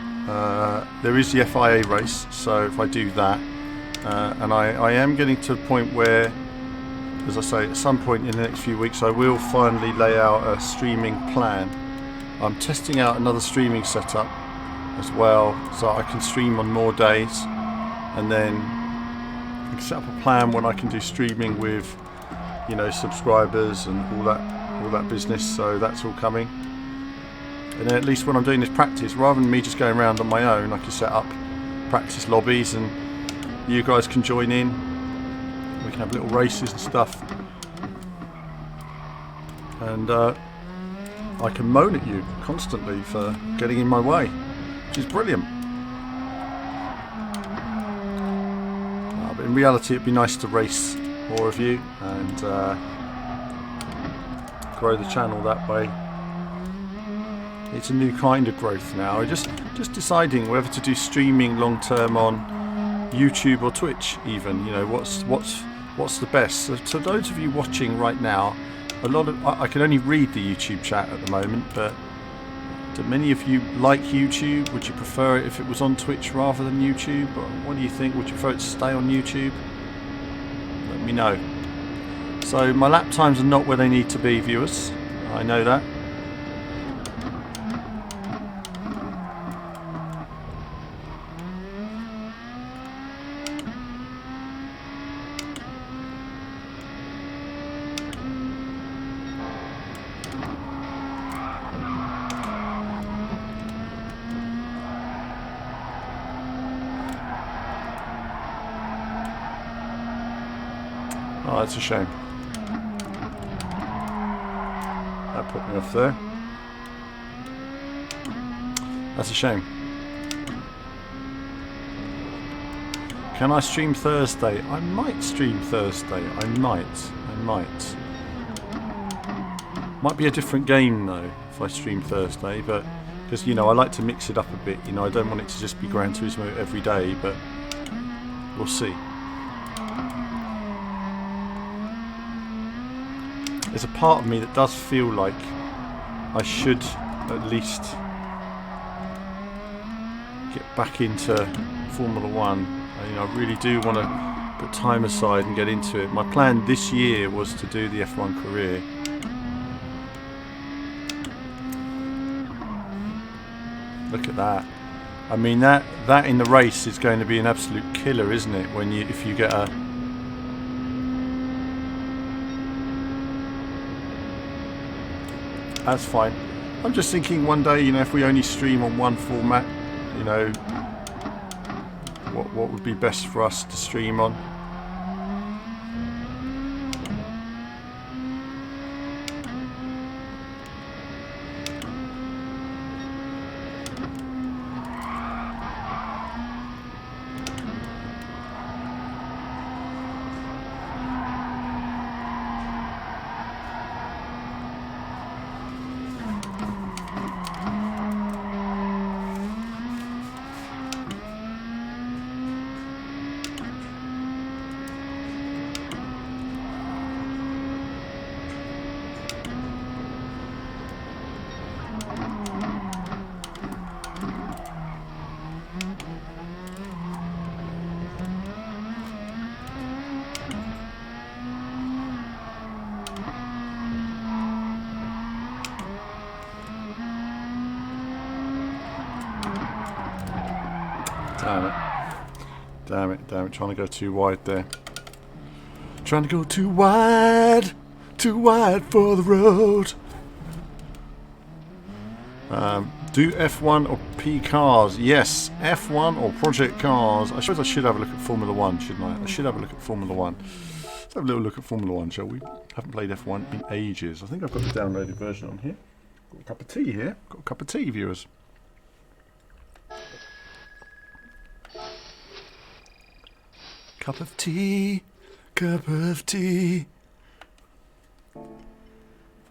There is the FIA race, so if I do that, and I am getting to a point where, as I say, at some point in the next few weeks, I will finally lay out a streaming plan. I'm testing out another streaming setup as well, so I can stream on more days. And then I can set up a plan when I can do streaming with, you know, subscribers and all that business. So that's all coming. And then at least when I'm doing this practice, rather than me just going around on my own, I can set up practice lobbies and you guys can join in. We can have little races and stuff. And I can moan at you constantly for getting in my way, which is brilliant. In reality, it'd be nice to race more of you and grow the channel that way. It's a new kind of growth now. Just deciding whether to do streaming long term on YouTube or Twitch. Even, you know, what's the best. So to those of you watching right now, I can only read the YouTube chat at the moment, but do many of you like YouTube? Would you prefer it if it was on Twitch rather than YouTube? Or what do you think? Would you prefer it to stay on YouTube? Let me know. So my lap times are not where they need to be, viewers. I know that. Oh, that's a shame. That put me off there. That's a shame. Can I stream Thursday? I might stream Thursday. I might. Might be a different game though if I stream Thursday, but because, you know, I like to mix it up a bit. You know, I don't want it to just be Gran Turismo every day, but we'll see. There's a part of me that does feel like I should at least get back into Formula 1. You know, I really do want to put time aside and get into it. My plan this year was to do the F1 career. Look at that. I mean, that in the race is going to be an absolute killer, isn't it? When if you get a That's fine. I'm just thinking one day, you know, if we only stream on one format, you know, what would be best for us to stream on. Damn it. Damn it, damn it. Trying to go too wide there. Trying to go too wide. Too wide for the road. Do F1 or P cars? Yes, F1 or Project Cars. I suppose I should have a look at Formula 1, shouldn't I? I should have a look at Formula 1. Let's have a little look at Formula 1, shall we? Haven't played F1 in ages. I think I've got the downloaded version on here. Got a cup of tea here. Got a cup of tea, viewers. Cup of tea. Cup of tea.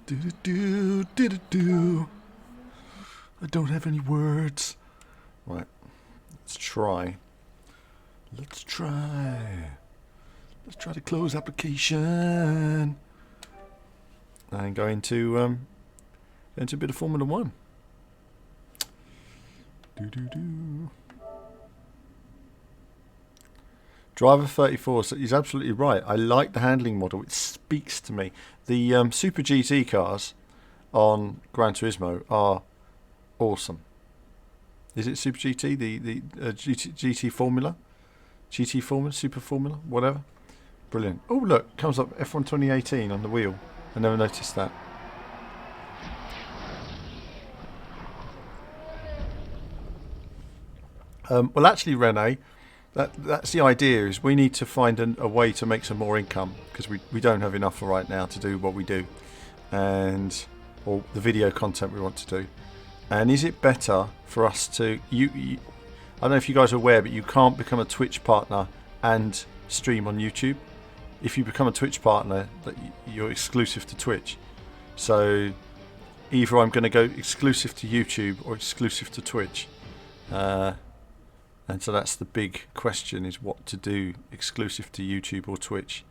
Do-do-do, do-do-do. I don't have any words. Right, let's try. Let's try. Let's try to close application and go into a bit of Formula 1. Do. Driver 34. So he's absolutely right. I like the handling model. It speaks to me. The Super GT cars on Gran Turismo are awesome. Is it Super GT? The GT Formula? GT Formula? Super Formula? Whatever. Brilliant. Oh, look. Comes up F1 2018 on the wheel. I never noticed that. Well, actually, Rene, that's the idea, is we need to find a way to make some more income, because we don't have enough right now to do what we do, or the video content we want to do. And is it better for us to... I don't know if you guys are aware, but you can't become a Twitch partner and stream on YouTube. If you become a Twitch partner, you're exclusive to Twitch. So either I'm going to go exclusive to YouTube or exclusive to Twitch. And so that's the big question, is what to do, exclusive to YouTube or Twitch.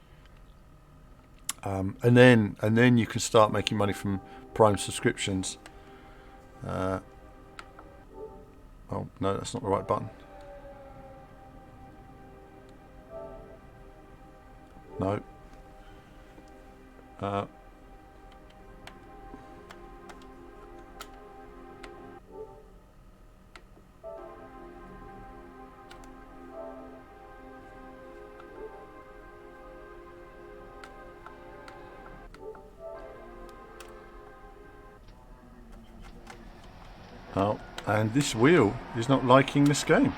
And then you can start making money from Prime subscriptions. Oh no, that's not the right button. No. Oh, and this wheel is not liking this game.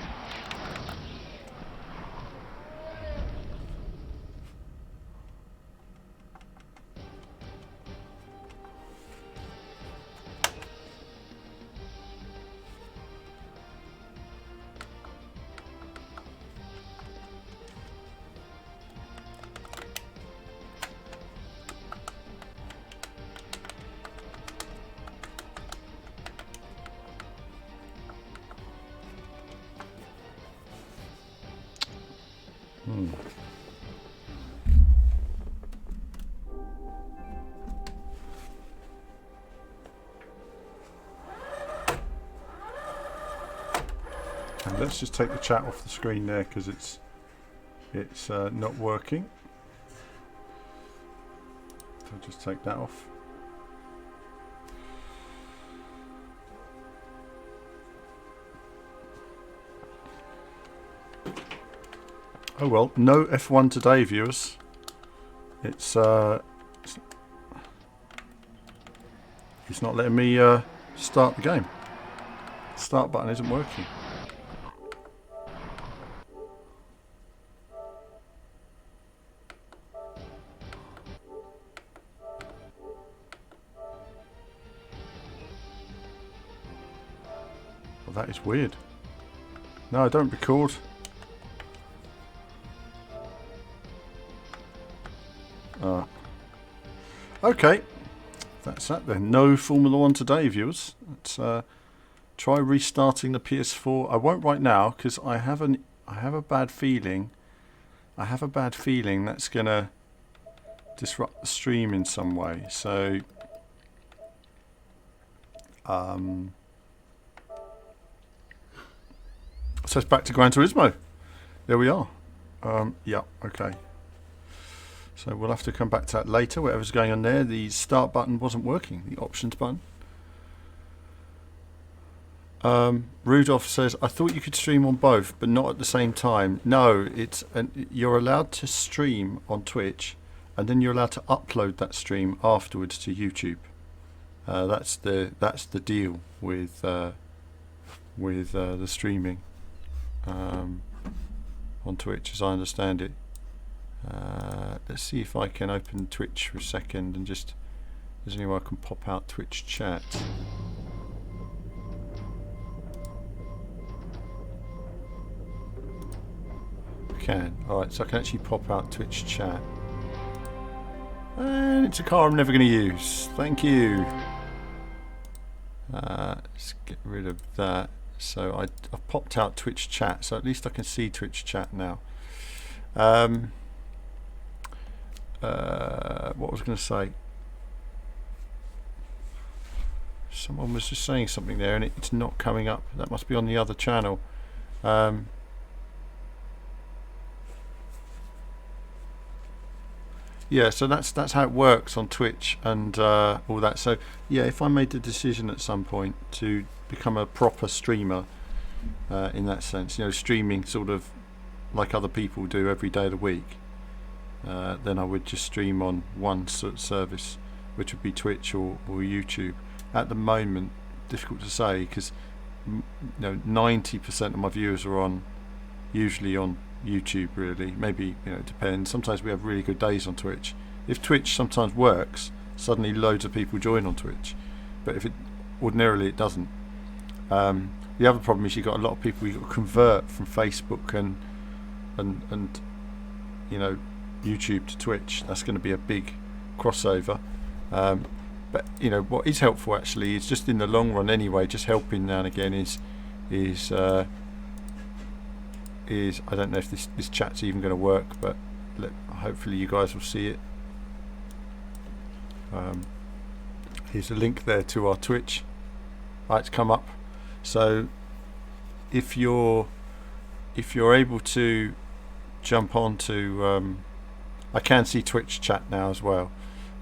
And let's just take the chat off the screen there, because it's not working. So I'll just take that off. Oh well, no F1 today, viewers. It's not letting me start the game. Start button isn't working. Well, that is weird. No, I don't record. Okay, that's that then. No Formula 1 today, viewers. Let's try restarting the PS4. I won't right now, because I have a bad feeling. I have a bad feeling that's gonna disrupt the stream in some way. So, so it's back to Gran Turismo. There we are. Yeah. Okay. So we'll have to come back to that later, whatever's going on there. The start button wasn't working, the options button. Rudolph says, I thought you could stream on both, but not at the same time. No, you're allowed to stream on Twitch, and then you're allowed to upload that stream afterwards to YouTube. That's the deal with the streaming on Twitch, as I understand it. Let's see if I can open Twitch for a second and just, is there any way I can pop out Twitch chat? I can. Alright, so I can actually pop out Twitch chat. And it's a car I'm never going to use. Thank you. Let's get rid of that. So I've popped out Twitch chat, so at least I can see Twitch chat now. What was I going to say? Someone was just saying something there, and it's not coming up. That must be on the other channel. Yeah, so that's how it works on Twitch and all that. So yeah, if I made the decision at some point to become a proper streamer, in that sense, you know, streaming sort of like other people do every day of the week, then I would just stream on one sort of service, which would be Twitch or YouTube. At the moment, difficult to say, because 90% of my viewers are usually on YouTube, really. Maybe, it depends. Sometimes we have really good days on Twitch. If Twitch sometimes works, suddenly loads of people join on Twitch, but if ordinarily it doesn't. The other problem is you've got a lot of people who convert from Facebook and YouTube to Twitch. That's going to be a big crossover. But what is helpful actually is, just in the long run anyway, just helping now and again is I don't know if this chat's even going to work, but hopefully you guys will see it. Here's a link there to our Twitch. It's come up. So if you're able to jump onto, I can see Twitch chat now as well,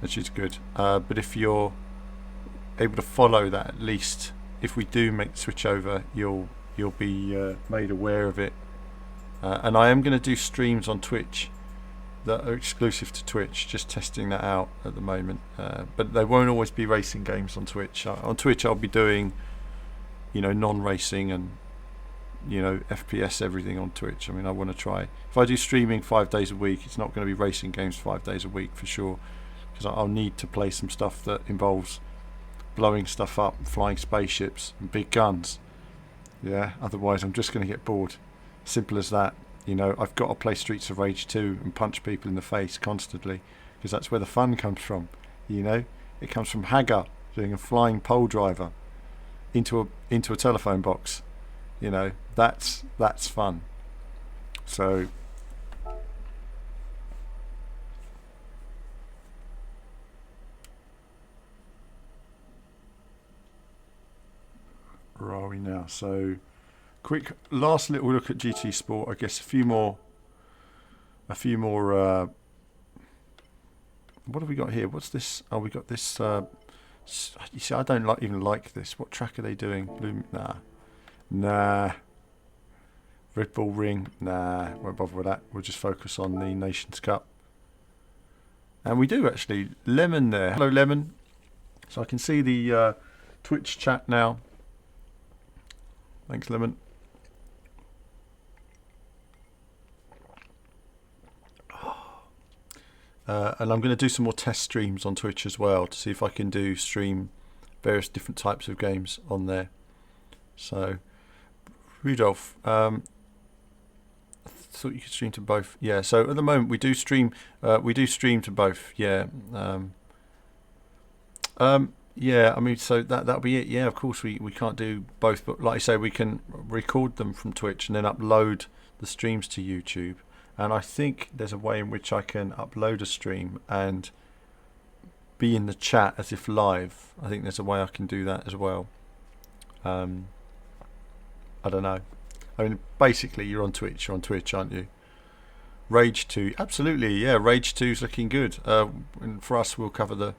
which is good. But if you're able to follow that, at least if we do make the switch over, you'll be made aware of it. And I am going to do streams on Twitch that are exclusive to Twitch, just testing that out at the moment. But they won't always be racing games on Twitch. On Twitch I'll be doing, non-racing and, FPS, everything on Twitch. I mean, I want to try. If I do streaming 5 days a week, it's not going to be racing games 5 days a week for sure, because I'll need to play some stuff that involves blowing stuff up, flying spaceships and big guns. Yeah, otherwise I'm just going to get bored. Simple as that. I've got to play Streets of Rage 2 and punch people in the face constantly, because that's where the fun comes from. It comes from Hagar doing a flying pole driver into a telephone box. That's fun. So where are we now? So quick last little look at GT Sport. I guess a few more what have we got here? What's this? Oh, we got this you see, I don't even like this. What track are they doing? Nah. Red Bull Ring, won't bother with that. We'll just focus on the Nations Cup. And we do actually. Lemon there. Hello, Lemon. So I can see the Twitch chat now. Thanks, Lemon. And I'm going to do some more test streams on Twitch as well, to see if I can stream various different types of games on there. So, Rudolph, I thought you could stream to both. Yeah. So at the moment we do stream to both. Yeah. Yeah. I mean, so that'll be it. Yeah. Of course we can't do both, but like I say, we can record them from Twitch and then upload the streams to YouTube. And I think there's a way in which I can upload a stream and be in the chat as if live. I think there's a way I can do that as well. I don't know. I mean, basically, you're on Twitch, aren't you? Rage 2, absolutely, yeah. Rage 2's looking good. And for us, we'll cover the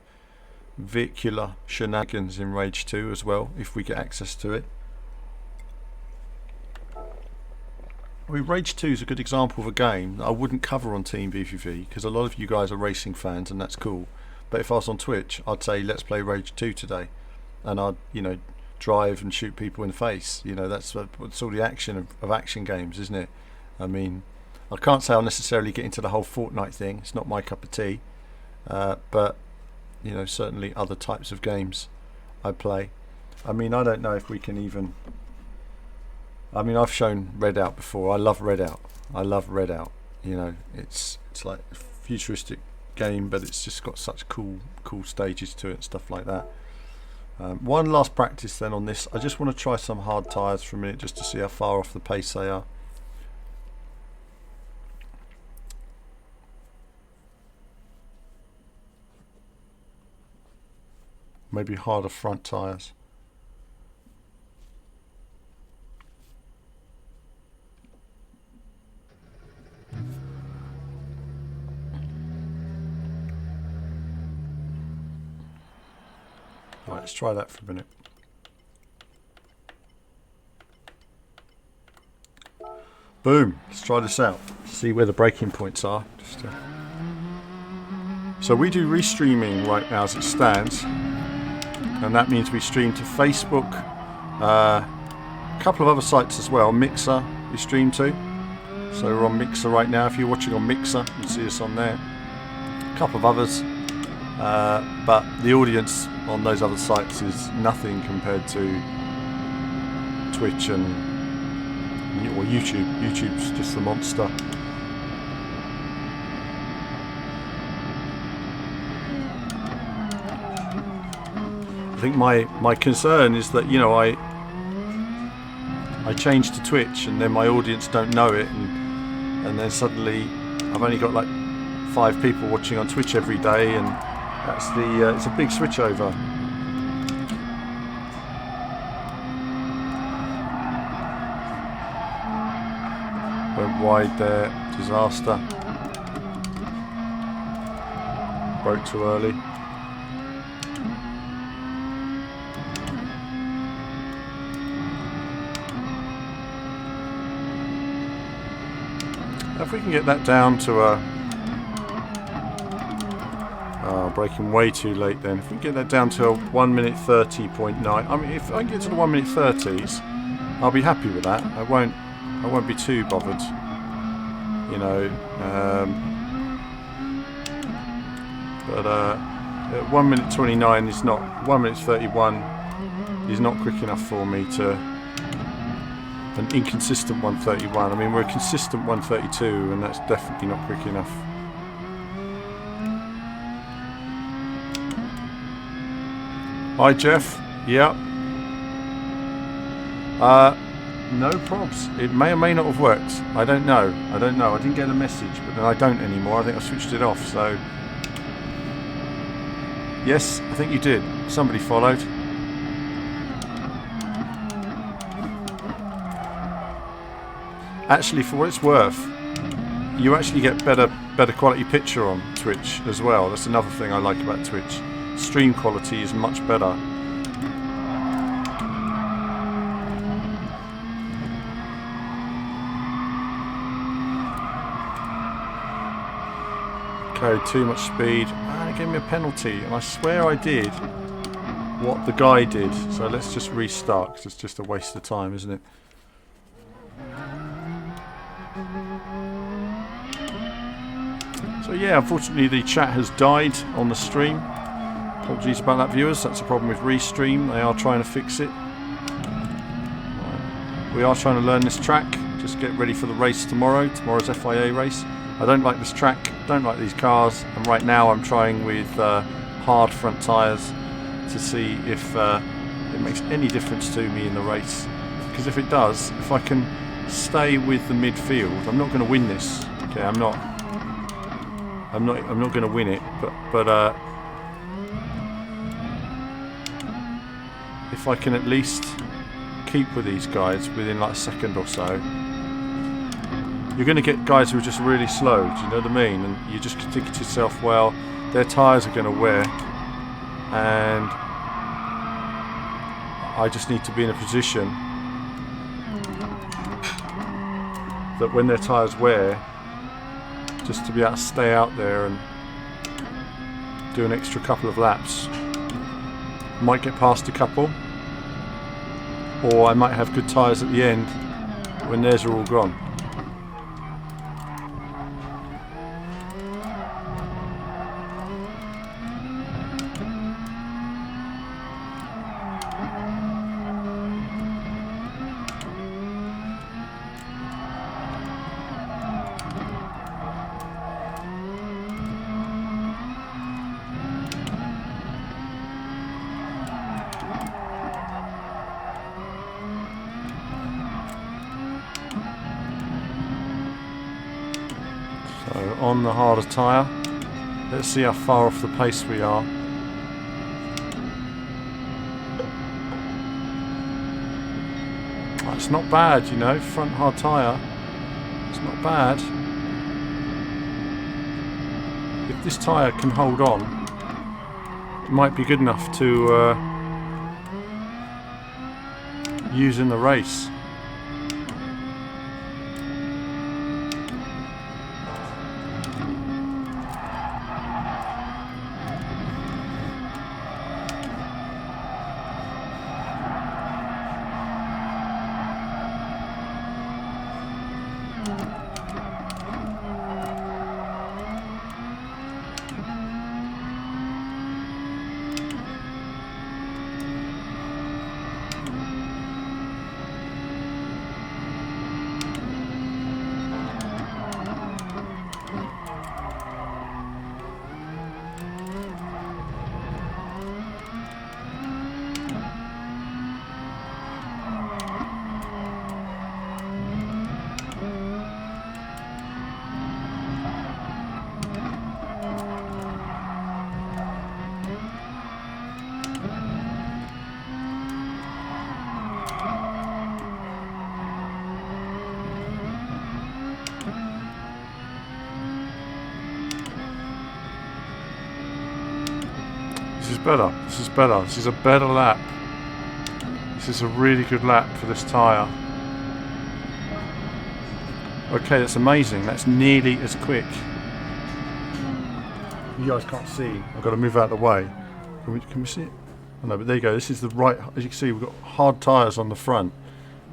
vehicular shenanigans in Rage 2 as well, if we get access to it. I mean, Rage 2 is a good example of a game that I wouldn't cover on Team VVV because a lot of you guys are racing fans and that's cool. But if I was on Twitch, I'd say let's play Rage 2 today, and I'd drive and shoot people in the face. That's all the action of action games, isn't it? I mean, I can't say I'll necessarily get into the whole Fortnite thing. It's not my cup of tea, but certainly other types of games I play. I mean, I don't know if we can even. I mean, I've shown Redout before. I love Redout. It's like a futuristic game, but it's just got such cool stages to it and stuff like that. One last practice then on this. I just want to try some hard tyres for a minute just to see how far off the pace they are. Maybe harder front tyres. Right, let's try that for a minute. Boom, let's try this out. See where the breaking points are. So we do restreaming right now as it stands, and that means we stream to Facebook, a couple of other sites as well. Mixer we stream to, so we're on Mixer right now. If you're watching on Mixer, you can see us on there. A couple of others, but the audience on those other sites is nothing compared to Twitch or YouTube. YouTube's just a monster. I think my concern is that I change to Twitch and then my audience don't know it, and then suddenly I've only got like 5 people watching on Twitch every day, and that's it's a big switch over. Went wide there, disaster. Broke too early. If we can get that down to a braking way too late then. If we can get that down to a 1:30.9, I mean, if I can get to the 1:30s, I'll be happy with that. I won't be too bothered, but 1:29 is not 1:31 is not quick enough for me to an inconsistent 1:31. I mean, we're a consistent 1:32, and that's definitely not quick enough. Hi Jeff. Yep. No probs. It may or may not have worked. I don't know. I didn't get a message, but then I don't anymore. I think I switched it off. So yes, I think you did. Somebody followed. Actually, for what it's worth, you actually get better quality picture on Twitch as well. That's another thing I like about Twitch. Stream quality is much better. Okay, too much speed. It gave me a penalty, and I swear I did what the guy did. So let's just restart, because it's just a waste of time, isn't it? So yeah, unfortunately the chat has died on the stream. Apologies about that, viewers. That's a problem with Restream. They are trying to fix it. We are trying to learn this track. Just get ready for the race tomorrow. Tomorrow's FIA race. I don't like this track. Don't like these cars. And right now I'm trying with hard front tyres to see if it makes any difference to me in the race. Because if it does, if I can stay with the midfield, I'm not going to win this. Okay, I'm not going to win it, but if I can at least keep with these guys within like a second or so, you're going to get guys who are just really slow. Do you know what I mean? And you just think to yourself, well, their tyres are going to wear, and I just need to be in a position that when their tyres wear, just to be able to stay out there and do an extra couple of laps. Might get past a couple, or I might have good tyres at the end when theirs are all gone. So on the harder tyre, let's see how far off the pace we are. It's not bad, you know, front hard tyre, it's not bad. If this tyre can hold on, it might be good enough to use in the race. This is better, this is better, this is a better lap. This is a really good lap for this tyre. Okay, that's amazing, that's nearly as quick. You guys can't see, I've got to move out of the way. Can we see it? Oh no, but there you go, this is the right, as you can see we've got hard tyres on the front.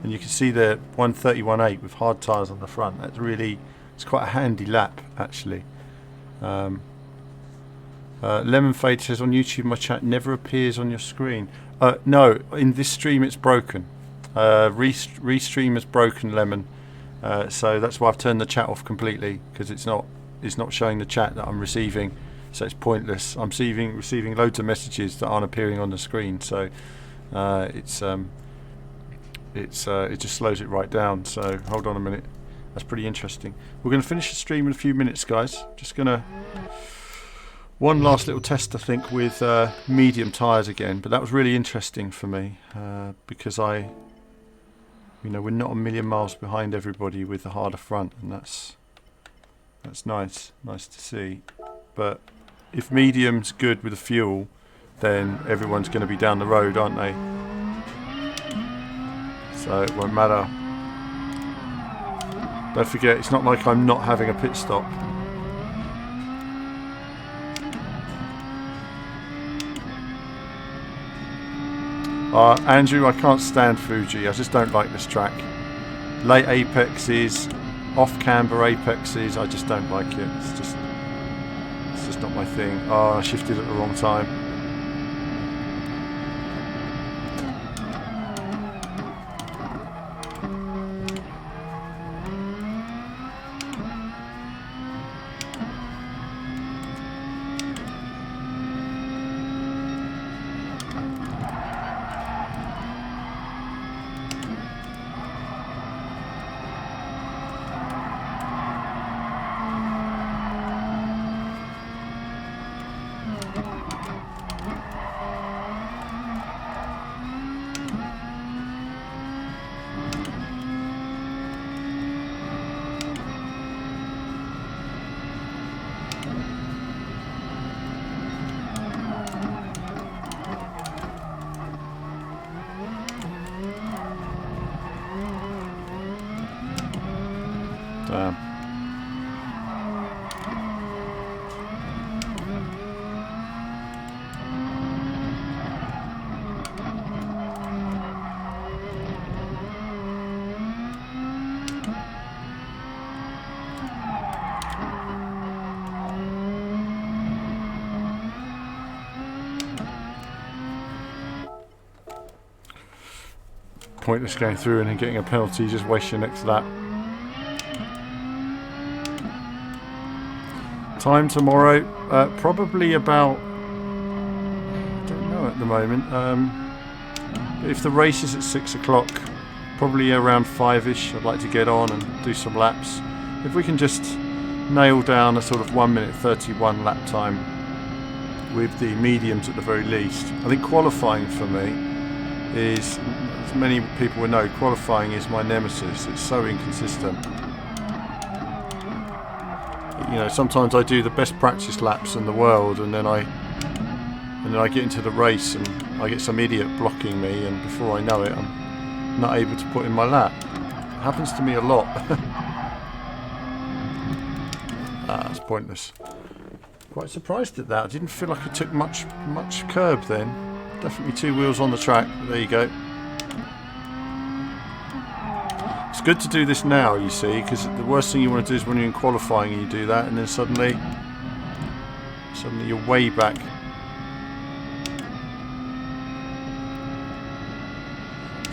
And you can see the 1:31.8 with hard tyres on the front. That's really, it's quite a handy lap actually. Lemon Fade says on YouTube my chat never appears on your screen. No, in this stream it's broken. Restream has broken, Lemon. So that's why I've turned the chat off completely, because it's not showing the chat that I'm receiving. So it's pointless. I'm receiving loads of messages that aren't appearing on the screen. So it just slows it right down. So hold on a minute. That's pretty interesting. We're going to finish the stream in a few minutes, guys. Just going to one last little test, I think, with medium tyres again. But that was really interesting for me because we're not a million miles behind everybody with the harder front, and that's nice to see. But if medium's good with the fuel, then everyone's going to be down the road, aren't they? So it won't matter. Don't forget, it's not like I'm not having a pit stop. Andrew, I can't stand Fuji. I just don't like this track. Late apexes, off camber apexes, I just don't like it. It's just not my thing. Oh, I shifted at the wrong time. Bam. Pointless going through and then getting a penalty, just waste your next lap. Time tomorrow, probably about, I don't know at the moment, if the race is at 6 o'clock, probably around 5ish, I'd like to get on and do some laps. If we can just nail down a sort of 1 minute 31 lap time with the mediums at the very least. I think qualifying for me is, as many people will know, qualifying is my nemesis. It's so inconsistent. You know, sometimes I do the best practice laps in the world, and then I get into the race and I get some idiot blocking me, and before I know it, I'm not able to put in my lap. It happens to me a lot. That's pointless. Quite surprised at that. I didn't feel like I took much curb then. Definitely 2 wheels on the track. There you go. It's good to do this now, you see, because the worst thing you want to do is when you're in qualifying and you do that, and then suddenly you're way back.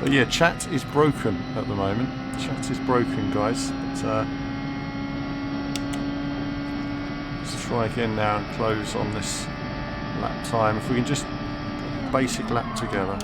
But yeah, chat is broken at the moment. Chat is broken, guys. But let's try again now and close on this lap time. If we can just basic lap together.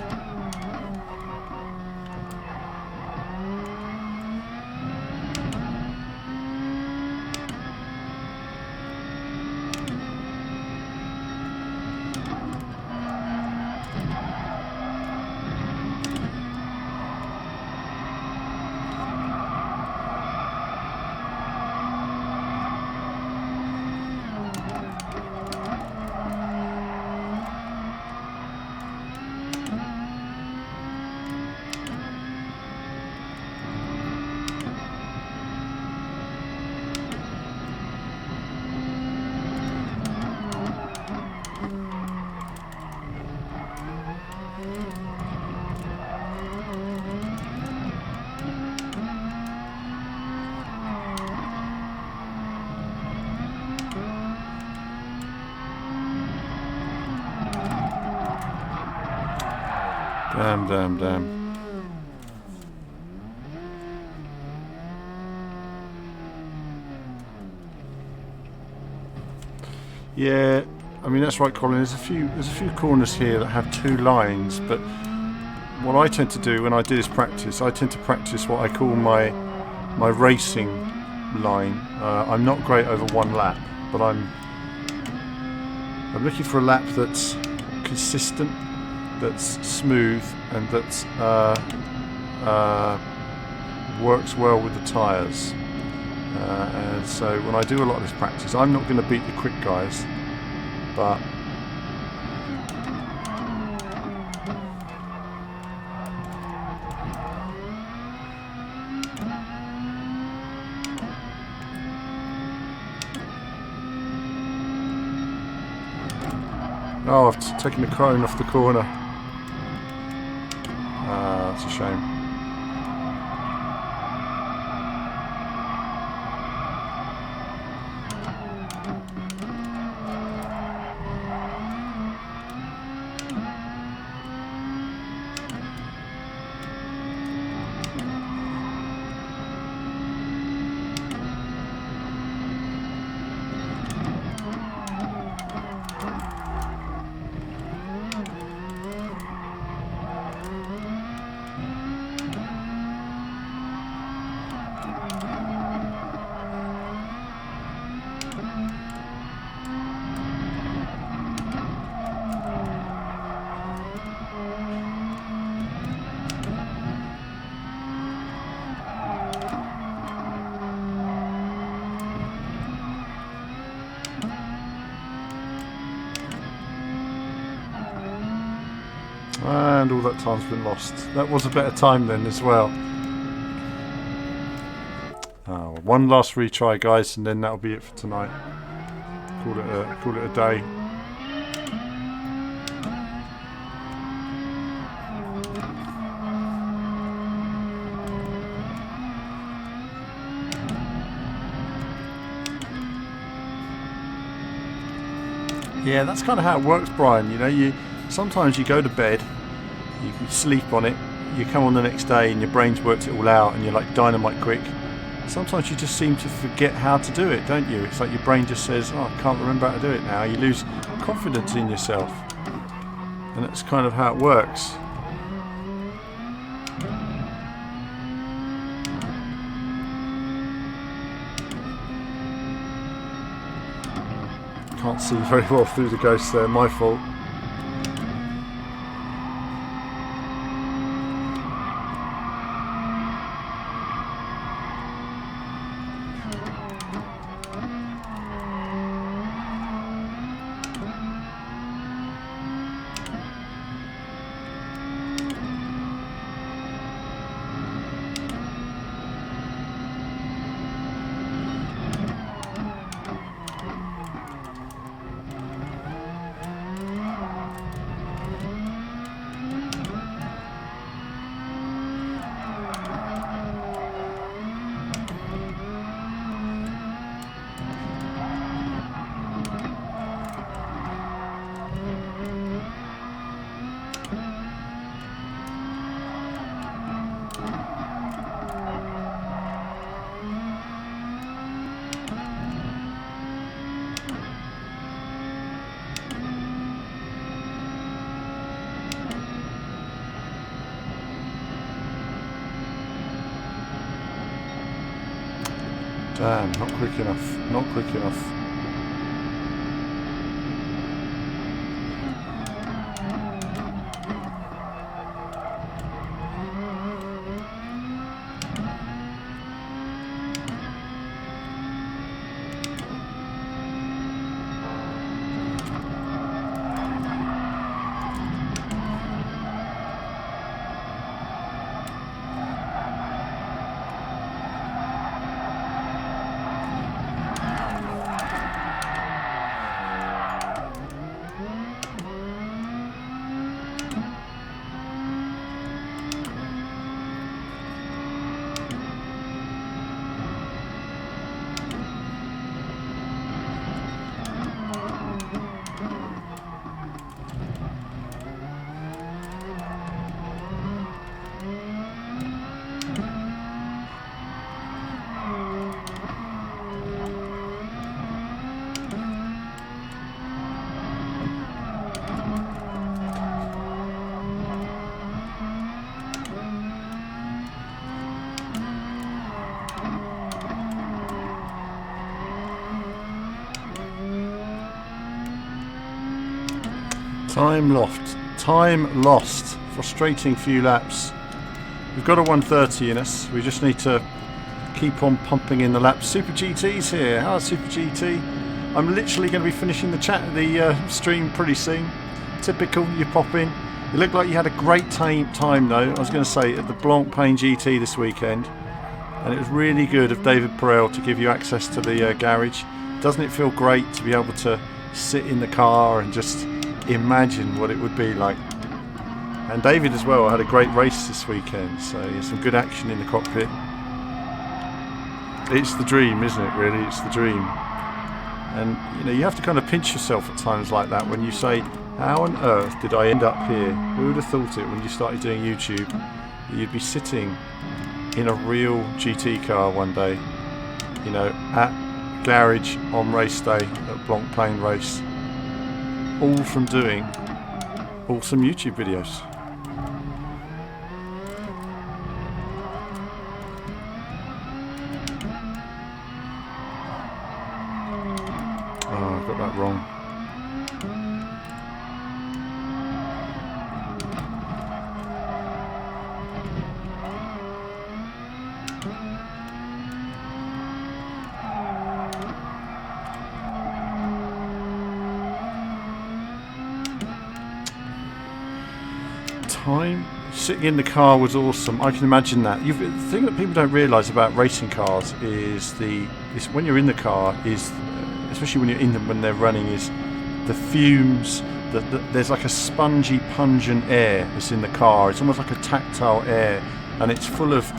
Damn. Yeah, I mean that's right, Colin. There's a few corners here that have 2 lines, but what I tend to do when I do this practice, I tend to practice what I call my racing line. I'm not great over 1 lap, but I'm looking for a lap that's consistent, that's smooth, and that works well with the tyres. And so when I do a lot of this practice, I'm not going to beat the quick guys, but oh, I've taken the cone off the corner. That's a shame. And all that time's been lost. That was a better time then as well. One last retry, guys, and then that'll be it for tonight. Call it a day. Yeah, that's kind of how it works, Brian. You know, sometimes you go to bed, you sleep on it, you come on the next day and your brain's worked it all out and you're like dynamite quick. Sometimes you just seem to forget how to do it, don't you? It's like your brain just says, oh, I can't remember how to do it now. You lose confidence in yourself. And that's kind of how it works. Can't see very well through the ghosts there, my fault. Damn, not quick enough. Not quick enough. Time lost. Frustrating few laps. We've got a 130 in us. We just need to keep on pumping in the laps. Super GT's here. How's Super GT? I'm literally going to be finishing the stream pretty soon. Typical, you pop in. You look like you had a great time though. I was going to say at the Blancpain GT this weekend, and it was really good of David Perel to give you access to the garage. Doesn't it feel great to be able to sit in the car and just imagine what it would be like? And David as well had a great race this weekend, so some good action in the cockpit. It's the dream, isn't it, really? It's the dream. And you know, you have to kind of pinch yourself at times like that when you say, how on earth did I end up here? Who would have thought it when you started doing YouTube that you'd be sitting in a real GT car one day, you know, at garage on race day at Blancpain race, all from doing awesome YouTube videos. Oh, I got that wrong. sitting in the car was awesome. I can imagine that. The thing that people don't realise about racing cars is when you're in the car is, especially when you're in them when they're running, is the fumes. There's like a spongy, pungent air that's in the car. It's almost like a tactile air, and it's full of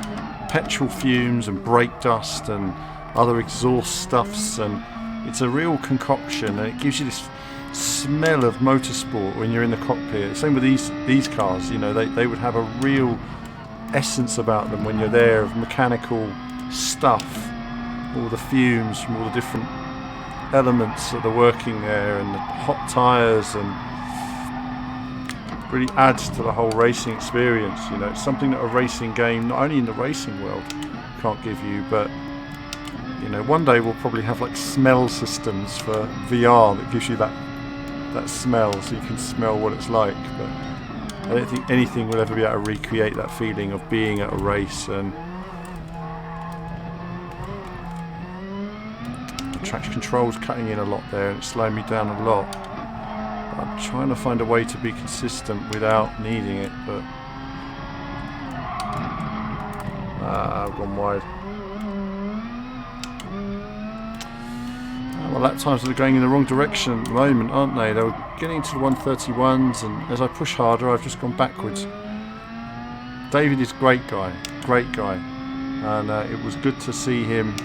petrol fumes and brake dust and other exhaust stuffs, and it's a real concoction, and it gives you this smell of motorsport when you're in the cockpit. Same with these cars, you know, they would have a real essence about them when you're there, of mechanical stuff, all the fumes from all the different elements that are working there, and the hot tyres, and really adds to the whole racing experience. You know, it's something that a racing game, not only in the racing world, can't give you, but you know, one day we'll probably have like smell systems for VR that gives you that smell, so you can smell what it's like. But I don't think anything will ever be able to recreate that feeling of being at a race. And the traction control's cutting in a lot there, and it's slowing me down a lot. I'm trying to find a way to be consistent without needing it, but I've gone wide. My lap times are going in the wrong direction at the moment, aren't they? They were getting into the 131s, and as I push harder, I've just gone backwards. David is a great guy, and it was good to see him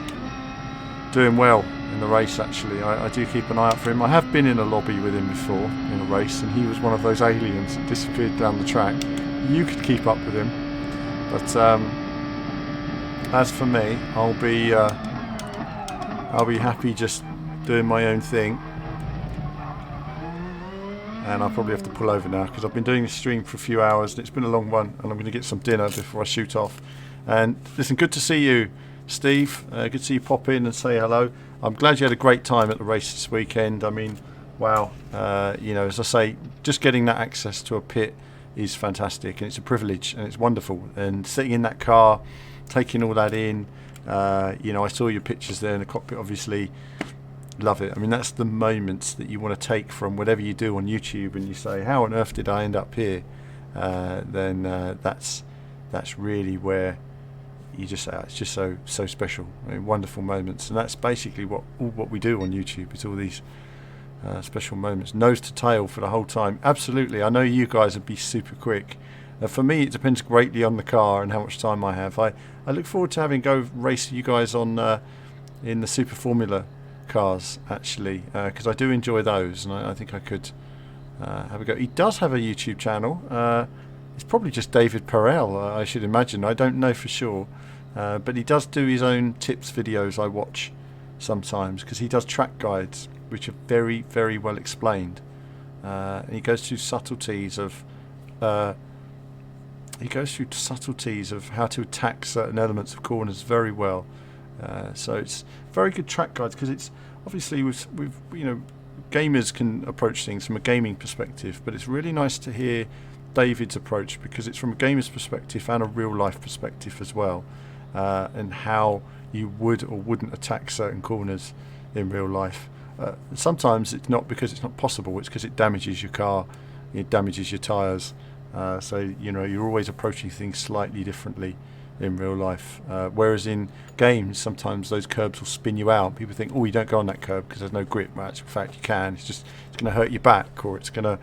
doing well in the race. Actually, I do keep an eye out for him. I have been in a lobby with him before in a race, and he was one of those aliens that disappeared down the track. You could keep up with him, but as for me, I'll be happy just doing my own thing. And I'll probably have to pull over now because I've been doing this stream for a few hours and it's been a long one, and I'm going to get some dinner before I shoot off. And listen, good to see you, Steve. Good to see you pop in and say hello. I'm glad you had a great time at the race this weekend. I mean, wow, you know, as I say, just getting that access to a pit is fantastic, and it's a privilege, and it's wonderful. And sitting in that car, taking all that in, you know, I saw your pictures there in the cockpit, obviously. Love it. I mean, that's the moments that you want to take from whatever you do on YouTube, and you say, how on earth did I end up here? Then that's really where you just say, it's just so special. I mean, wonderful moments, and that's basically what we do on YouTube. It's all these special moments, nose to tail for the whole time. Absolutely. I know you guys would be super quick. For me, it depends greatly on the car and how much time I have. I look forward to having go race you guys on in the Super Formula cars, actually, because I do enjoy those, and I think I could have a go. He does have a YouTube channel. It's probably just David Perel, I should imagine. I don't know for sure, but he does do his own tips videos I watch sometimes, because he does track guides which are very, very well explained, and he goes through subtleties of how to attack certain elements of corners very well. So it's very good track guides, because it's obviously with you know, gamers can approach things from a gaming perspective, but it's really nice to hear David's approach, because it's from a gamer's perspective and a real life perspective as well, and how you would or wouldn't attack certain corners in real life. Sometimes it's not because it's not possible, it's because it damages your car, it damages your tyres, so you know, you're always approaching things slightly differently in real life, whereas in games sometimes those curbs will spin you out. People think, oh, you don't go on that curb because there's no grip. Well, in fact you can. It's going to hurt your back, or it's going to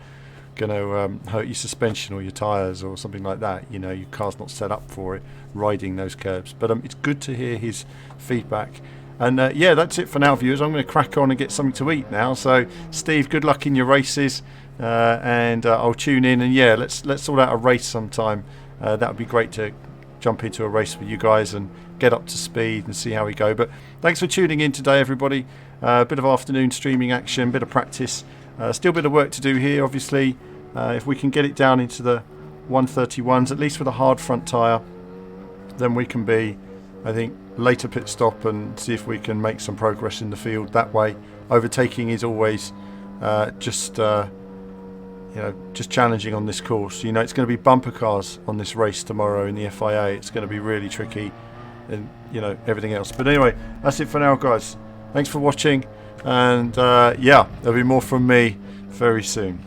hurt your suspension or your tyres or something like that. You know, your car's not set up for it, riding those curbs. But it's good to hear his feedback. And yeah, that's it for now, viewers. I'm going to crack on and get something to eat now. So Steve, good luck in your races, and I'll tune in, and yeah, let's sort out a race sometime. That would be great to jump into a race with you guys and get up to speed and see how we go. But thanks for tuning in today, everybody. A bit of afternoon streaming action, bit of practice, still a bit of work to do here, obviously. If we can get it down into the 131s, at least with a hard front tyre, then we can be, I think, later pit stop and see if we can make some progress in the field that way. Overtaking is always just challenging on this course. You know, it's going to be bumper cars on this race tomorrow in the FIA. It's going to be really tricky, and you know, everything else. But anyway, that's it for now, guys. Thanks for watching, and yeah, there'll be more from me very soon.